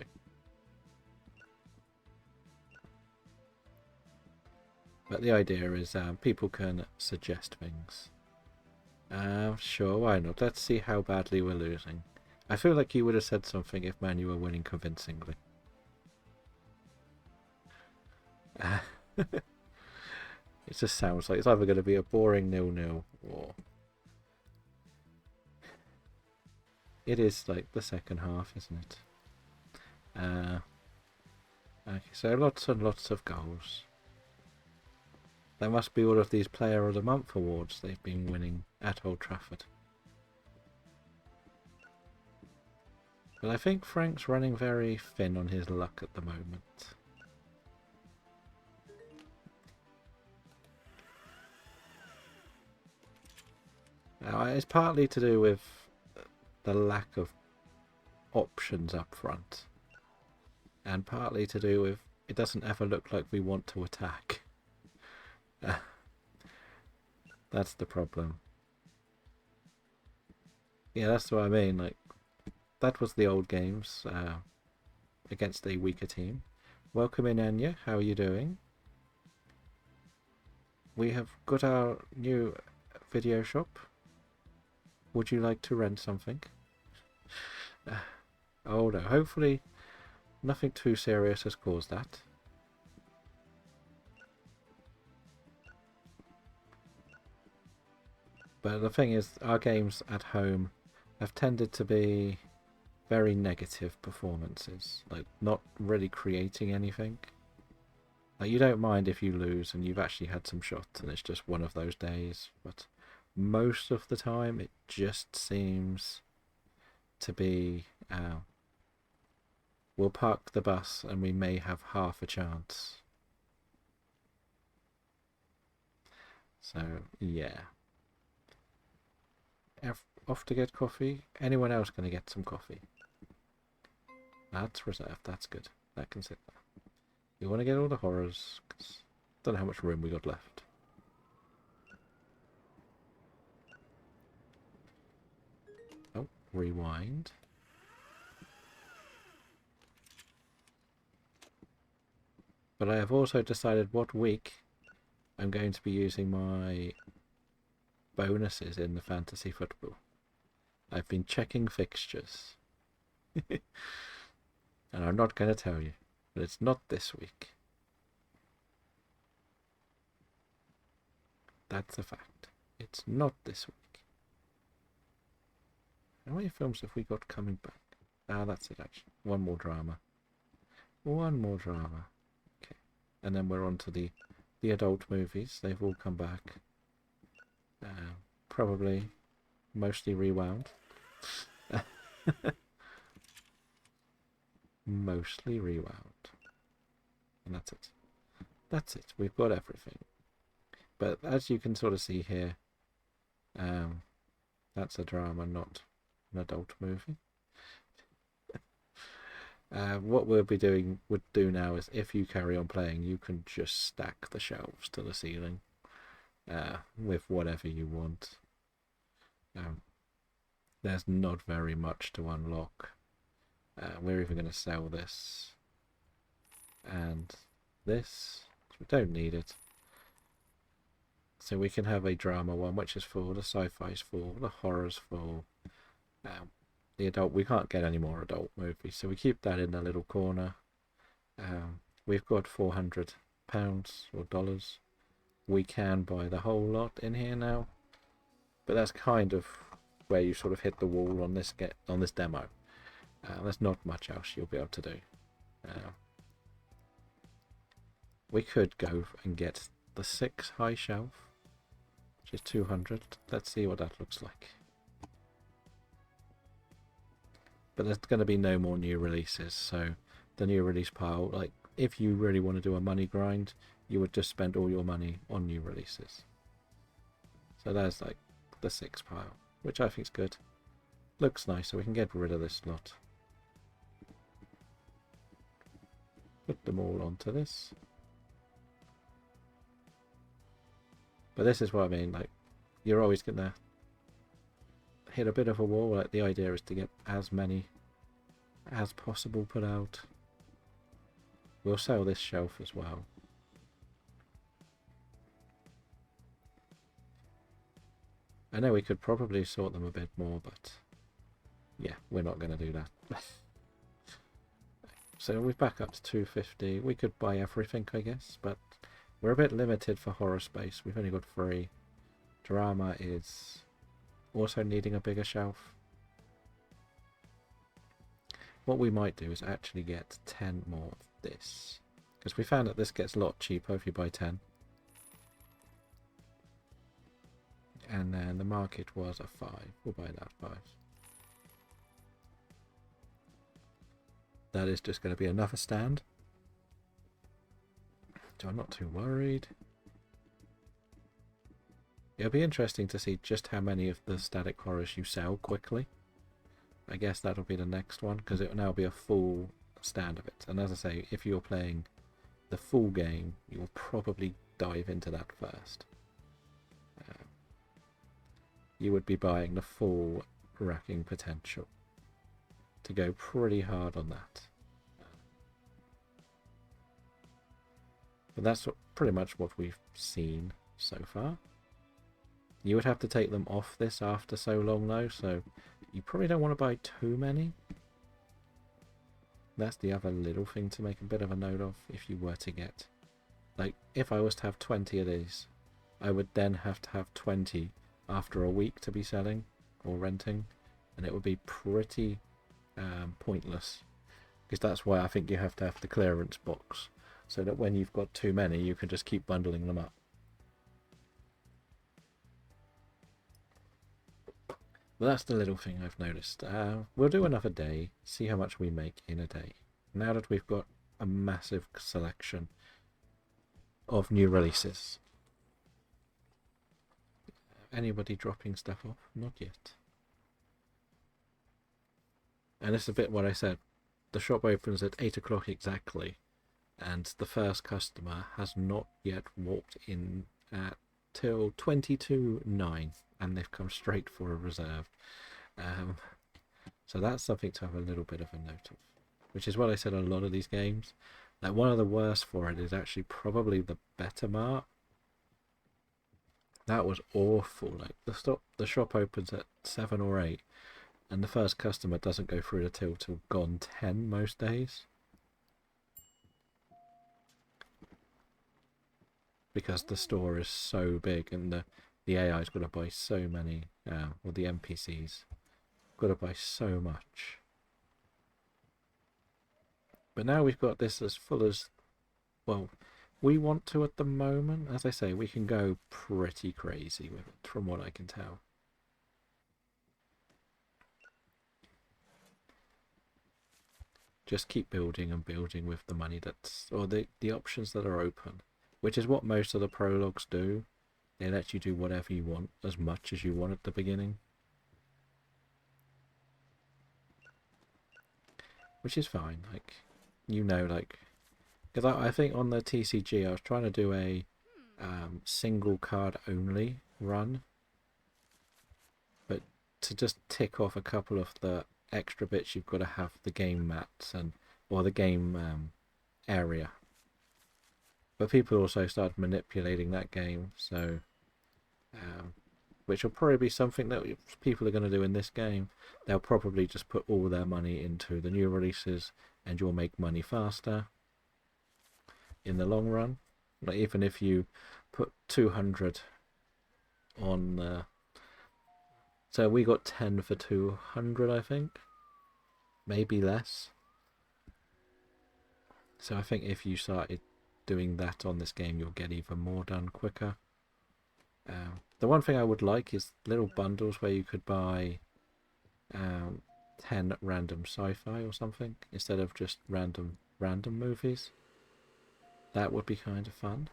But the idea is people can suggest things. Sure, why not? Let's see how badly we're losing. I feel like you would have said something if Manu were winning convincingly. It just sounds like it's either going to be a boring 0-0 or... It is like the second half, isn't it? Okay, so lots and lots of goals. That must be all of these Player of the Month awards they've been winning at Old Trafford. But I think Frank's running very thin on his luck at the moment. Now, it's partly to do with the lack of options up front. And partly to do with it doesn't ever look like we want to attack. That's the problem. Yeah, that's what I mean. Like, that was the old games against a weaker team. Welcome in, Anya. How are you doing? We have got our new video shop. Would you like to rent something? Oh no, hopefully nothing too serious has caused that. But the thing is, our games at home have tended to be very negative performances. Like, not really creating anything. Like, you don't mind if you lose and you've actually had some shots and it's just one of those days. But most of the time, it just seems to be... we'll park the bus and we may have half a chance. So, yeah. Off to get coffee. Anyone else going to get some coffee? That's reserved. That's good. That can sit there. You want to get all the horrors? Cause don't know how much room we got left. Oh, rewind. But I have also decided what week I'm going to be using my bonuses in the fantasy football. I've been checking fixtures. And I'm not going to tell you, but it's not this week. That's a fact. It's not this week. How many films have we got coming back? Ah, that's it actually. One more drama. One more drama. Okay. And then we're on to the adult movies. They've all come back. Probably mostly rewound. Mostly rewound. And that's it. That's it. We've got everything. But as you can sort of see here, that's a drama, not an adult movie. What we'll be doing would do now is if you carry on playing, you can just stack the shelves to the ceiling with whatever you want. There's not very much to unlock. We're even going to sell this and this. We don't need it. So we can have a drama one, which is full, the sci-fi's full, the horror's full. The adult, we can't get any more adult movies, so we keep that in the little corner. We've got £400 or dollars. We can buy the whole lot in here now, but that's kind of where you sort of hit the wall on this demo. There's not much else you'll be able to do. We could go and get the 6 high shelf, which is 200. Let's see what that looks like. But there's going to be no more new releases, so the new release pile, like, if you really want to do a money grind, you would just spend all your money on new releases. So there's like the 6 pile, which I think is good. Looks nice, so we can get rid of this lot. Put them all onto this. But this is what I mean, like, you're always going to hit a bit of a wall. Like, the idea is to get as many as possible put out. We'll sell this shelf as well. I know we could probably sort them a bit more, but yeah, we're not going to do that. So we're back up to 250. We could buy everything, I guess, but we're a bit limited for horror space. We've only got 3. Drama is also needing a bigger shelf. What we might do is actually get 10 more of this, because we found that this gets a lot cheaper if you buy 10. And then the market was a 5. We'll buy that 5. That is just going to be another stand. So I'm not too worried. It'll be interesting to see just how many of the static horrors you sell quickly. I guess that'll be the next one, because it will now be a full stand of it. And as I say, if you're playing the full game, you'll probably dive into that first. You would be buying the full racking potential to go pretty hard on that. But that's pretty much what we've seen so far. You would have to take them off this after so long though, so you probably don't want to buy too many. That's the other little thing to make a bit of a note of if you were to get. Like, if I was to have 20 of these, I would then have to have 20 after a week to be selling or renting, and it would be pretty pointless, because that's why I think you have to have the clearance box, so that when you've got too many you can just keep bundling them up. But that's the little thing I've noticed. We'll do another day, see how much we make in a day, now that we've got a massive selection of new releases. Anybody dropping stuff off? Not yet. And this is a bit what I said. The shop opens at 8 o'clock exactly, and the first customer has not yet walked in till 22:09, and they've come straight for a reserve. So that's something to have a little bit of a note of, which is what I said on a lot of these games. Like, one of the worst for it is actually probably the Better Mart. That was awful. Like, the shop opens at 7 or 8, and the first customer doesn't go through the till gone 10 most days. Because the store is so big, and the AI's got to buy so many, or the NPCs got to buy so much. But now we've got this as full as, well, we want to at the moment. As I say, we can go pretty crazy with it, from what I can tell. Just keep building and building with the money that's, or the options that are open, which is what most of the prologues do. They let you do whatever you want, as much as you want at the beginning, which is fine. Like, you know, like, because I think on the TCG I was trying to do a single card only run, but to just tick off a couple of the extra bits, you've got to have the game mats or the game area. But people also started manipulating that game, so which will probably be something that people are going to do in this game. They'll probably just put all their money into the new releases, and you'll make money faster in the long run. Like, even if you put 200 on So we got 10 for 200, I think. Maybe less. So I think if you started doing that on this game, you'll get even more done quicker. The one thing I would like is little bundles where you could buy 10 random sci-fi or something instead of just random movies. That would be kind of fun.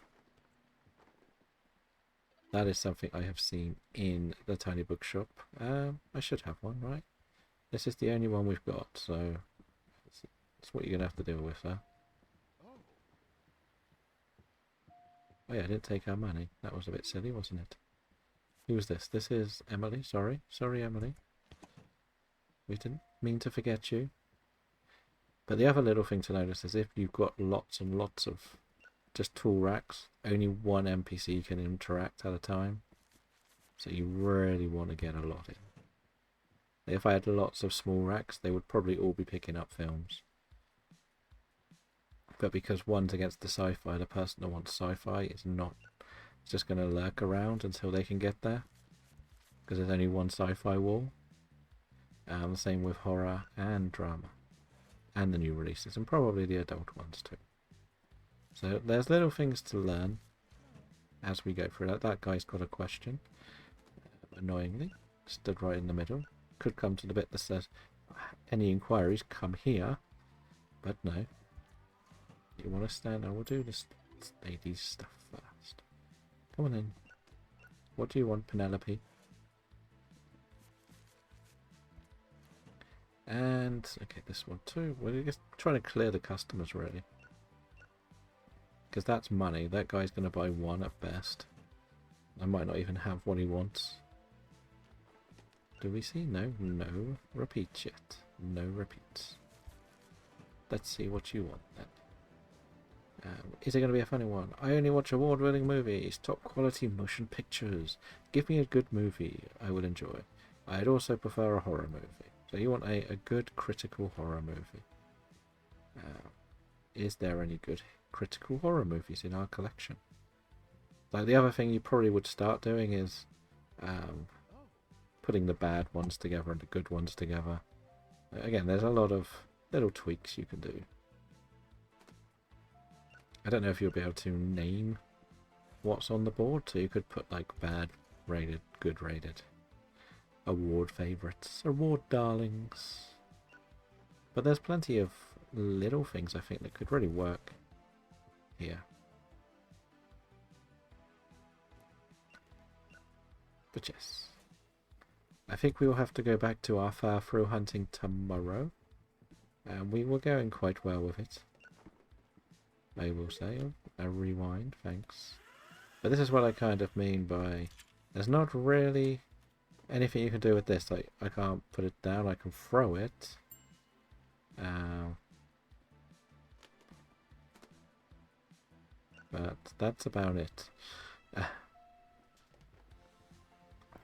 That is something I have seen in the Tiny Bookshop. I should have one, right? This is the only one we've got, so it's what you're going to have to deal with, huh? Oh yeah, I didn't take our money. That was a bit silly, wasn't it? Who was this? This is Emily. Sorry, Emily. We didn't mean to forget you. But the other little thing to notice is if you've got lots and lots of just tool racks, only one NPC can interact at a time. So you really want to get a lot in. If I had lots of small racks, they would probably all be picking up films. But because one's against the sci-fi, the person that wants sci-fi is not. It's just going to lurk around until they can get there. Because there's only one sci-fi wall. The same with horror and drama. And the new releases. And probably the adult ones too. So there's little things to learn as we go through that. That guy's got a question. Annoyingly. Stood right in the middle. Could come to the bit that says, any inquiries, come here. But no. You want to stand? I will do this lady's stuff first. Come on in. What do you want, Penelope? And, okay, this one too. We're just trying to clear the customers, really. Because that's money. That guy's going to buy one at best. I might not even have what he wants. Do we see? No. No repeats yet. No repeats. Let's see what you want then. Is it going to be a funny one? I only watch award-winning movies, top quality motion pictures. Give me a good movie I will enjoy. I'd also prefer a horror movie. So you want a good critical horror movie. Is there any good critical horror movies in our collection? Like the other thing you probably would start doing is putting the bad ones together and the good ones together. Again, there's a lot of little tweaks you can do. I don't know if you'll be able to name what's on the board, so you could put like bad rated, good rated, award favourites, award darlings. But there's plenty of little things I think that could really work here. But yes, I think we will have to go back to our far through hunting tomorrow. And we were going quite well with it, I will say. A rewind, thanks. But this is what I kind of mean by there's not really anything you can do with this. Like, I can't put it down, I can throw it. But that's about it.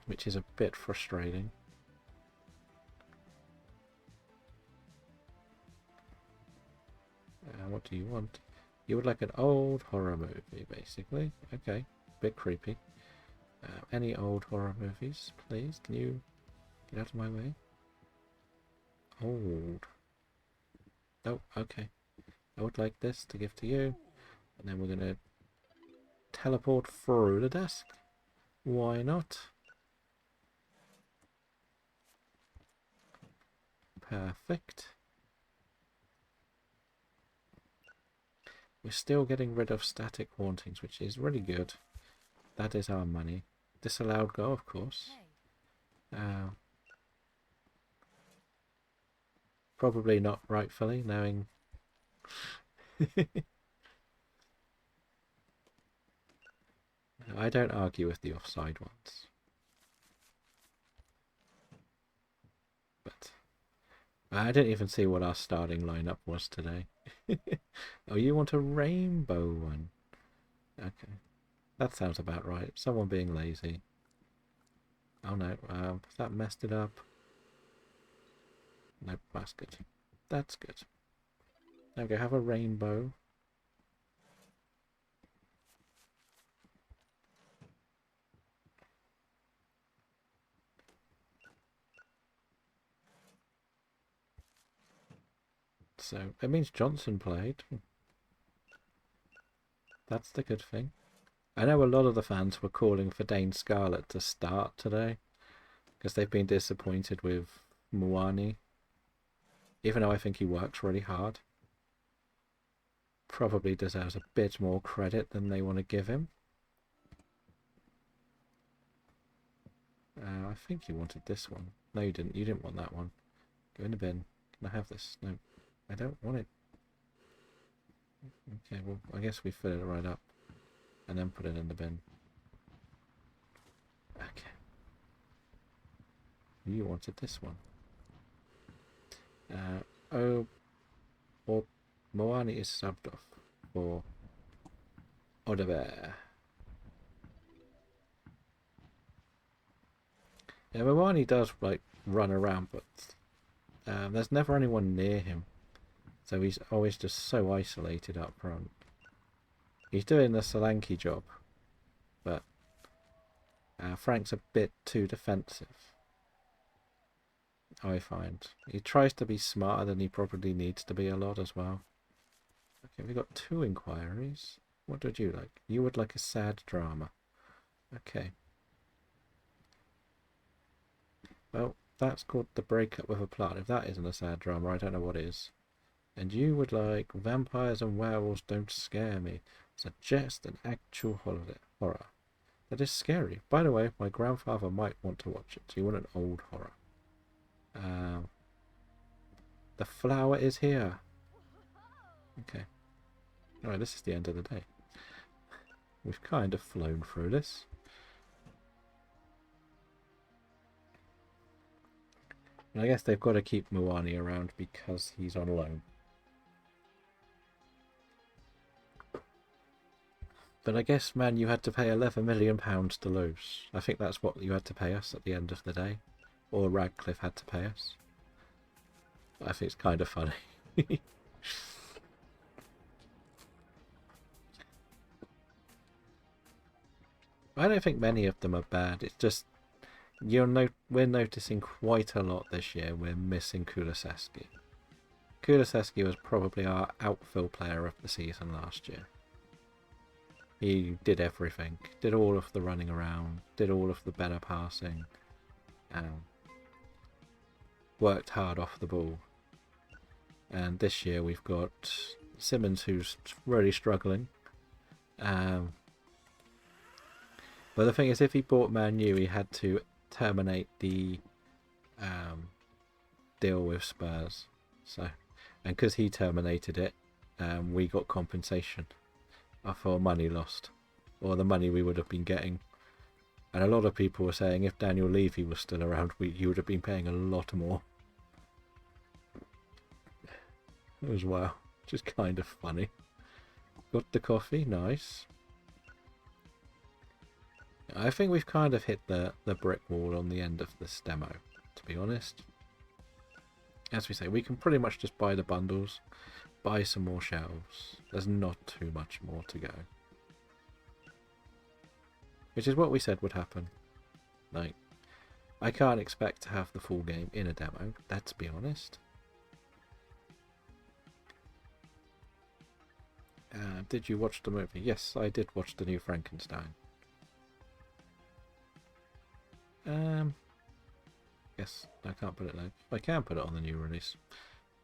Which is a bit frustrating. What do you want? You would like an old horror movie, basically. Okay, bit creepy. Any old horror movies, please? Can you get out of my way? Old. Oh, okay. I would like this to give to you. And then we're going to teleport through the desk. Why not? Perfect. We're still getting rid of static hauntings, which is really good. That is our money. Disallowed go, of course. Probably not rightfully, knowing... I don't argue with the offside ones. But I didn't even see what our starting lineup was today. Oh, you want a rainbow one? Okay. That sounds about right. Someone being lazy. Oh no, that messed it up. Nope, that's good. That's good. There we go, have a rainbow. So it means Johnson played. That's the good thing. I know a lot of the fans were calling for Dane Scarlett to start today because they've been disappointed with Moani. Even though I think he works really hard. Probably deserves a bit more credit than they want to give him. I think you wanted this one. No, you didn't. You didn't want that one. Go in the bin. Can I have this? No, I don't want it. Okay, well, I guess we fill it right up and then put it in the bin. Okay. You wanted this one. Oh, or Moani is subbed off for Odebear. Yeah, Moani does like run around, but there's never anyone near him, so he's always just so isolated up front. He's doing the Solanke job, but Frank's a bit too defensive, I find. He tries to be smarter than he probably needs to be a lot as well. Okay, we've got 2 inquiries. What would you like? You would like a sad drama. Okay. Well, that's called The Breakup with a Plot. If that isn't a sad drama, I don't know what is. And you would like Vampires and Werewolves Don't Scare Me. Suggest an actual horror. That is scary. By the way, my grandfather might want to watch it, so you want an old horror. The flower is here. Okay. Alright, this is the end of the day. We've kind of flown through this. And I guess they've got to keep Moani around because he's on loan. But I guess, man, you had to pay £11 million to lose. I think that's what you had to pay us at the end of the day. Or Radcliffe had to pay us. I think it's kind of funny. I don't think many of them are bad. It's just we're noticing quite a lot this year. We're missing Kulusevski. Kulusevski was probably our outfield player of the season last year. He did everything. Did all of the running around. Did all of the better passing. Worked hard off the ball. And this year we've got Simmons, who's really struggling. But the thing is, if he bought Man U, he had to terminate the deal with Spurs. And because he terminated it, we got compensation for money lost, or the money we would have been getting. And a lot of people were saying if Daniel Levy was still around, you would have been paying a lot more as well, which is kind of funny. Got the coffee, nice. I think we've kind of hit the brick wall on the end of this demo, to be honest. As we say, we can pretty much just buy the bundles, buy some more shelves. There's not too much more to go. Which is what we said would happen. Like, I can't expect to have the full game in a demo, let's be honest. Did you watch the movie? Yes, I did watch the new Frankenstein. Yes, I can't put it though. I can put it on the new release.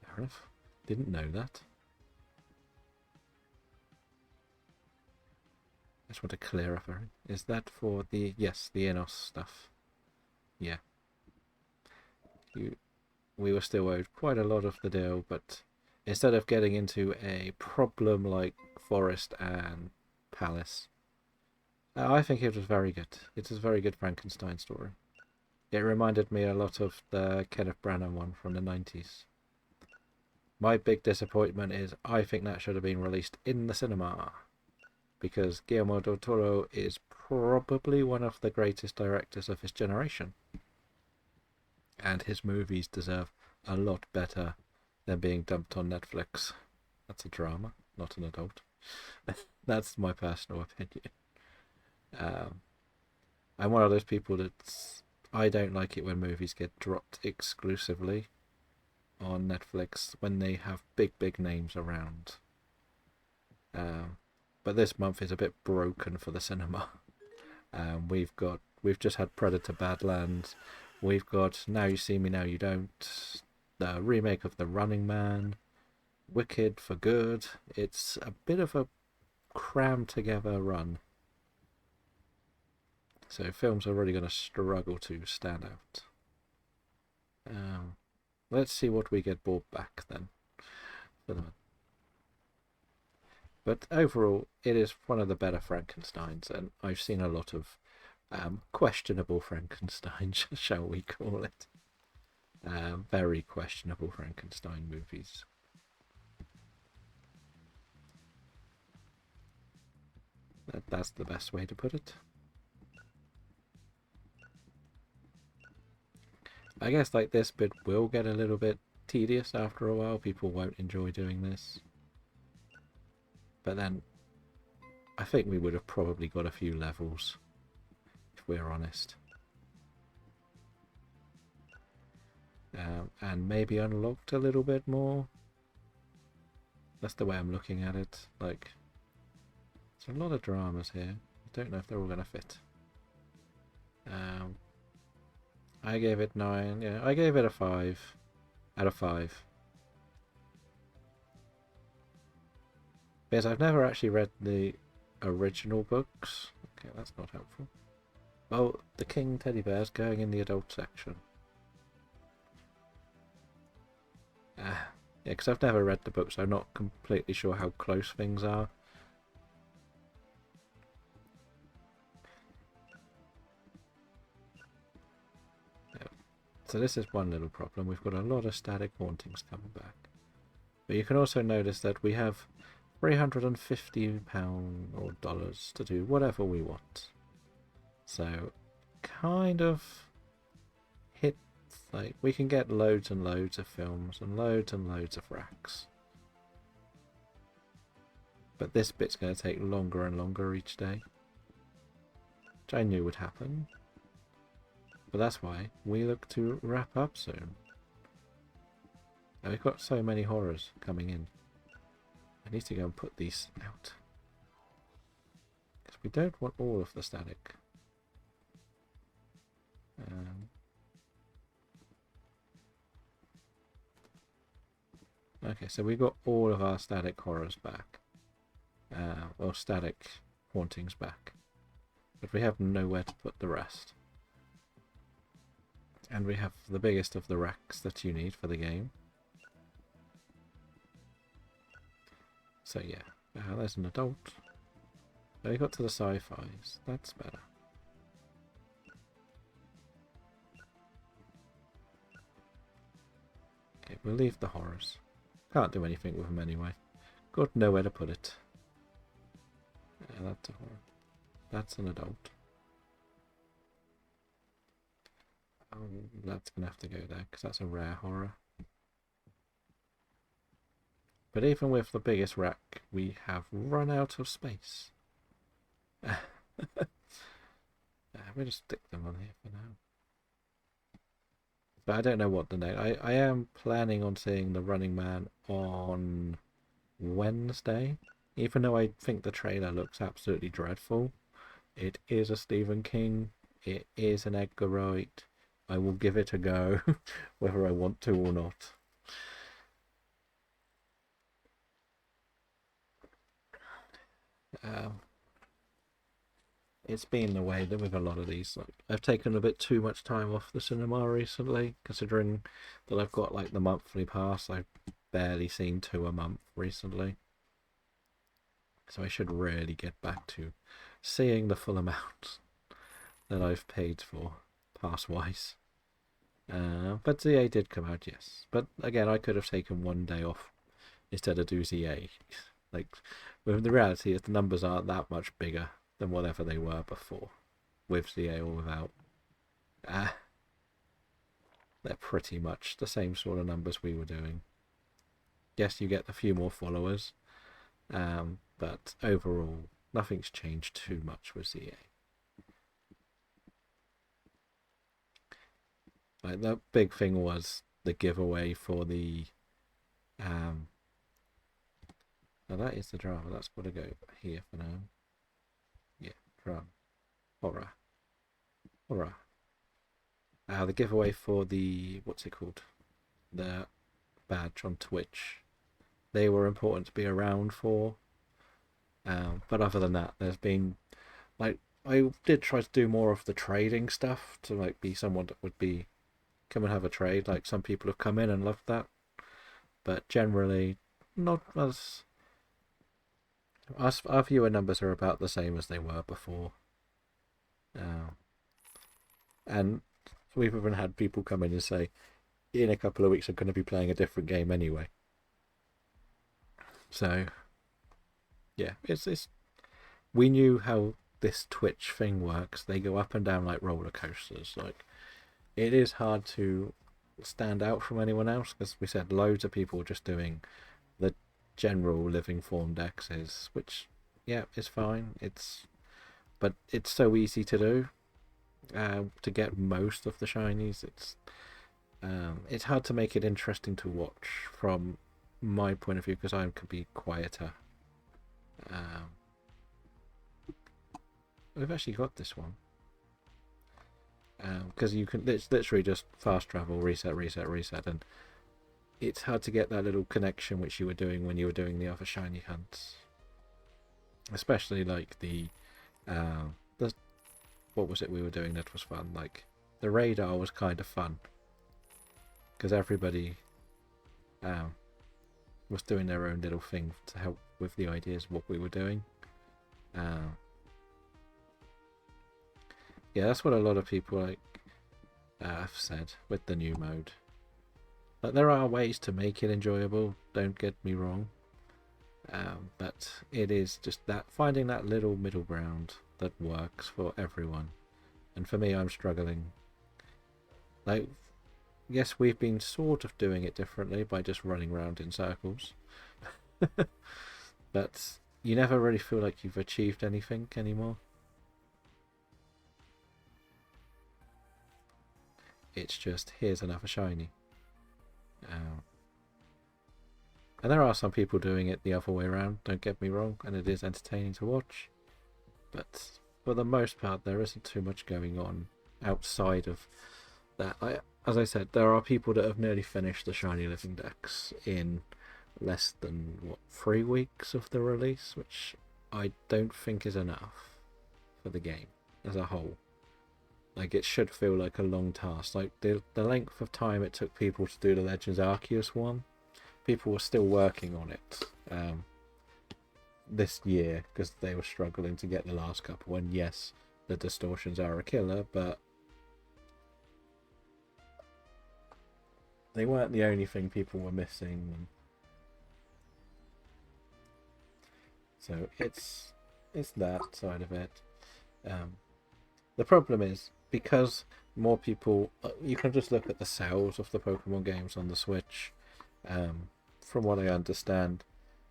Fair enough. Didn't know that. I just want to clear up everything. Is that for the... Yes, the Enos stuff. Yeah. We were still owed quite a lot of the deal, but instead of getting into a problem like Forest and Palace, I think it was very good. It is a very good Frankenstein story. It reminded me a lot of the Kenneth Branagh one from the 90s. My big disappointment is I think that should have been released in the cinema, because Guillermo del Toro is probably one of the greatest directors of his generation. And his movies deserve a lot better than being dumped on Netflix. That's a drama, not an adult. That's my personal opinion. I'm one of those people I don't like it when movies get dropped exclusively on Netflix when they have big names around. But this month is a bit broken for the cinema. We've just had Predator Badlands. We've got Now You See Me, Now You Don't. The remake of The Running Man. Wicked for Good. It's a bit of a crammed together run. So films are really going to struggle to stand out. Let's see what we get brought back then. But overall, it is one of the better Frankensteins, and I've seen a lot of questionable Frankenstein, shall we call it. Very questionable Frankenstein movies. That's the best way to put it. I guess like this bit will get a little bit tedious after a while. People won't enjoy doing this. But then I think we would have probably got a few levels, if we're honest. And maybe unlocked a little bit more. That's the way I'm looking at it. Like, there's a lot of dramas here. I don't know if they're all going to fit. I gave it 9. Yeah, I gave it a 5 out of 5. Because I've never actually read the original books. Okay, that's not helpful. Oh, the King Teddy Bear's going in the adult section. Yeah, because I've never read the books, so I'm not completely sure how close things are. Yeah. So this is one little problem. We've got a lot of static hauntings coming back. But you can also notice that we have £350 or dollars to do whatever we want. So, kind of hit, like, we can get loads and loads of films and loads of racks. But this bit's going to take longer and longer each day. Which I knew would happen. But that's why we look to wrap up soon. And we've got so many horrors coming in. I need to go and put these out. Because we don't want all of the static. Okay, so we got all of our static horrors back. Or static hauntings back. But we have nowhere to put the rest. And we have the biggest of the racks that you need for the game. So yeah, there's an adult. Oh, we got to the sci-fis. That's better. Okay, we'll leave the horrors. Can't do anything with them anyway. Got nowhere to put it. Yeah, that's a horror. That's an adult. That's going to have to go there, because that's a rare horror. But even with the biggest rack, we have run out of space. We'll just stick them on here for now. But I don't know what the next... I am planning on seeing The Running Man on Wednesday. Even though I think the trailer looks absolutely dreadful. It is a Stephen King. It is an Edgar Wright. I will give it a go, whether I want to or not. It's been the way that with a lot of these, like, I've taken a bit too much time off the cinema recently, considering that I've got like the monthly pass. I've barely seen 2 a month recently, so I should really get back to seeing the full amount that I've paid for pass wise. But ZA did come out, yes, but again I could have taken 1 day off instead of do ZA. Like, with the reality is the numbers aren't that much bigger than whatever they were before, with ZA or without. They're pretty much the same sort of numbers we were doing. Yes, you get a few more followers, but overall nothing's changed too much with ZA. Like, the big thing was the giveaway for the now that is the drama. That's got to go here for now. Yeah, drama. Horror. Horror. The giveaway for the, what's it called? The badge on Twitch. They were important to be around for. But other than that, there's been, like, I did try to do more of the trading stuff to, like, be someone that would be, come and have a trade. Like, some people have come in and loved that. But generally, not as, our viewer numbers are about the same as they were before. And we've even had people come in and say, in a couple of weeks I'm going to be playing a different game anyway. So, yeah, it's we knew how this Twitch thing works. They go up and down like roller coasters. Like, it is hard to stand out from anyone else, because we said loads of people just doing the general living form dexes, which, yeah, is fine. But it's so easy to do. To get most of the shinies, it's hard to make it interesting to watch from my point of view, because I could be quieter. We've actually got this one, because you can literally just fast travel, reset, and it's hard to get that little connection which you were doing when you were doing the other shiny hunts, especially like the what was it we were doing that was fun? Like, the radar was kind of fun, because everybody was doing their own little thing to help with the ideas of what we were doing. Yeah, that's what a lot of people have said with the new mode. Like, there are ways to make it enjoyable, don't get me wrong, but it is just that finding that little middle ground that works for everyone. And for me, I'm struggling. Like, yes, we've been sort of doing it differently by just running around in circles. But you never really feel like you've achieved anything anymore. It's just, here's another shiny. And there are some people doing it the other way around, don't get me wrong, and it is entertaining to watch. But for the most part, there isn't too much going on outside of that. As I said, there are people that have nearly finished the Shiny Living Dex in less than, 3 weeks of the release, which I don't think is enough for the game as a whole. Like, it should feel like a long task. Like, the length of time it took people to do the Legends Arceus one, people were still working on it this year, because they were struggling to get the last couple. And yes, the distortions are a killer, but they weren't the only thing people were missing. So it's that side of it. The problem is, because more people, you can just look at the sales of the Pokemon games on the Switch. From what I understand,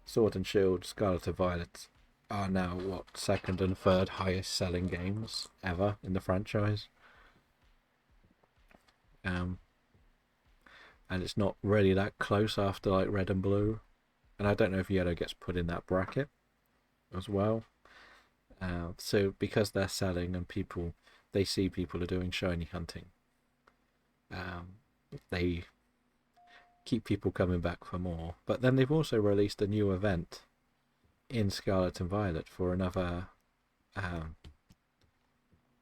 Sword and Shield, Scarlet and Violet are now, second and third highest selling games ever in the franchise. And it's not really that close after, like, Red and Blue. And I don't know if Yellow gets put in that bracket as well. So because they're selling and they see people are doing shiny hunting, they keep people coming back for more. But then they've also released a new event in Scarlet and Violet for another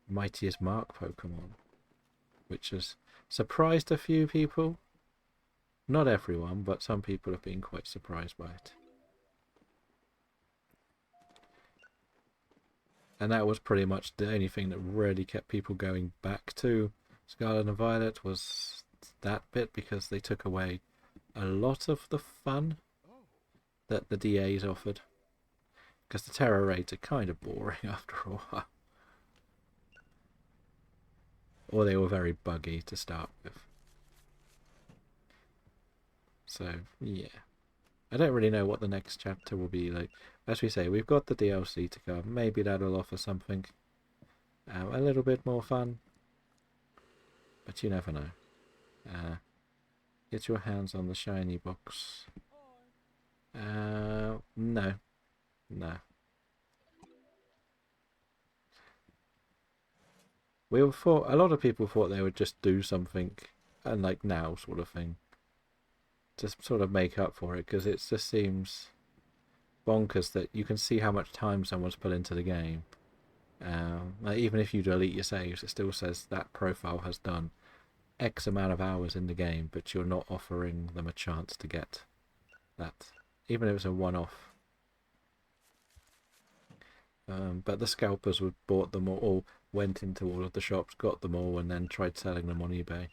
Mightiest Mark Pokemon, which has surprised a few people. Not everyone, but some people have been quite surprised by it. And that was pretty much the only thing that really kept people going back to Scarlet and Violet, was that bit, because they took away a lot of the fun that the DAs offered. Because the Terra raids are kind of boring after a while. Or they were very buggy to start with. So, yeah. I don't really know what the next chapter will be like. As we say, we've got the DLC to come. Maybe that'll offer something a little bit more fun. But you never know. Get your hands on the shiny box. No. No. We all thought, a lot of people thought they would just do something and like now sort of thing. Just sort of make up for it, because it just seems bonkers that you can see how much time someone's put into the game. Like even if you delete your saves, it still says that profile has done X amount of hours in the game, but you're not offering them a chance to get that, even if it's a one-off. But the scalpers would bought them all, went into all of the shops, got them all, and then tried selling them on eBay.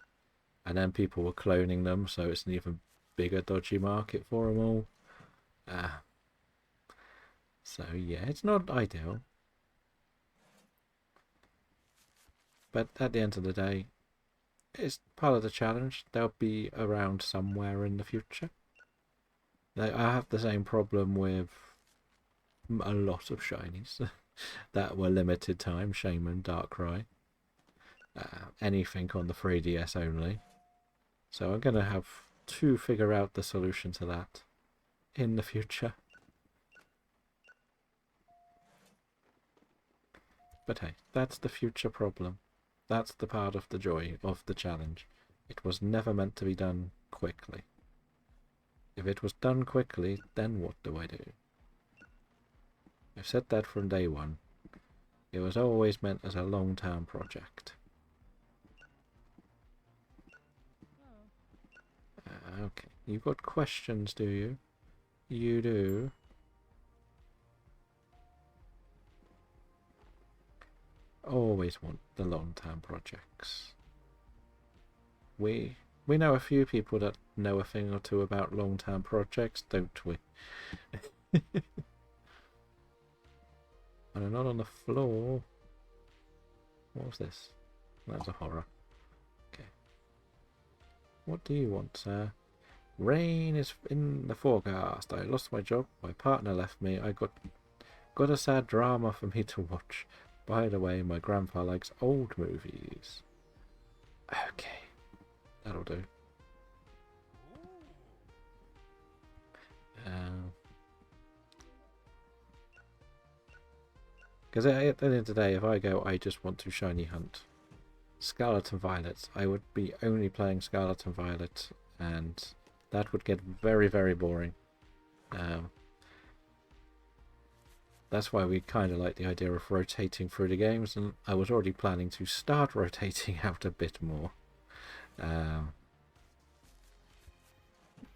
And then people were cloning them, so it's an even bigger dodgy market for them all. So yeah, it's not ideal. But at the end of the day, it's part of the challenge. They'll be around somewhere in the future. I have the same problem with a lot of shinies that were limited time. Shaman, Darkrai, anything on the 3DS only. So I'm going to have to figure out the solution to that in the future. But hey, that's the future problem. That's the part of the joy of the challenge. It was never meant to be done quickly. If it was done quickly, then what do I do? I've said that from day one. It was always meant as a long-term project. Okay, you've got questions, do you? You do. Always want the long-term projects. We know a few people that know a thing or two about long-term projects, don't we? And I'm not on the floor. What was this? That's a horror. Okay. What do you want, sir? Rain is in the forecast. I lost my job. My partner left me. I got a sad drama for me to watch. By the way, my grandpa likes old movies. Okay. That'll do. Because at the end of the day, if I go, I just want to shiny hunt Scarlet and Violet, I would be only playing Scarlet and Violet, and that would get very, very boring. That's why we kind of like the idea of rotating through the games, and I was already planning to start rotating out a bit more.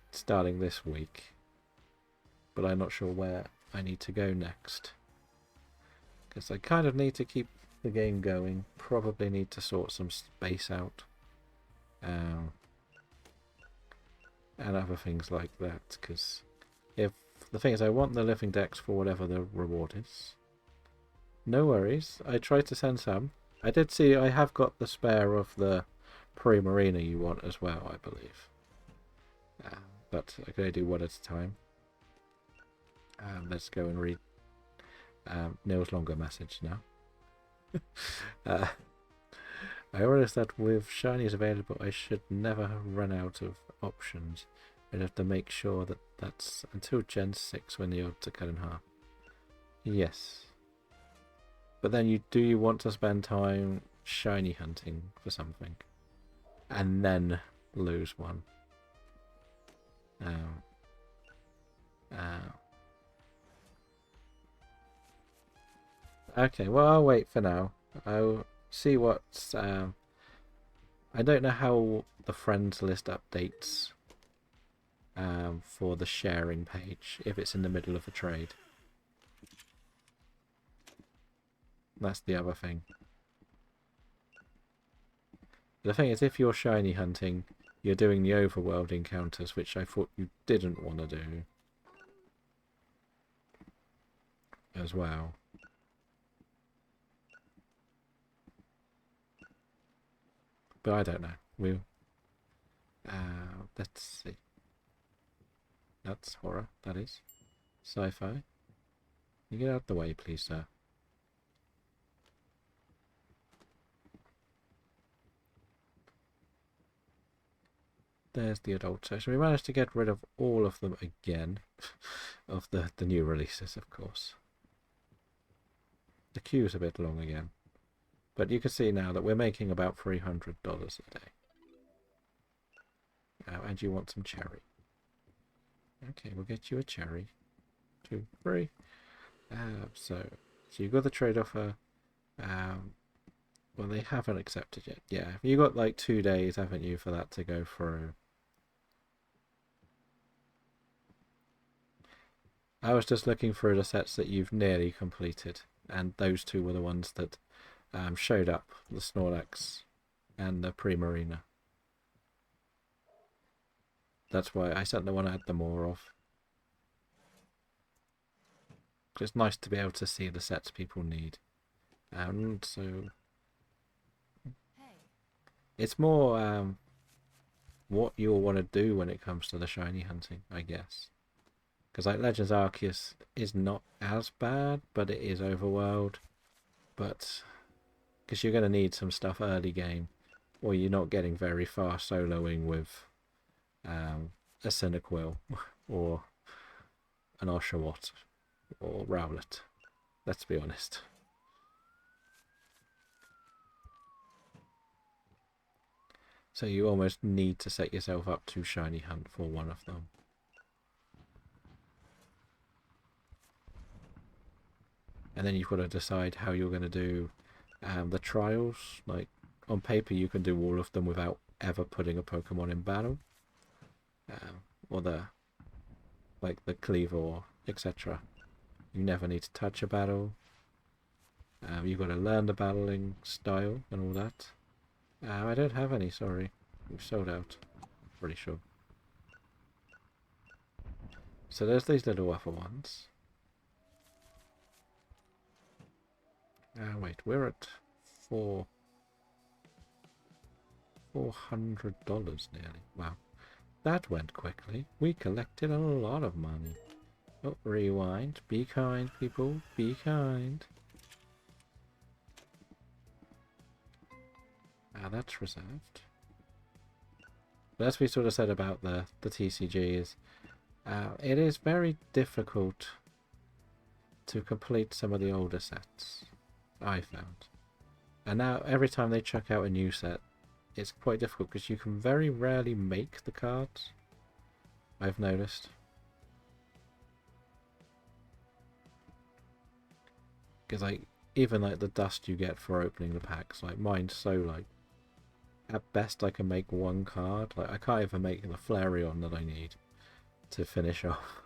Starting this week. But I'm not sure where I need to go next. Because I kind of need to keep the game going. Probably need to sort some space out. And other things like that. Because if the thing is, I want the living decks for whatever the reward is. No worries. I tried to send some. I did see I have got the spare of the Primarina you want as well, I believe. But I can only do one at a time. Let's go and read Neil's longer message now. I realized that with shinies available, I should never run out of options. I'd have to make sure that that's until Gen 6 when the odds are cut in half. Yes. But then do you want to spend time shiny hunting for something? And then lose one? Okay, well, I'll wait for now. I'll see what's... I don't know how the friends list updates for the sharing page, if it's in the middle of a trade. That's the other thing. The thing is, if you're shiny hunting, you're doing the overworld encounters, which I thought you didn't want to do. As well. But I don't know. Let's see. That's horror, that is. Sci-fi. You get out of the way, please, sir. there's the adult section. We managed to get rid of all of them again, of the new releases, of course. The queue's a bit long again, but you can see now that we're making about $300 a day. And you want some cherry. Okay, we'll get you a cherry. 2, 3. So you got the trade offer. Well, they haven't accepted yet. Yeah, you got like 2 days, haven't you, for that to go through. I was just looking through the sets that you've nearly completed, and those two were the ones that showed up, the Snorlax and the Primarina. That's why I sent the one I had the more of. It's nice to be able to see the sets people need. And so it's more what you'll want to do when it comes to the shiny hunting, I guess. Because like Legends Arceus is not as bad, but it is overworld. But because you're going to need some stuff early game, or you're not getting very far soloing with a Cyndaquil or an Oshawott or Rowlet. Let's be honest. So you almost need to set yourself up to shiny hunt for one of them. And then you've got to decide how you're going to do the trials. Like, on paper you can do all of them without ever putting a Pokemon in battle. Or the Cleavor, etc. You never need to touch a battle. You've got to learn the battling style and all that. I don't have any, sorry. We've sold out. Pretty sure. So there's these little other ones. Wait, we're at $400 nearly. Wow. That went quickly. We collected a lot of money. Oh, rewind. Be kind, people. Be kind. That's reserved. But as we sort of said about the TCG is, it is very difficult to complete some of the older sets, I found. And now every time they chuck out a new set, it's quite difficult because you can very rarely make the cards, I've noticed. Because like, even like the dust you get for opening the packs, like mine's so like, at best I can make one card. Like I can't even make the Flareon that I need to finish off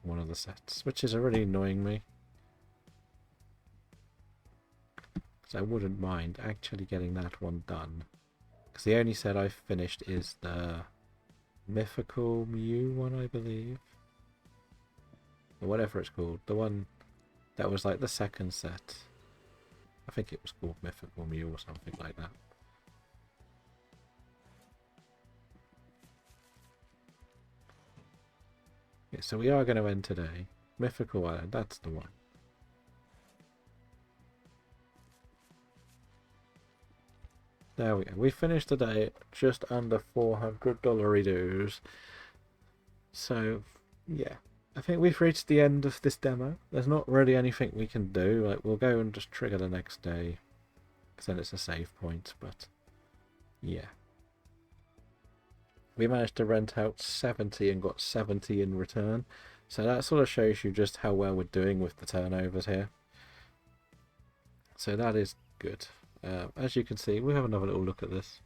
one of the sets, which is really annoying me. Because I wouldn't mind actually getting that one done. Because the only set I've finished is the Mythical Mew one, I believe. Or whatever it's called. The one that was like the second set. I think it was called Mythical Mew or something like that. Yeah, so we are going to end today. Mythical Island, that's the one. There we go. We finished the day at just under $400 dues. So, yeah. I think we've reached the end of this demo. There's not really anything we can do. Like, we'll go and just trigger the next day. Because then it's a save point, but... yeah. We managed to rent out 70 and got 70 in return. So that sort of shows you just how well we're doing with the turnovers here. So that is good. As you can see, we'll have another little look at this.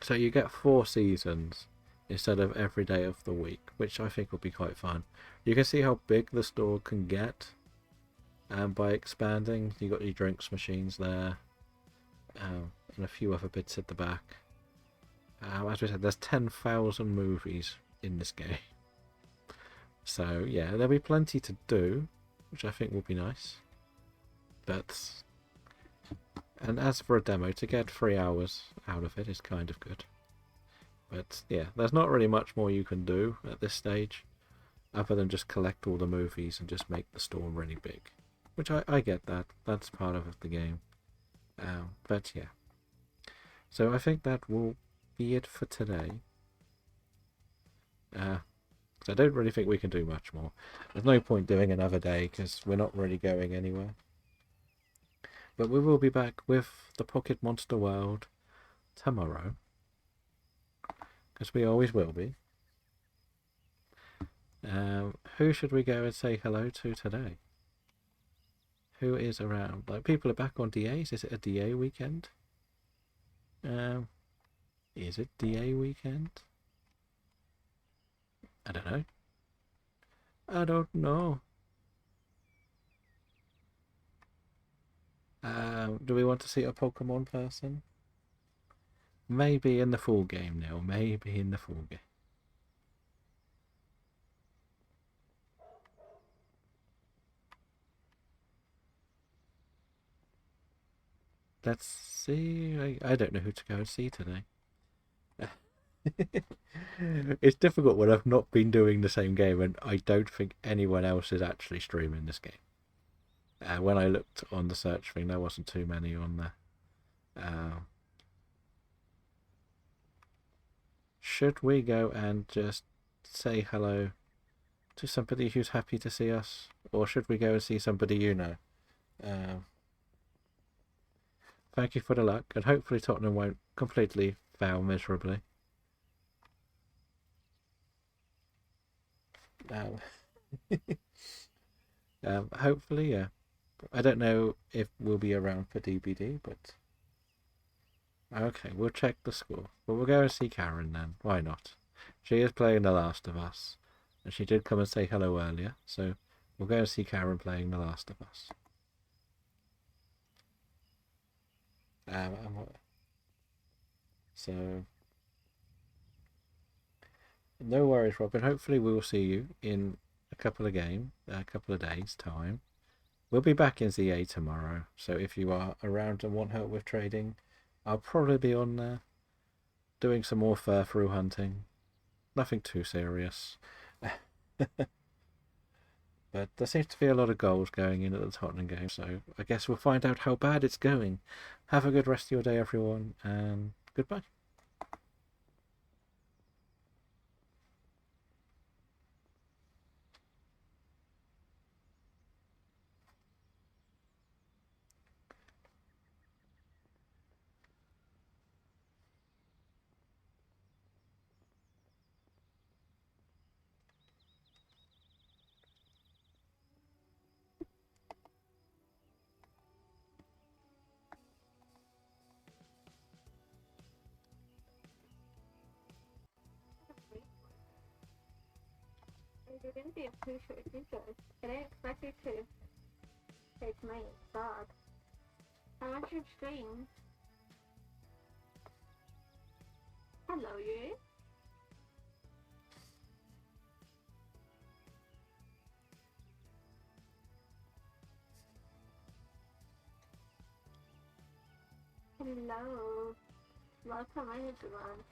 So you get 4 seasons instead of every day of the week, which I think will be quite fun. You can see how big the store can get by expanding. You got your drinks machines there, and a few other bits at the back. As we said, there's 10,000 movies in this game. So yeah, there'll be plenty to do, which I think will be nice. And as for a demo, to get 3 hours out of it is kind of good. But yeah, there's not really much more you can do at this stage, other than just collect all the movies and just make the store really big. Which I get that. That's part of the game. But yeah. So I think that will be it for today. 'Cause I don't really think we can do much more. There's no point doing another day because we're not really going anywhere. But we will be back with the Pocket Monster World tomorrow. Because we always will be. Who should we go and say hello to today? Who is around? Like, people are back on DAs. Is it a DA weekend? Is it DA weekend? I don't know. I don't know. Do we want to see a Pokemon person? Maybe in the full game now. Maybe in the full game. Let's see. I don't know who to go and see today. It's difficult when I've not been doing the same game and I don't think anyone else is actually streaming this game. When I looked on the search thing, there wasn't too many on there. Should we go and just say hello to somebody who's happy to see us? Or should we go and see somebody you know? Thank you for the luck, and hopefully Tottenham won't completely fail miserably. Hopefully, yeah. I don't know if we'll be around for DBD, but okay, we'll check the score. But we'll go and see Karen then. Why not? She is playing The Last of Us, and she did come and say hello earlier, so we'll go and see Karen playing The Last of Us. So no worries, Robin. Hopefully we will see you in a couple of days time. We'll be back in ZA tomorrow, so if you are around and want help with trading, I'll probably be on there doing some more fur-through hunting. Nothing too serious. But there seems to be a lot of goals going in at the Tottenham game, so I guess we'll find out how bad it's going. Have a good rest of your day, everyone, and goodbye. You're going to be appreciated, teachers. I didn't expect you to. It's my dog. I want your stream. Hello, you. Hello. Welcome, everyone.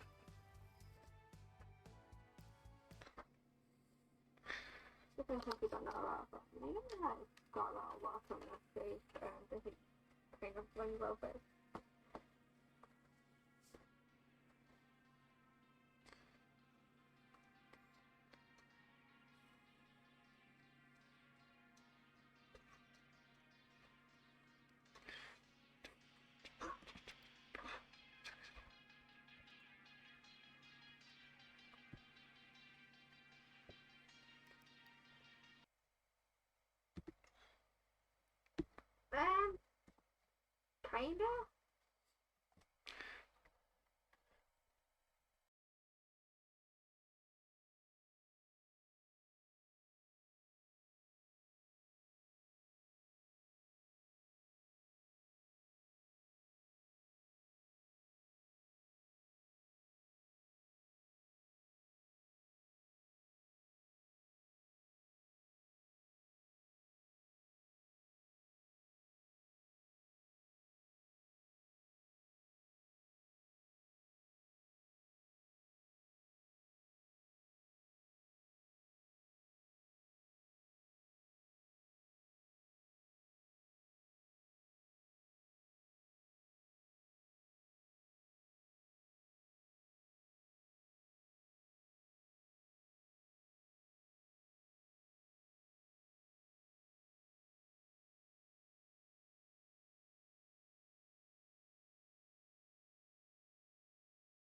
I think you don't know a lot about me. I've got a lot of welcome on stage, and I think kind of runs over. Kinda.